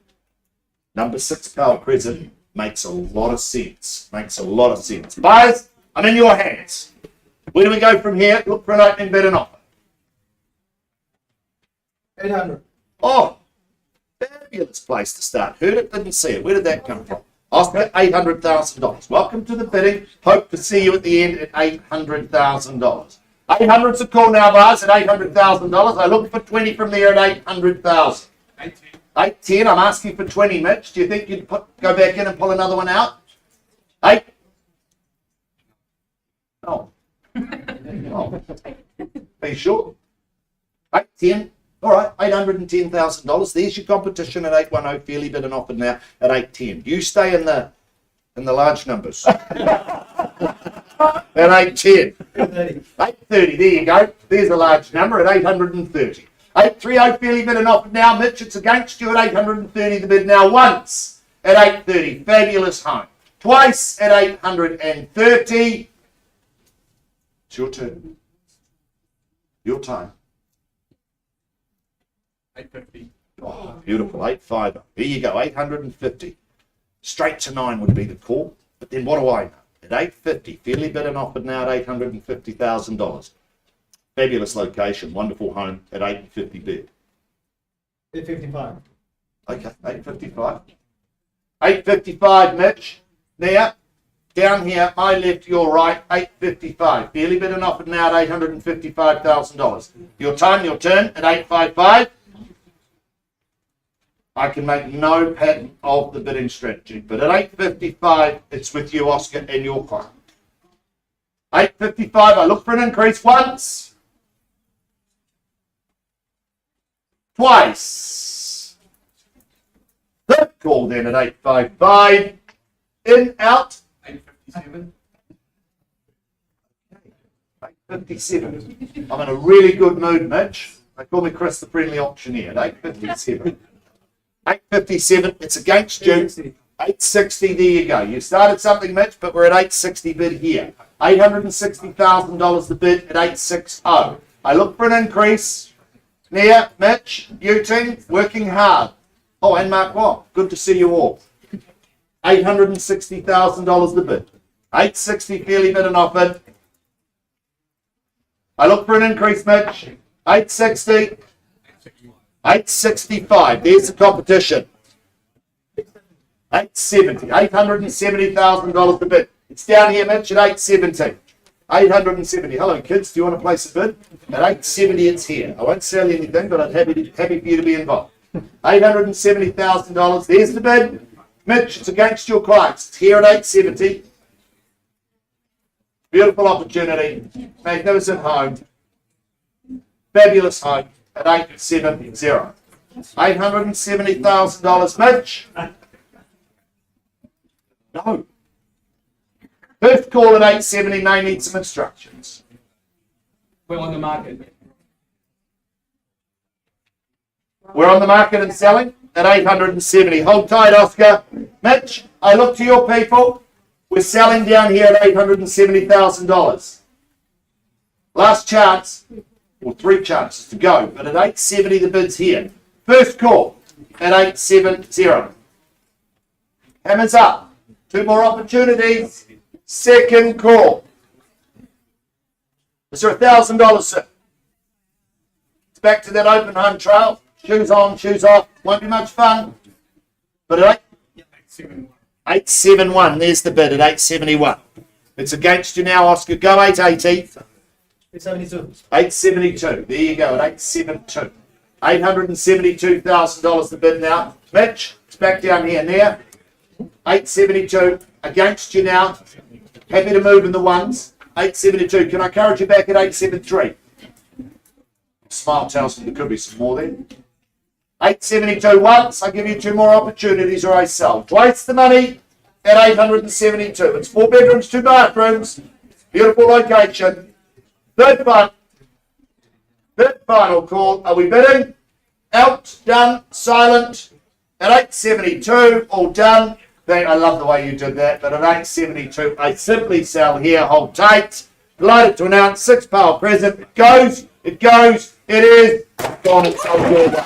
number 6 Powell Crescent makes a lot of sense. Buyers, I'm in your hands. Where do we go from here? Look for an opening bid and offer. 800. Oh, fabulous place to start. Heard it, didn't see it. Where did that come from? Oscar, $800,000. Welcome to the bidding. Hope to see you at the end at $800,000. 800's a call now, buyers, at $800,000. I look for 20 from there at 800,000. 810. I'm asking for 20, Mitch. Do you think you'd go back in and pull another one out? 8? No. No. Are you sure? 810. All right, $810,000. There's your competition at 810. Fairly bid and offered now at 810. You stay in the large numbers. At 810. 830. There you go. There's a large number at 830. 830. Fairly bid and offered now. Mitch, it's against you at 830. The bid now once at 830. Fabulous home. Twice at 830. It's your turn. Your time. 850. Oh, beautiful. 850. Here you go. 850. Straight to 9 would be the call. But then what do I know? At 850, fairly bid and offered now at $850,000. Fabulous location, wonderful home at 850 bid. 855. Okay, 855. 855, Mitch. Now, down here, my left, your right, 855. Fairly bid and offered now at $855,000. Your time, your turn at 855. I can make no pattern of the bidding strategy, but at 855, it's with you, Oscar, and your client. 855, I look for an increase once. Twice. Third call then at 855. In, out. 857. 857. I'm in a really good mood, Mitch. They call me Chris the Friendly Auctioneer at 857. 857, it's against you. 860, there you go. You started something, Mitch, but we're at 860 bid here. $860,000 the bid at 860. I look for an increase. Nia, Mitch, you team, working hard. Oh, and Mark Watt, good to see you all. $860,000 the bid. 860 fairly bid and offered. I look for an increase, Mitch. 860. 865. There's the competition. 870. $870,000 the bid. It's down here, Mitch, at 870. 870. Hello, kids. Do you want to place a bid? At 870, it's here. I won't sell you anything, but I'm happy for you to be involved. $870,000. There's the bid. Mitch, it's against your clients. It's here at 870. Beautiful opportunity. Magnificent home. Fabulous home at 870. $870,000, Mitch. No. First call at 870 may need some instructions. We're on the market. We're on the market and selling at 870. Hold tight, Oscar. Mitch, I look to your people. We're selling down here at $870,000. Last chance, or 3 chances to go, but at 870 the bid's here. First call at 870. Hammers up. 2 more opportunities. Second call. Is there $1,000, sir? It's back to that open home trail. Shoes on, shoes off. Won't be much fun. But at 871, there's the bid at 871. It's against you now, Oscar. Go 880. 872. There you go at 872. $872,000 the bid now. Mitch, it's back down here now. 872 against you now. Happy to move in the ones. 872. Can I encourage you back at 873? Smile tells me there could be some more there. 872 once. I give you 2 more opportunities or I sell. Twice the money at 872. It's 4 bedrooms, 2 bathrooms. Beautiful location. Third final call. Are we bidding? Out, done, silent. At 872, all done. I love the way you did that, but at 872, I simply sell here. Hold tight. Delighted to announce 6 Powell Crescent. It goes, it is. Gone, it's sold your way.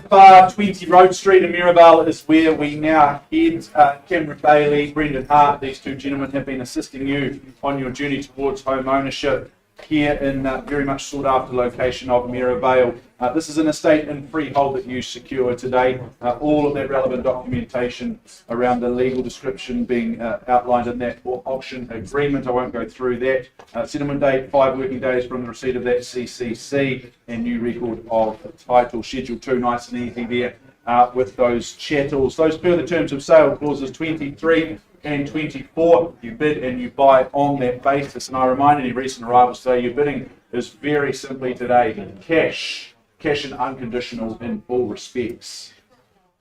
Bar 20 Road Street in Mirabel is where we now head. Cameron Bailey, Brendan Hart, these 2 gentlemen have been assisting you on your journey towards home ownership. here in very much sought after location of Mirabale. This is an estate in freehold that you secure today. All of that relevant documentation around the legal description being outlined in that auction agreement. I won't go through that. Settlement date, 5 working days from the receipt of that CCC, and new record of title. Schedule 2, nice and easy there with those chattels. Those further terms of sale, clauses 23 and 24, you bid and you buy on that basis. And I remind any recent arrivals today, your bidding is very simply today cash and unconditional in all respects.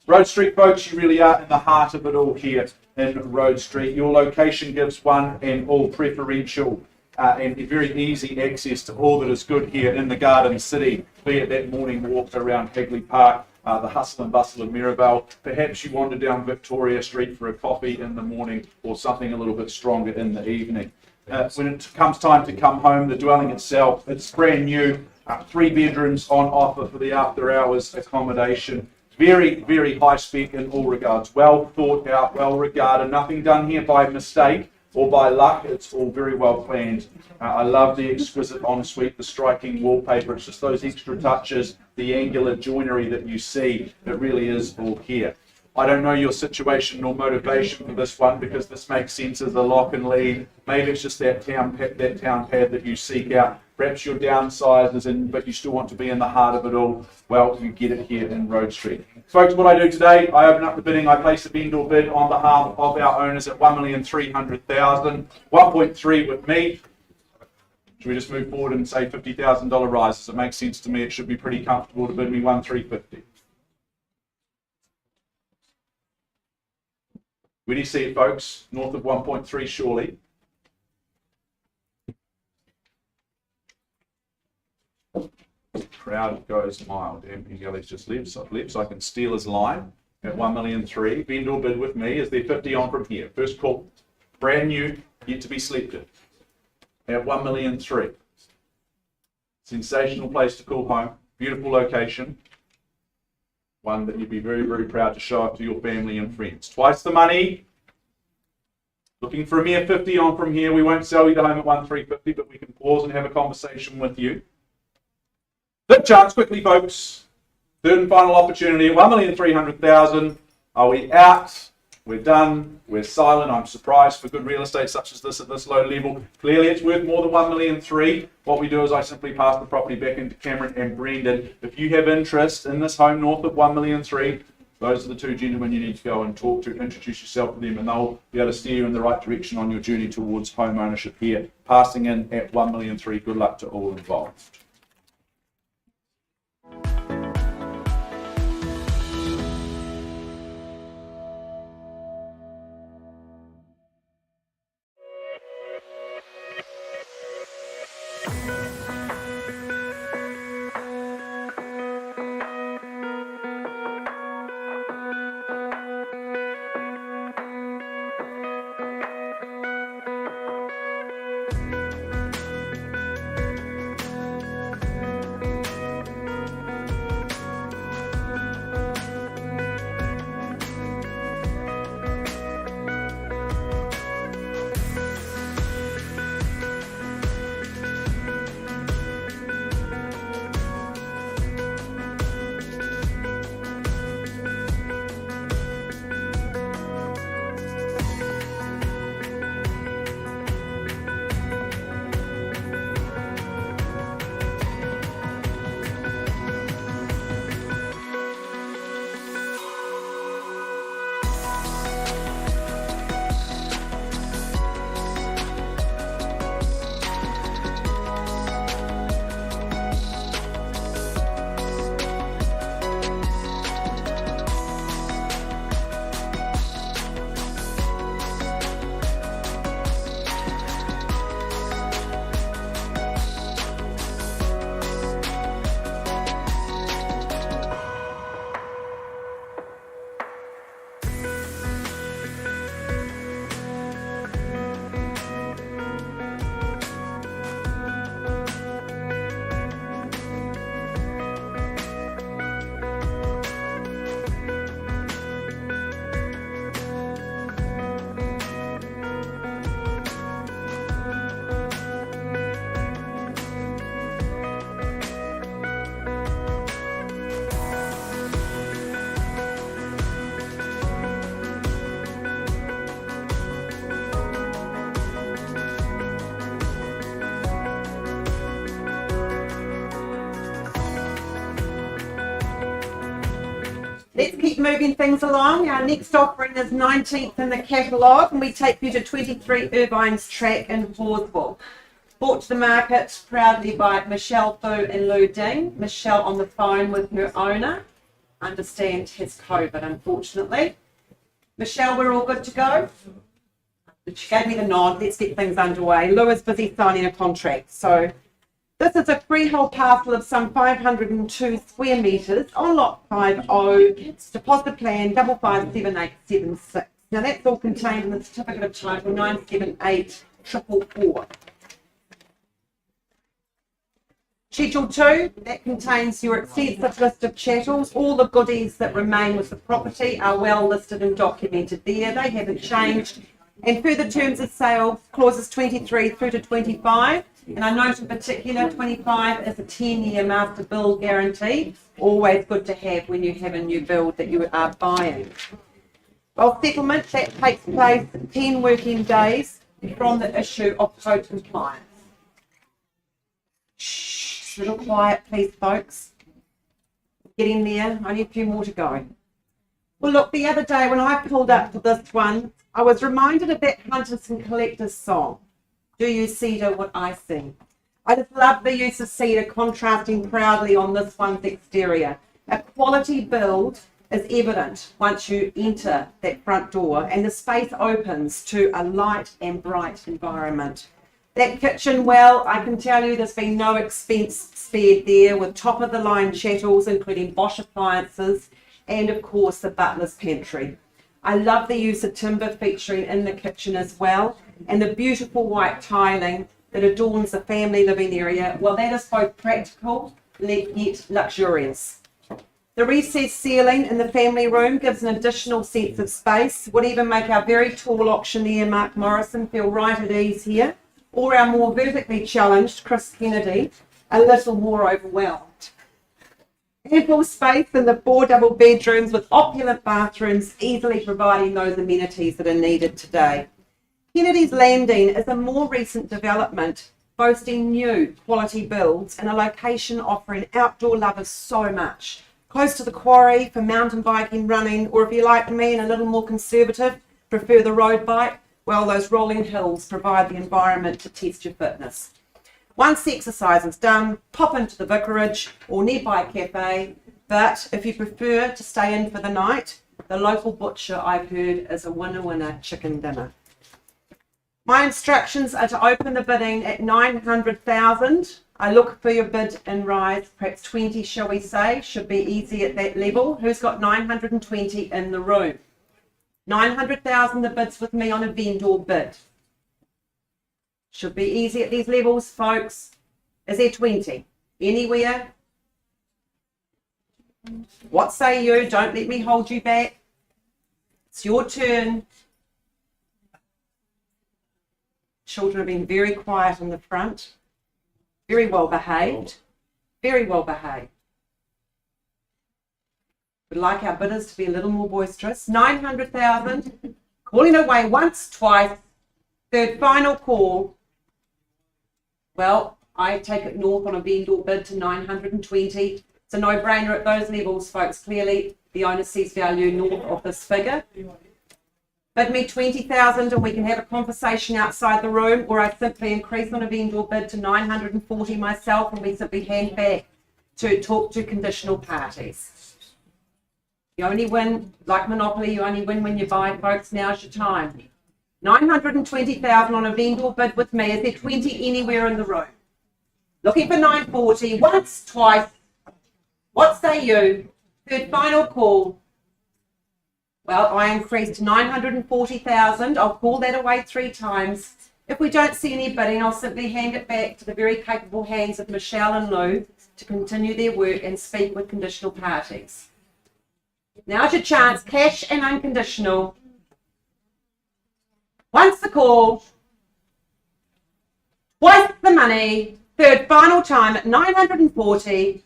Road Street, folks, you really are in the heart of it all here in Road Street. Your location gives one and all preferential and very easy access to all that is good here in the Garden City, be it that morning walk around Hagley Park, the hustle and bustle of Mirabale. Perhaps you wander down Victoria Street for a coffee in the morning or something a little bit stronger in the evening. When it comes time to come home, the dwelling itself, it's brand new, 3 bedrooms on offer for the after hours accommodation. Very, very high spec in all regards. Well thought out, well regarded, nothing done here by mistake or by luck. It's all very well planned. I love the exquisite ensuite, the striking wallpaper. It's just those extra touches, the angular joinery that you see. It really is all here. I don't know your situation nor motivation for this one, because this makes sense as a lock and lead. Maybe it's just that town pad that you seek out. Perhaps your downsize is in, but you still want to be in the heart of it all. Well, you get it here in Road Street. Folks, what I do today, I open up the bidding. I place a vendor bid on behalf of our owners at $1,300,000. 1.3 with me. Should we just move forward and say $50,000 rises? It makes sense to me. It should be pretty comfortable to bid me $1,350. Where do you see it, folks? North of 1.3, surely. Crowd goes mild. MP Gillies just left, so I can steal his line at 1,300,000. Vendor bid with me. Is there 50 on from here? First call. Brand new, yet to be slept in. At 1,300,000. Sensational place to call home. Beautiful location. One that you'd be very, very proud to show up to your family and friends. Twice the money. Looking for a mere 50 on from here. We won't sell you the home at 1,350, but we can pause and have a conversation with you. Flip charts quickly, folks. Third and final opportunity at 1,300,000. Are we out? We're done. We're silent. I'm surprised for good real estate such as this at this low level. Clearly, it's worth more than 1,300,000. What we do is I simply pass the property back into Cameron and Brendan. If you have interest in this home north of 1,300,000, those are the 2 gentlemen you need to go and talk to, introduce yourself to them, and they'll be able to steer you in the right direction on your journey towards home ownership here. Passing in at 1,300,000. Good luck to all involved. Let's keep moving things along. Our next offering is 19th in the catalogue, and we take you to 23 Irvine's Track in Horswell. Brought to the market proudly by Michelle Fu and Lou Ding. Michelle on the phone with her owner. Understand has COVID, unfortunately. Michelle, we're all good to go? She gave me the nod. Let's get things underway. Lou is busy signing a contract. So this is a freehold parcel of some 502 square metres on lot 50. It's deposit plan 557876. Now that's all contained in the certificate of title 978444. Schedule 2, that contains your extensive list of chattels. All the goodies that remain with the property are well listed and documented there. They haven't changed. And further terms of sale, clauses 23 through to 25. And I note in particular 25 is a 10-year master build guarantee. Always good to have when you have a new build that you are buying. Well, settlement, that takes place 10 working days from the issue of code compliance. Shh, a little quiet, please, folks. Getting there, only a few more to go. Well, look, the other day when I pulled up to this one, I was reminded of that Hunters and Collectors song, Do You Cedar What I See? I just love the use of cedar contrasting proudly on this one's exterior. A quality build is evident once you enter that front door and the space opens to a light and bright environment. That kitchen, well, I can tell you there's been no expense spared there, with top of the line chattels including Bosch appliances and of course the butler's pantry. I love the use of timber featuring in the kitchen as well, and the beautiful white tiling that adorns the family living area. Well, that is both practical yet luxurious. The recessed ceiling in the family room gives an additional sense of space, would even make our very tall auctioneer Mark Morrison feel right at ease here, or our more vertically challenged Chris Kennedy a little more overwhelmed. Ample space in the 4 double bedrooms with opulent bathrooms, easily providing those amenities that are needed today. Kennedy's Landing is a more recent development, boasting new quality builds and a location offering outdoor lovers so much. Close to the quarry for mountain biking, running, or if you're like me and a little more conservative, prefer the road bike, well, those rolling hills provide the environment to test your fitness. Once the exercise is done, pop into the vicarage or nearby cafe, but if you prefer to stay in for the night, the local butcher, I've heard, is a winner chicken dinner. My instructions are to open the bidding at 900,000. I look for your bid and rise, perhaps 20, shall we say, should be easy at that level. Who's got 920 in the room? 900,000, the bid's with me on a vendor bid. Should be easy at these levels, folks. Is there 20? Anywhere? What say you? Don't let me hold you back. It's your turn. Children have been very quiet in the front. Very well behaved. Very well behaved. We'd like our bidders to be a little more boisterous. 900,000. Calling away once, twice. Third final call. Well, I take it north on a vendor bid to 920. It's a no-brainer at those levels, folks. Clearly, the owner sees value north of this figure. Bid me 20,000 and we can have a conversation outside the room, or I simply increase on a vendor bid to 940 myself and we simply hand back to talk to conditional parties. You only win, like Monopoly, you only win when you buy, folks. Now's your time. 920,000 on a vendor bid with me. Is there 20 anywhere in the room? Looking for 940, once, twice. What say you? Third final call. Well, I increased to 940,000. I'll call that away 3 times. If we don't see any bidding, I'll simply hand it back to the very capable hands of Michelle and Lou to continue their work and speak with conditional parties. Now's your chance, cash and unconditional. Once the call, twice the money, third final time at 940.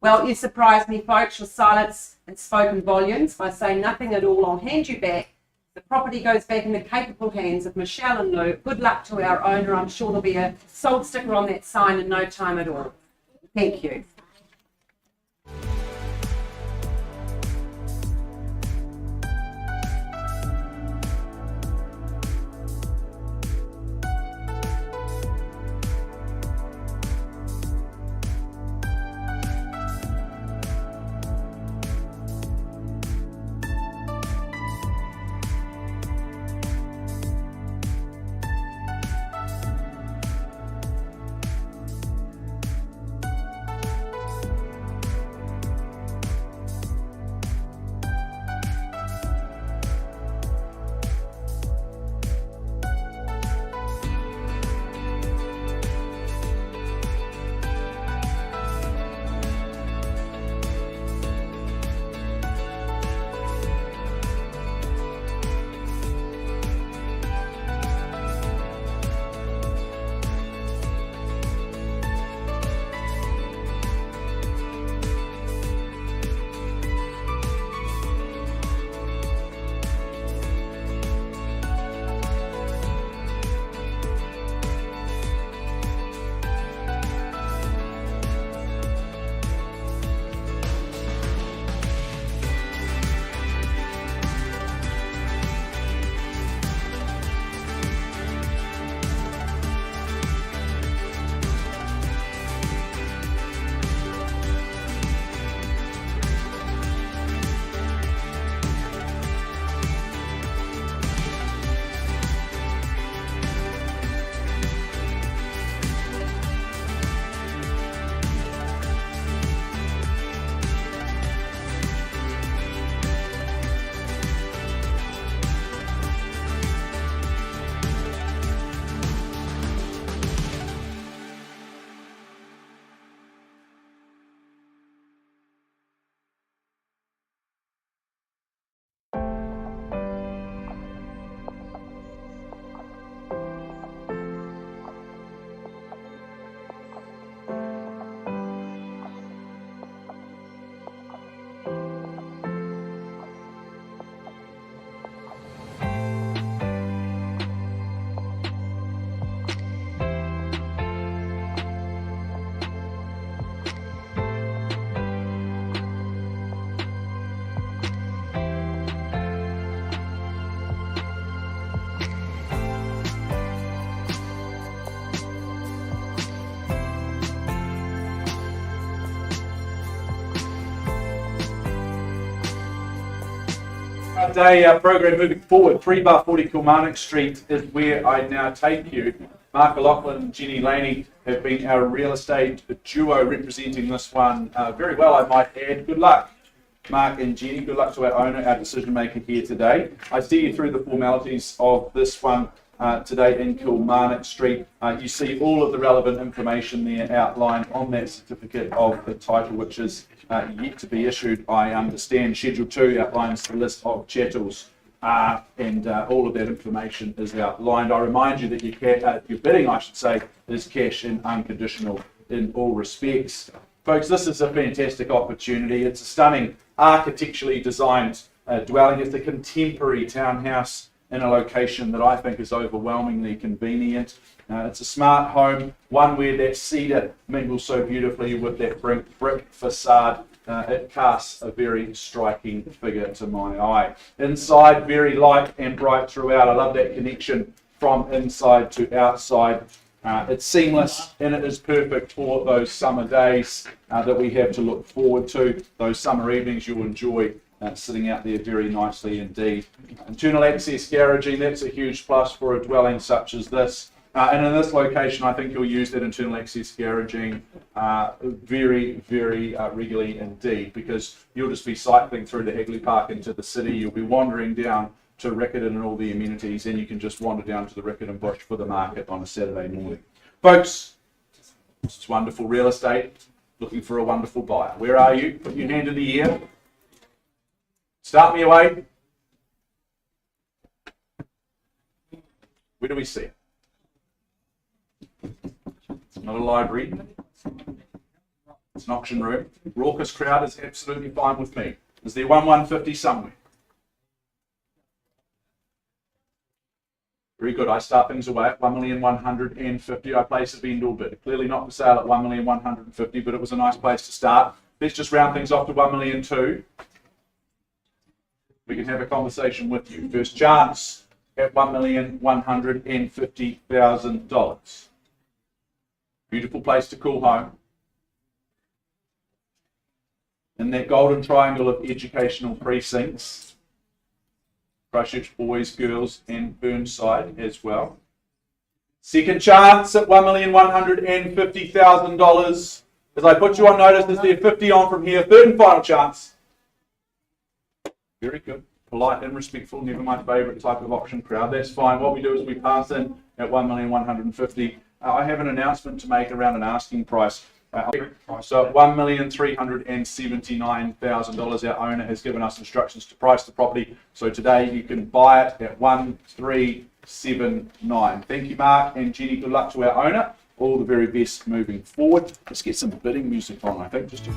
Well, you surprised me, folks. Your silence and spoken volumes. By saying nothing at all, I'll hand you back. The property goes back in the capable hands of Michelle and Lou. Good luck to our owner. I'm sure there'll be a sold sticker on that sign in no time at all. Thank you. day program moving forward. 3/40 Kilmarnock Street is where I now take you. Mark O'Loughlin and Jenny Laney have been our real estate duo representing this one very well, I might add. Good luck, Mark and Jenny. Good luck to our owner, our decision maker here today. I see you through the formalities of this one today in Kilmarnock Street. You see all of the relevant information there outlined on that certificate of the title, which is yet to be issued, I understand. Schedule 2 outlines the list of chattels, and all of that information is outlined. I remind you that your bidding, I should say, is cash and unconditional in all respects. Folks, this is a fantastic opportunity. It's a stunning architecturally designed dwelling. It's a contemporary townhouse in a location that I think is overwhelmingly convenient. It's a smart home, one where that cedar mingles so beautifully with that brick facade. It casts a very striking figure to my eye. Inside, very light and bright throughout. I love that connection from inside to outside. It's seamless and it is perfect for those summer days that we have to look forward to. Those summer evenings you'll enjoy sitting out there very nicely indeed. Internal access garaging, that's a huge plus for a dwelling such as this. And in this location, I think you'll use that internal access garaging very, very regularly indeed, because you'll just be cycling through the Hagley Park into the city. You'll be wandering down to Riccarton and all the amenities, and you can just wander down to the Riccarton Bush for the market on a Saturday morning. Folks, it's wonderful real estate, looking for a wonderful buyer. Where are you? Put your hand in the air. Start me away. Where do we see it? It's not a library. It's an auction room. Raucous crowd is absolutely fine with me. Is there 150 somewhere? Very good. I start things away at 1,150,000. I place a vendor bid. Clearly not for sale at 1,150,000, but it was a nice place to start. Let's just round things off to 1,200,000. We can have a conversation with you. First chance at $1,150,000. Beautiful place to call home. In that golden triangle of educational precincts. Christchurch boys, girls, and Burnside as well. Second chance at $1,150,000. As I put you on notice, is there 50 on from here? Third and final chance. Very good. Polite and respectful, never my favourite type of auction crowd. That's fine. What we do is we pass in at $1,150,000. I have an announcement to make around an asking price. So at $1,379,000, our owner has given us instructions to price the property. So today you can buy it at $1,379,000. Thank you, Mark and Jenny. Good luck to our owner. All the very best moving forward. Let's get some bidding music on, I think. Just to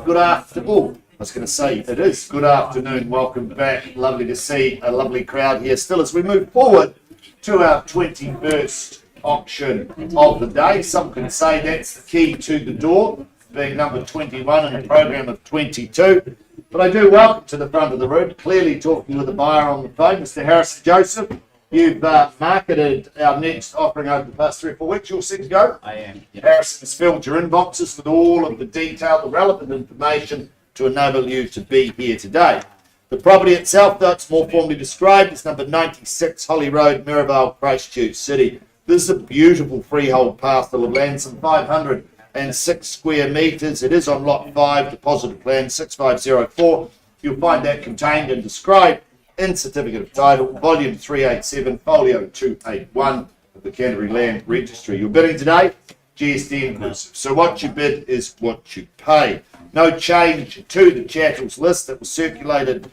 Good afternoon. Oh, I was going to say it is. Good afternoon. Welcome back. Lovely to see a lovely crowd here still as we move forward to our 21st auction of the day. Some can say that's the key to the door, being number 21 in a program of 22. But I do welcome to the front of the room, clearly talking with the buyer on the phone, Mr. Harrison Joseph. You've marketed our next offering over the past 3 or 4 weeks. You're set to go. I am. Yeah. Harrison's filled your inboxes with all of the detail, the relevant information to enable you to be here today. The property itself, though it's more formally described, is number 96 Holly Road, Mirabelle, Christchurch City. This is a beautiful freehold parcel of land, some 506 square metres. It is on lot 5, deposited plan 6504. You'll find that contained and described in Certificate of Title, Volume 387, Folio 281 of the Canterbury Land Registry. You're bidding today, GST inclusive. So what you bid is what you pay. No change to the chattels list that was circulated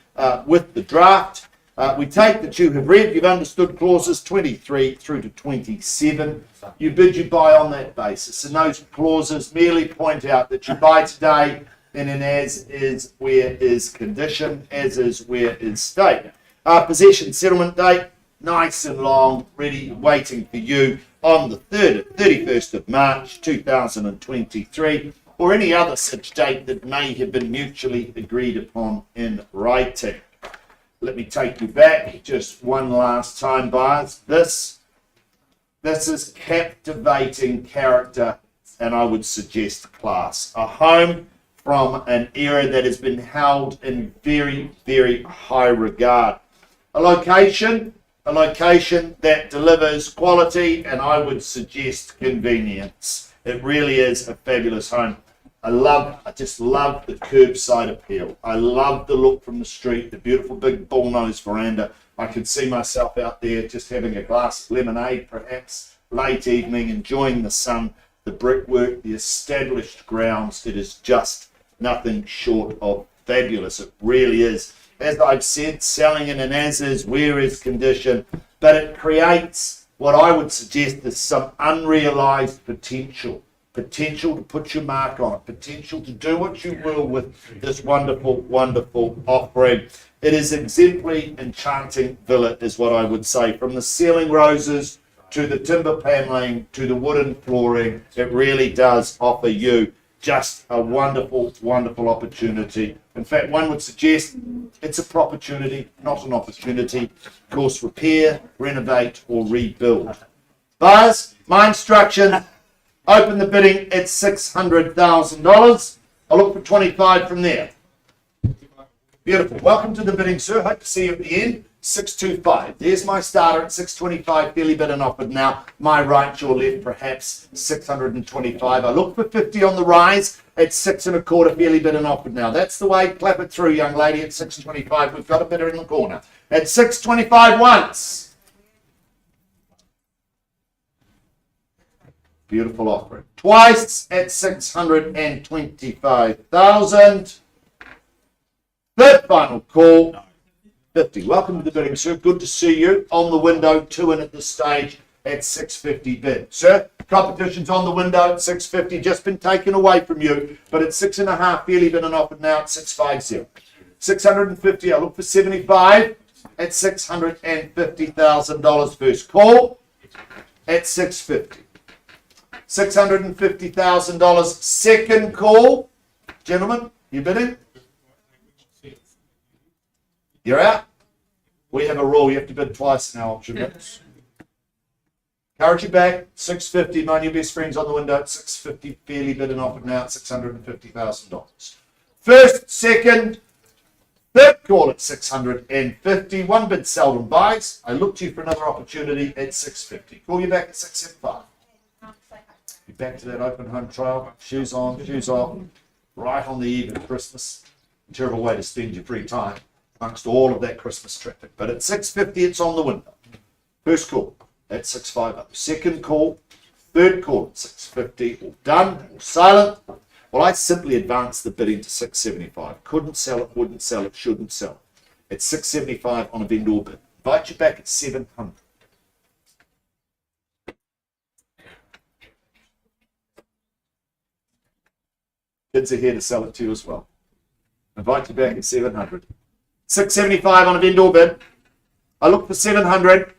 with the draft. We take that you have read, you've understood clauses 23 through to 27. You bid, you buy on that basis. And those clauses merely point out that you buy today, and in as is, where is condition, as is, where is state. Possession settlement date, nice and long, ready, waiting for you on the 31st of March 2023, or any other such date that may have been mutually agreed upon in writing. Let me take you back just one last time, buyers. This is captivating character, and I would suggest class. A home from an era that has been held in very, very high regard. A location that delivers quality, and I would suggest convenience. It really is a fabulous home. I just love the curbside appeal. I love the look from the street, the beautiful big bullnose veranda. I could see myself out there just having a glass of lemonade, perhaps, late evening, enjoying the sun, the brickwork, the established grounds. It is just nothing short of fabulous. It really is. As I've said, selling in an as-is, where-is condition, but it creates what I would suggest is some unrealised potential to put your mark on it, potential to do what you will with this wonderful, wonderful offering. It is exemplary, enchanting villa is what I would say. From the ceiling roses to the timber paneling to the wooden flooring, it really does offer you just a wonderful, wonderful opportunity. In fact, one would suggest it's a opportunity, not an opportunity. Of course, repair, renovate, or rebuild. Buyers, my instruction, open the bidding at $600,000. I'll look for 25 from there. Beautiful. Welcome to the bidding, sir. Hope to see you at the end. 625. There's my starter at 625. Fairly bid and offered now. My right, your left, perhaps 625. I look for 50 on the rise at 6 1/4. Fairly bid and offered now. That's the way. Clap it through, young lady, at 625. We've got a bidder in the corner. At 625 once. Beautiful offering. Twice at 625,000. Third final call. 50. Welcome to the bidding, sir. Good to see you. On the window, 2 in at this stage at 650 bid. Sir, competition's on the window at 650. Just been taken away from you, but at 6.5, fairly bid and offered now at 650. 650. I look for 75 at $650,000. First call at 650. $650,000. Second call. Gentlemen, you bidding? You're out. We have a rule. You have to bid twice in our auction bids. Courage you back. 650. My new best friends on the window at 650. Fairly bid and offered now at $650,000. First, second, third call at 650. One bid seldom buys. I look to you for another opportunity at 650. Call you back at 675. Be back to that open home trial. Shoes on, shoes off. Right on the eve of Christmas. Terrible way to spend your free time amongst all of that Christmas traffic. But at 650, it's on the window. First call at 650. Second call, third call at 650. All done, all silent. Well, I simply advanced the bidding to 675. Couldn't sell it, wouldn't sell it, shouldn't sell it. At 675 on a vendor bid. Invite you back at 700. Kids are here to sell it to you as well. Invite you back at 700. 675 on a vendor bid. I look for 700.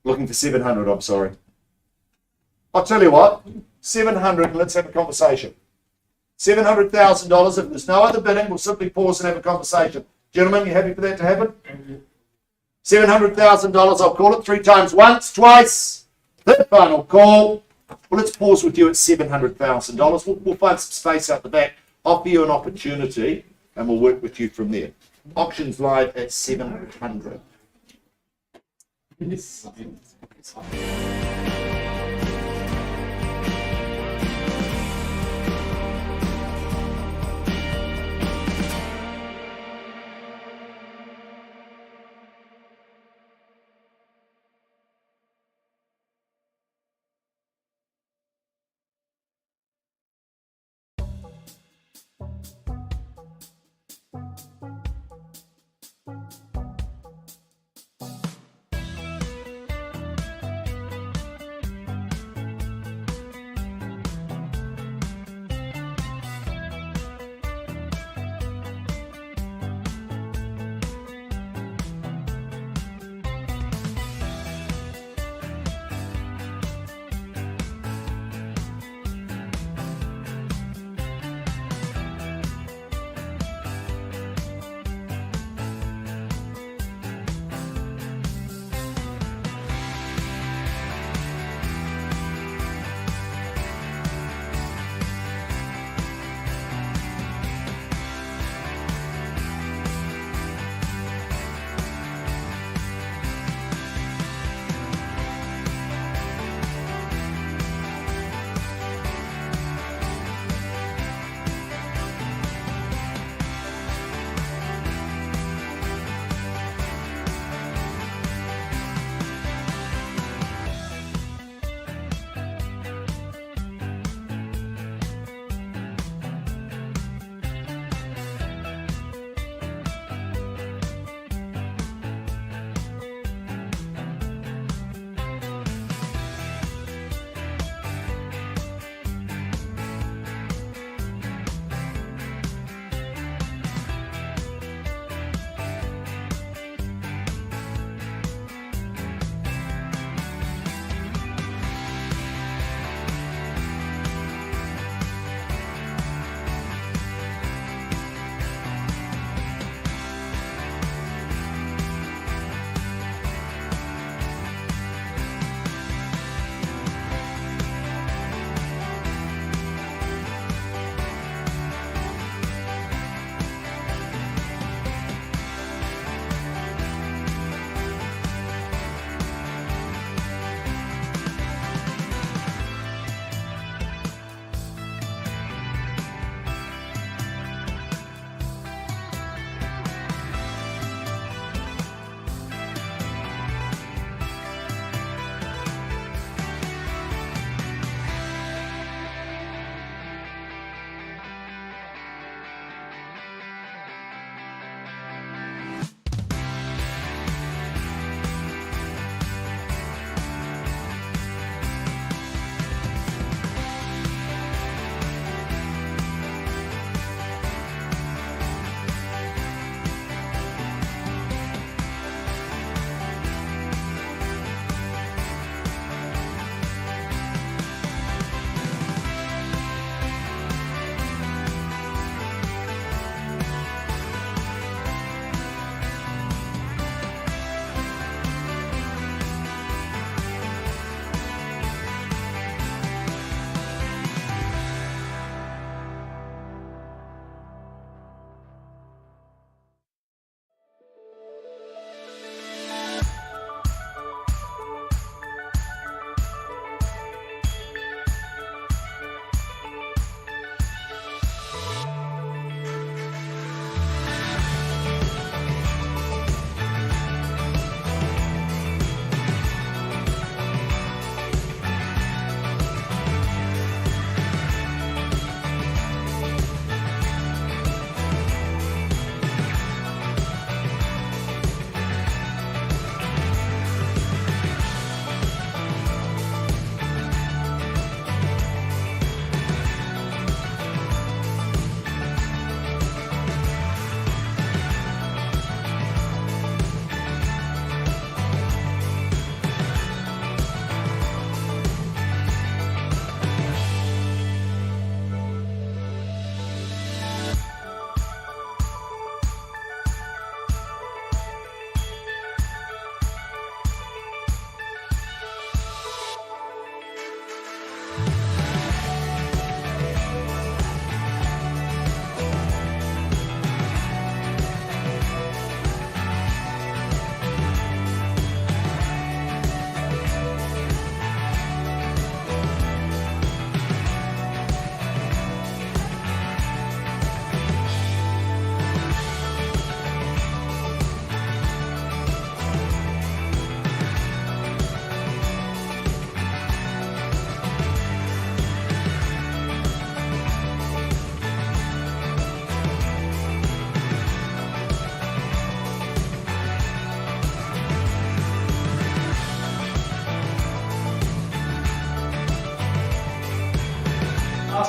Looking for 700, I'm sorry. I'll tell you what, 700, let's have a conversation. $700,000. If there's no other bidding, we'll simply pause and have a conversation. Gentlemen, you happy for that to happen? $700,000, I'll call it 3 times once, twice. Third final call. Well, let's pause with you at $700,000. We'll find some space out the back, offer you an opportunity, and we'll work with you from there. Auctions live at 700.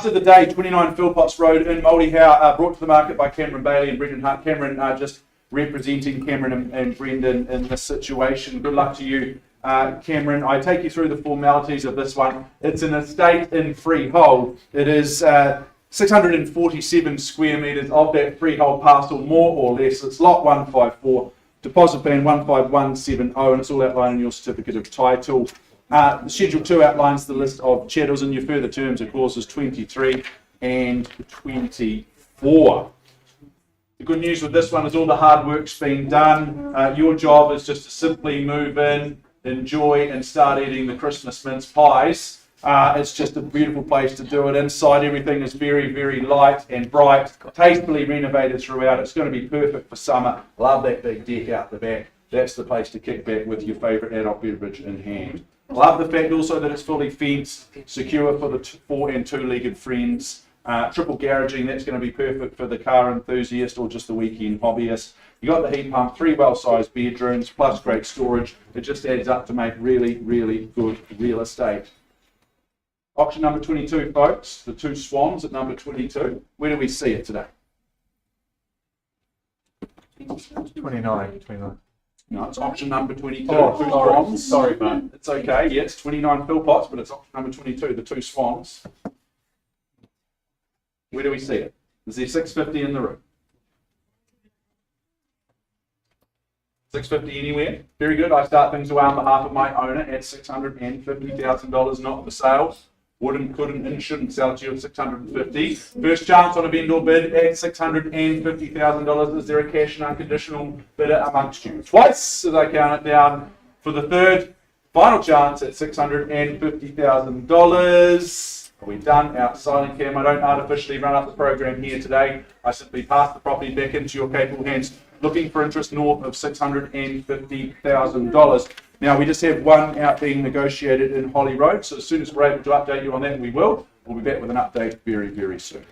of the day, 29 Philpotts Road in Multyhow, brought to the market by Cameron Bailey and Brendan Hart. Cameron just representing Cameron and Brendan in this situation. Good luck to you, Cameron. I take you through the formalities of this one. It's an estate in freehold. It is 647 square metres of that freehold parcel, more or less. It's lot 154, deposit plan 15170, and it's all outlined in your certificate of title. Schedule 2 outlines the list of chattels, and your further terms of clauses 23 and 24. The good news with this one is all the hard work's been done. Your job is just to simply move in, enjoy, and start eating the Christmas mince pies. It's just a beautiful place to do it. Inside, everything is very, very light and bright, tastefully renovated throughout. It's going to be perfect for summer. Love that big deck out the back. That's the place to kick back with your favourite adult beverage in hand. Love the fact also that it's fully fenced, secure for the 4 and 2-legged friends. Triple garaging, that's going to be perfect for the car enthusiast or just the weekend hobbyist. You got the heat pump, 3 well-sized bedrooms, plus great storage. It just adds up to make really, really good real estate. Auction number 22, folks, the 2 swans at number 22. Where do we see it today? 29. No, it's auction number 22. Oh, 2 sorry. swans. Sorry, mate. It's okay. Yeah, it's 29 Philpotts, but it's auction number 22, the 2 swans. Where do we see it? Is there 650 in the room? 650 anywhere? Very good. I start things away on behalf of my owner at $650,000, not for sale. Wouldn't, couldn't, and shouldn't sell it to you at 650. First chance on a vendor bid at $650,000. Is there a cash and unconditional bidder amongst you? Twice, as I count it down, for the third final chance at $650,000. Are we done? Out silent cam. I don't artificially run up the program here today. I simply pass the property back into your capable hands, looking for interest north of $650,000. Now, we just have one out being negotiated in Holly Road, so as soon as we're able to update you on that, we will. We'll be back with an update very, very soon.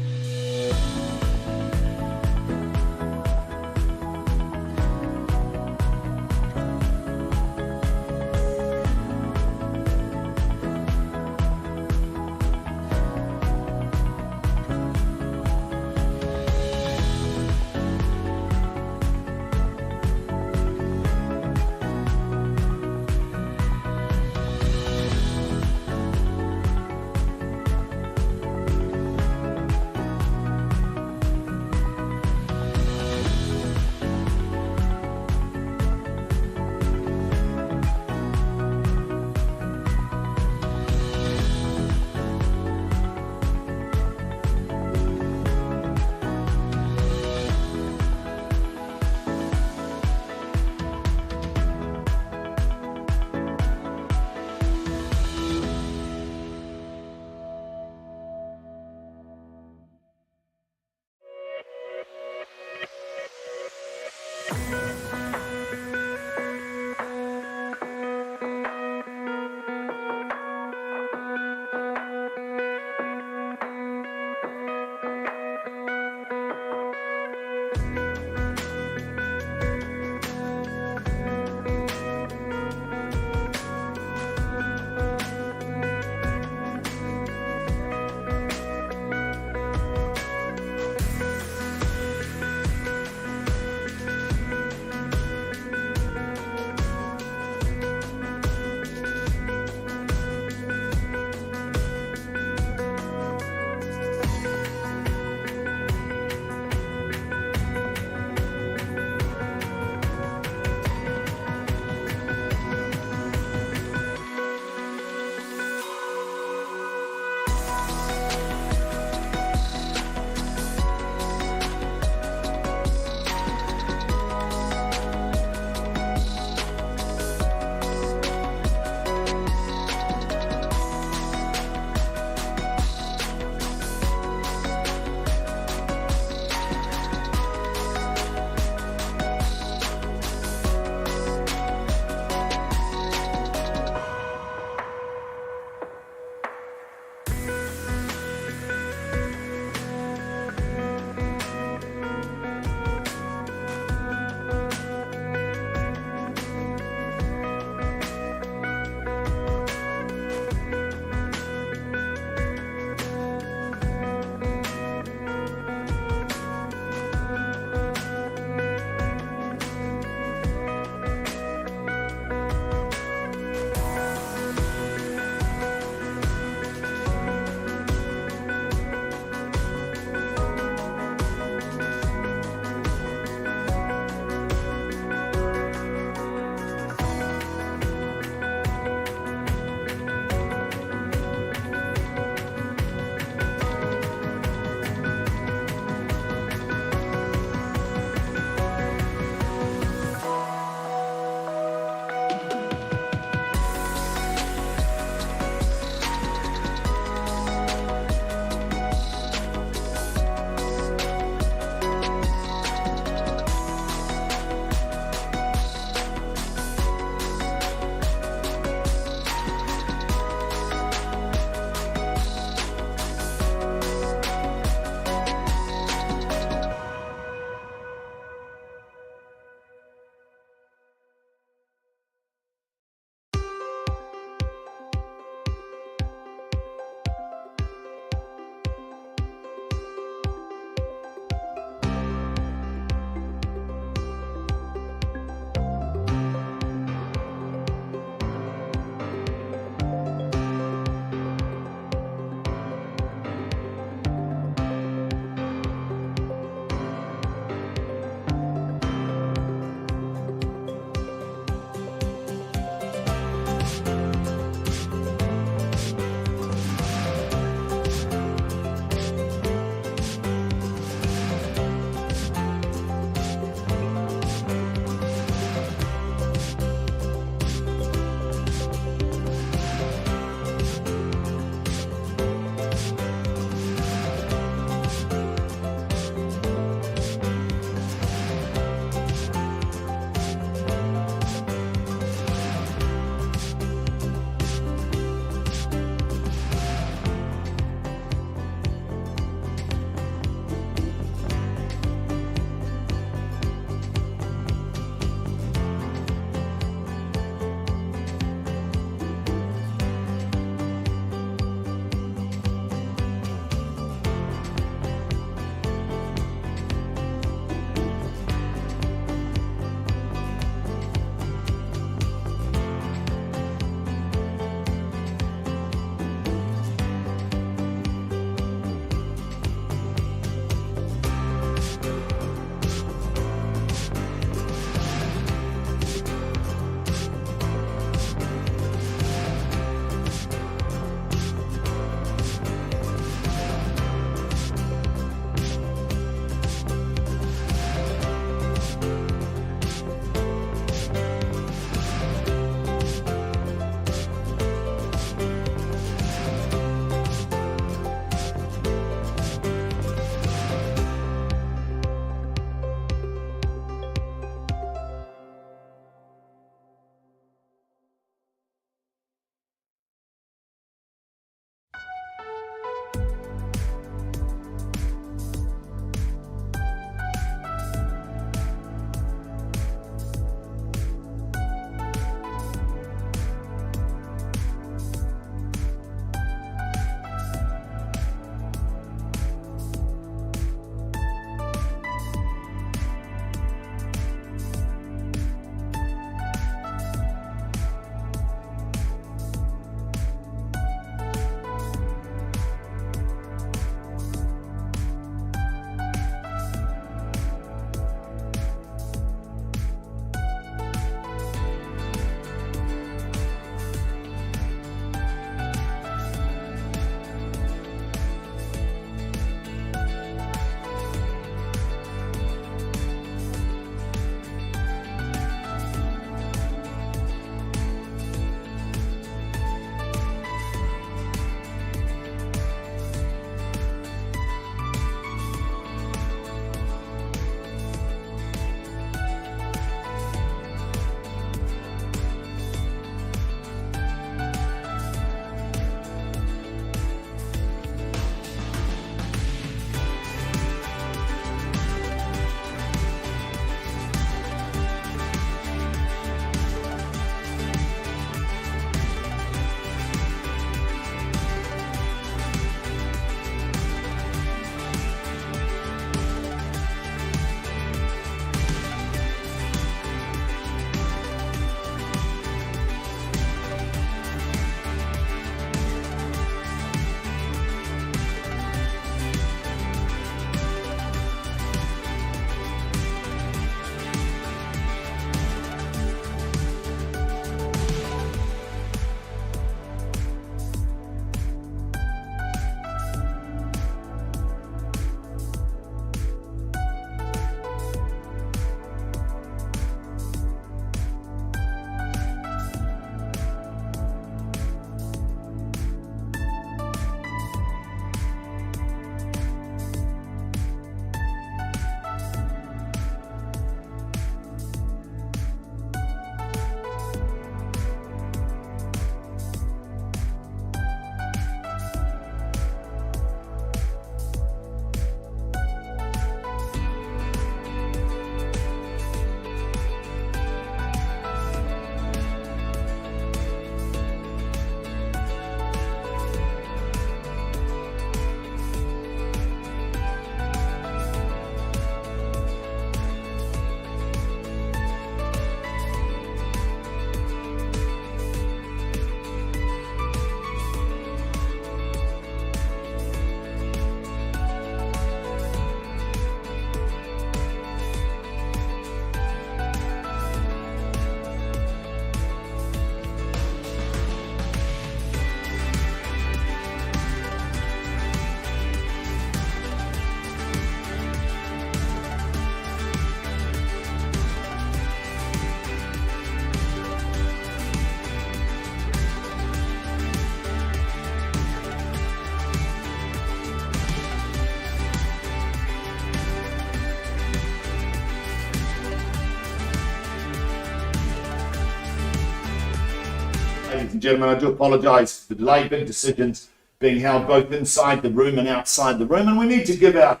Ladies and gentlemen, I do apologise for the delay. Big decisions being held both inside the room and outside the room, and we need to give our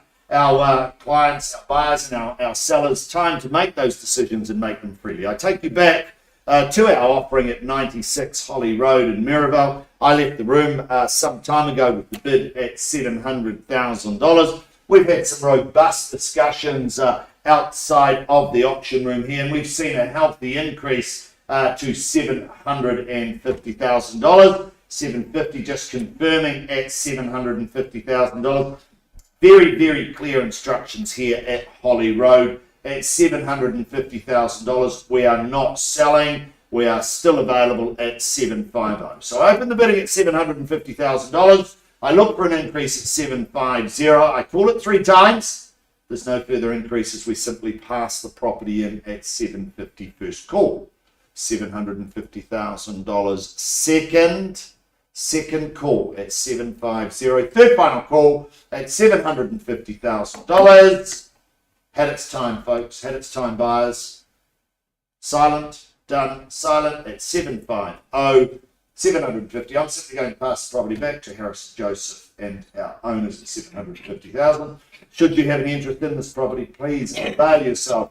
clients, our buyers and our sellers time to make those decisions and make them freely. I take you back to our offering at 96 Holly Road in Mirabel. I left the room some time ago with the bid at $700,000. We've had some robust discussions outside of the auction room here, and we've seen a healthy increase to $750,000. $750,000 just confirming at $750,000. Very, very clear instructions here at Holly Road. At $750,000, we are not selling. We are still available at $750,000. So I open the bidding at $750,000. I look for an increase at $750,000. I call it 3 times. There's no further increases. We simply pass the property in at $750,000 first call. $750,000 second call at $750,000. Third final call at $750,000. Had its time, folks. Had its time, buyers. Silent, done, silent at $750,000. $750,000. I'm simply going to pass the property back to Harris Joseph and our owners at $750,000. Should you have any interest in this property, please avail yourself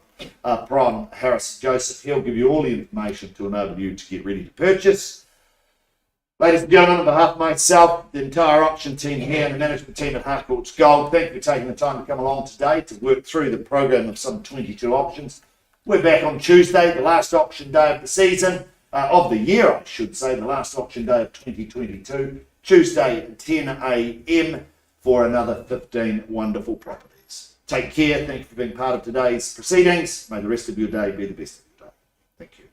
from Harris Joseph. He'll give you all the information to enable you to get ready to purchase. Ladies and gentlemen, on behalf of myself, the entire auction team here and the management team at Harcourts Gold, thank you for taking the time to come along today to work through the program of some 22 auctions. We're back on Tuesday, the last auction day of the season, of the year, I should say, the last auction day of 2022, Tuesday at 10 a.m. for another 15 wonderful properties. Take care. Thank you for being part of today's proceedings. May the rest of your day be the best of your day. Thank you.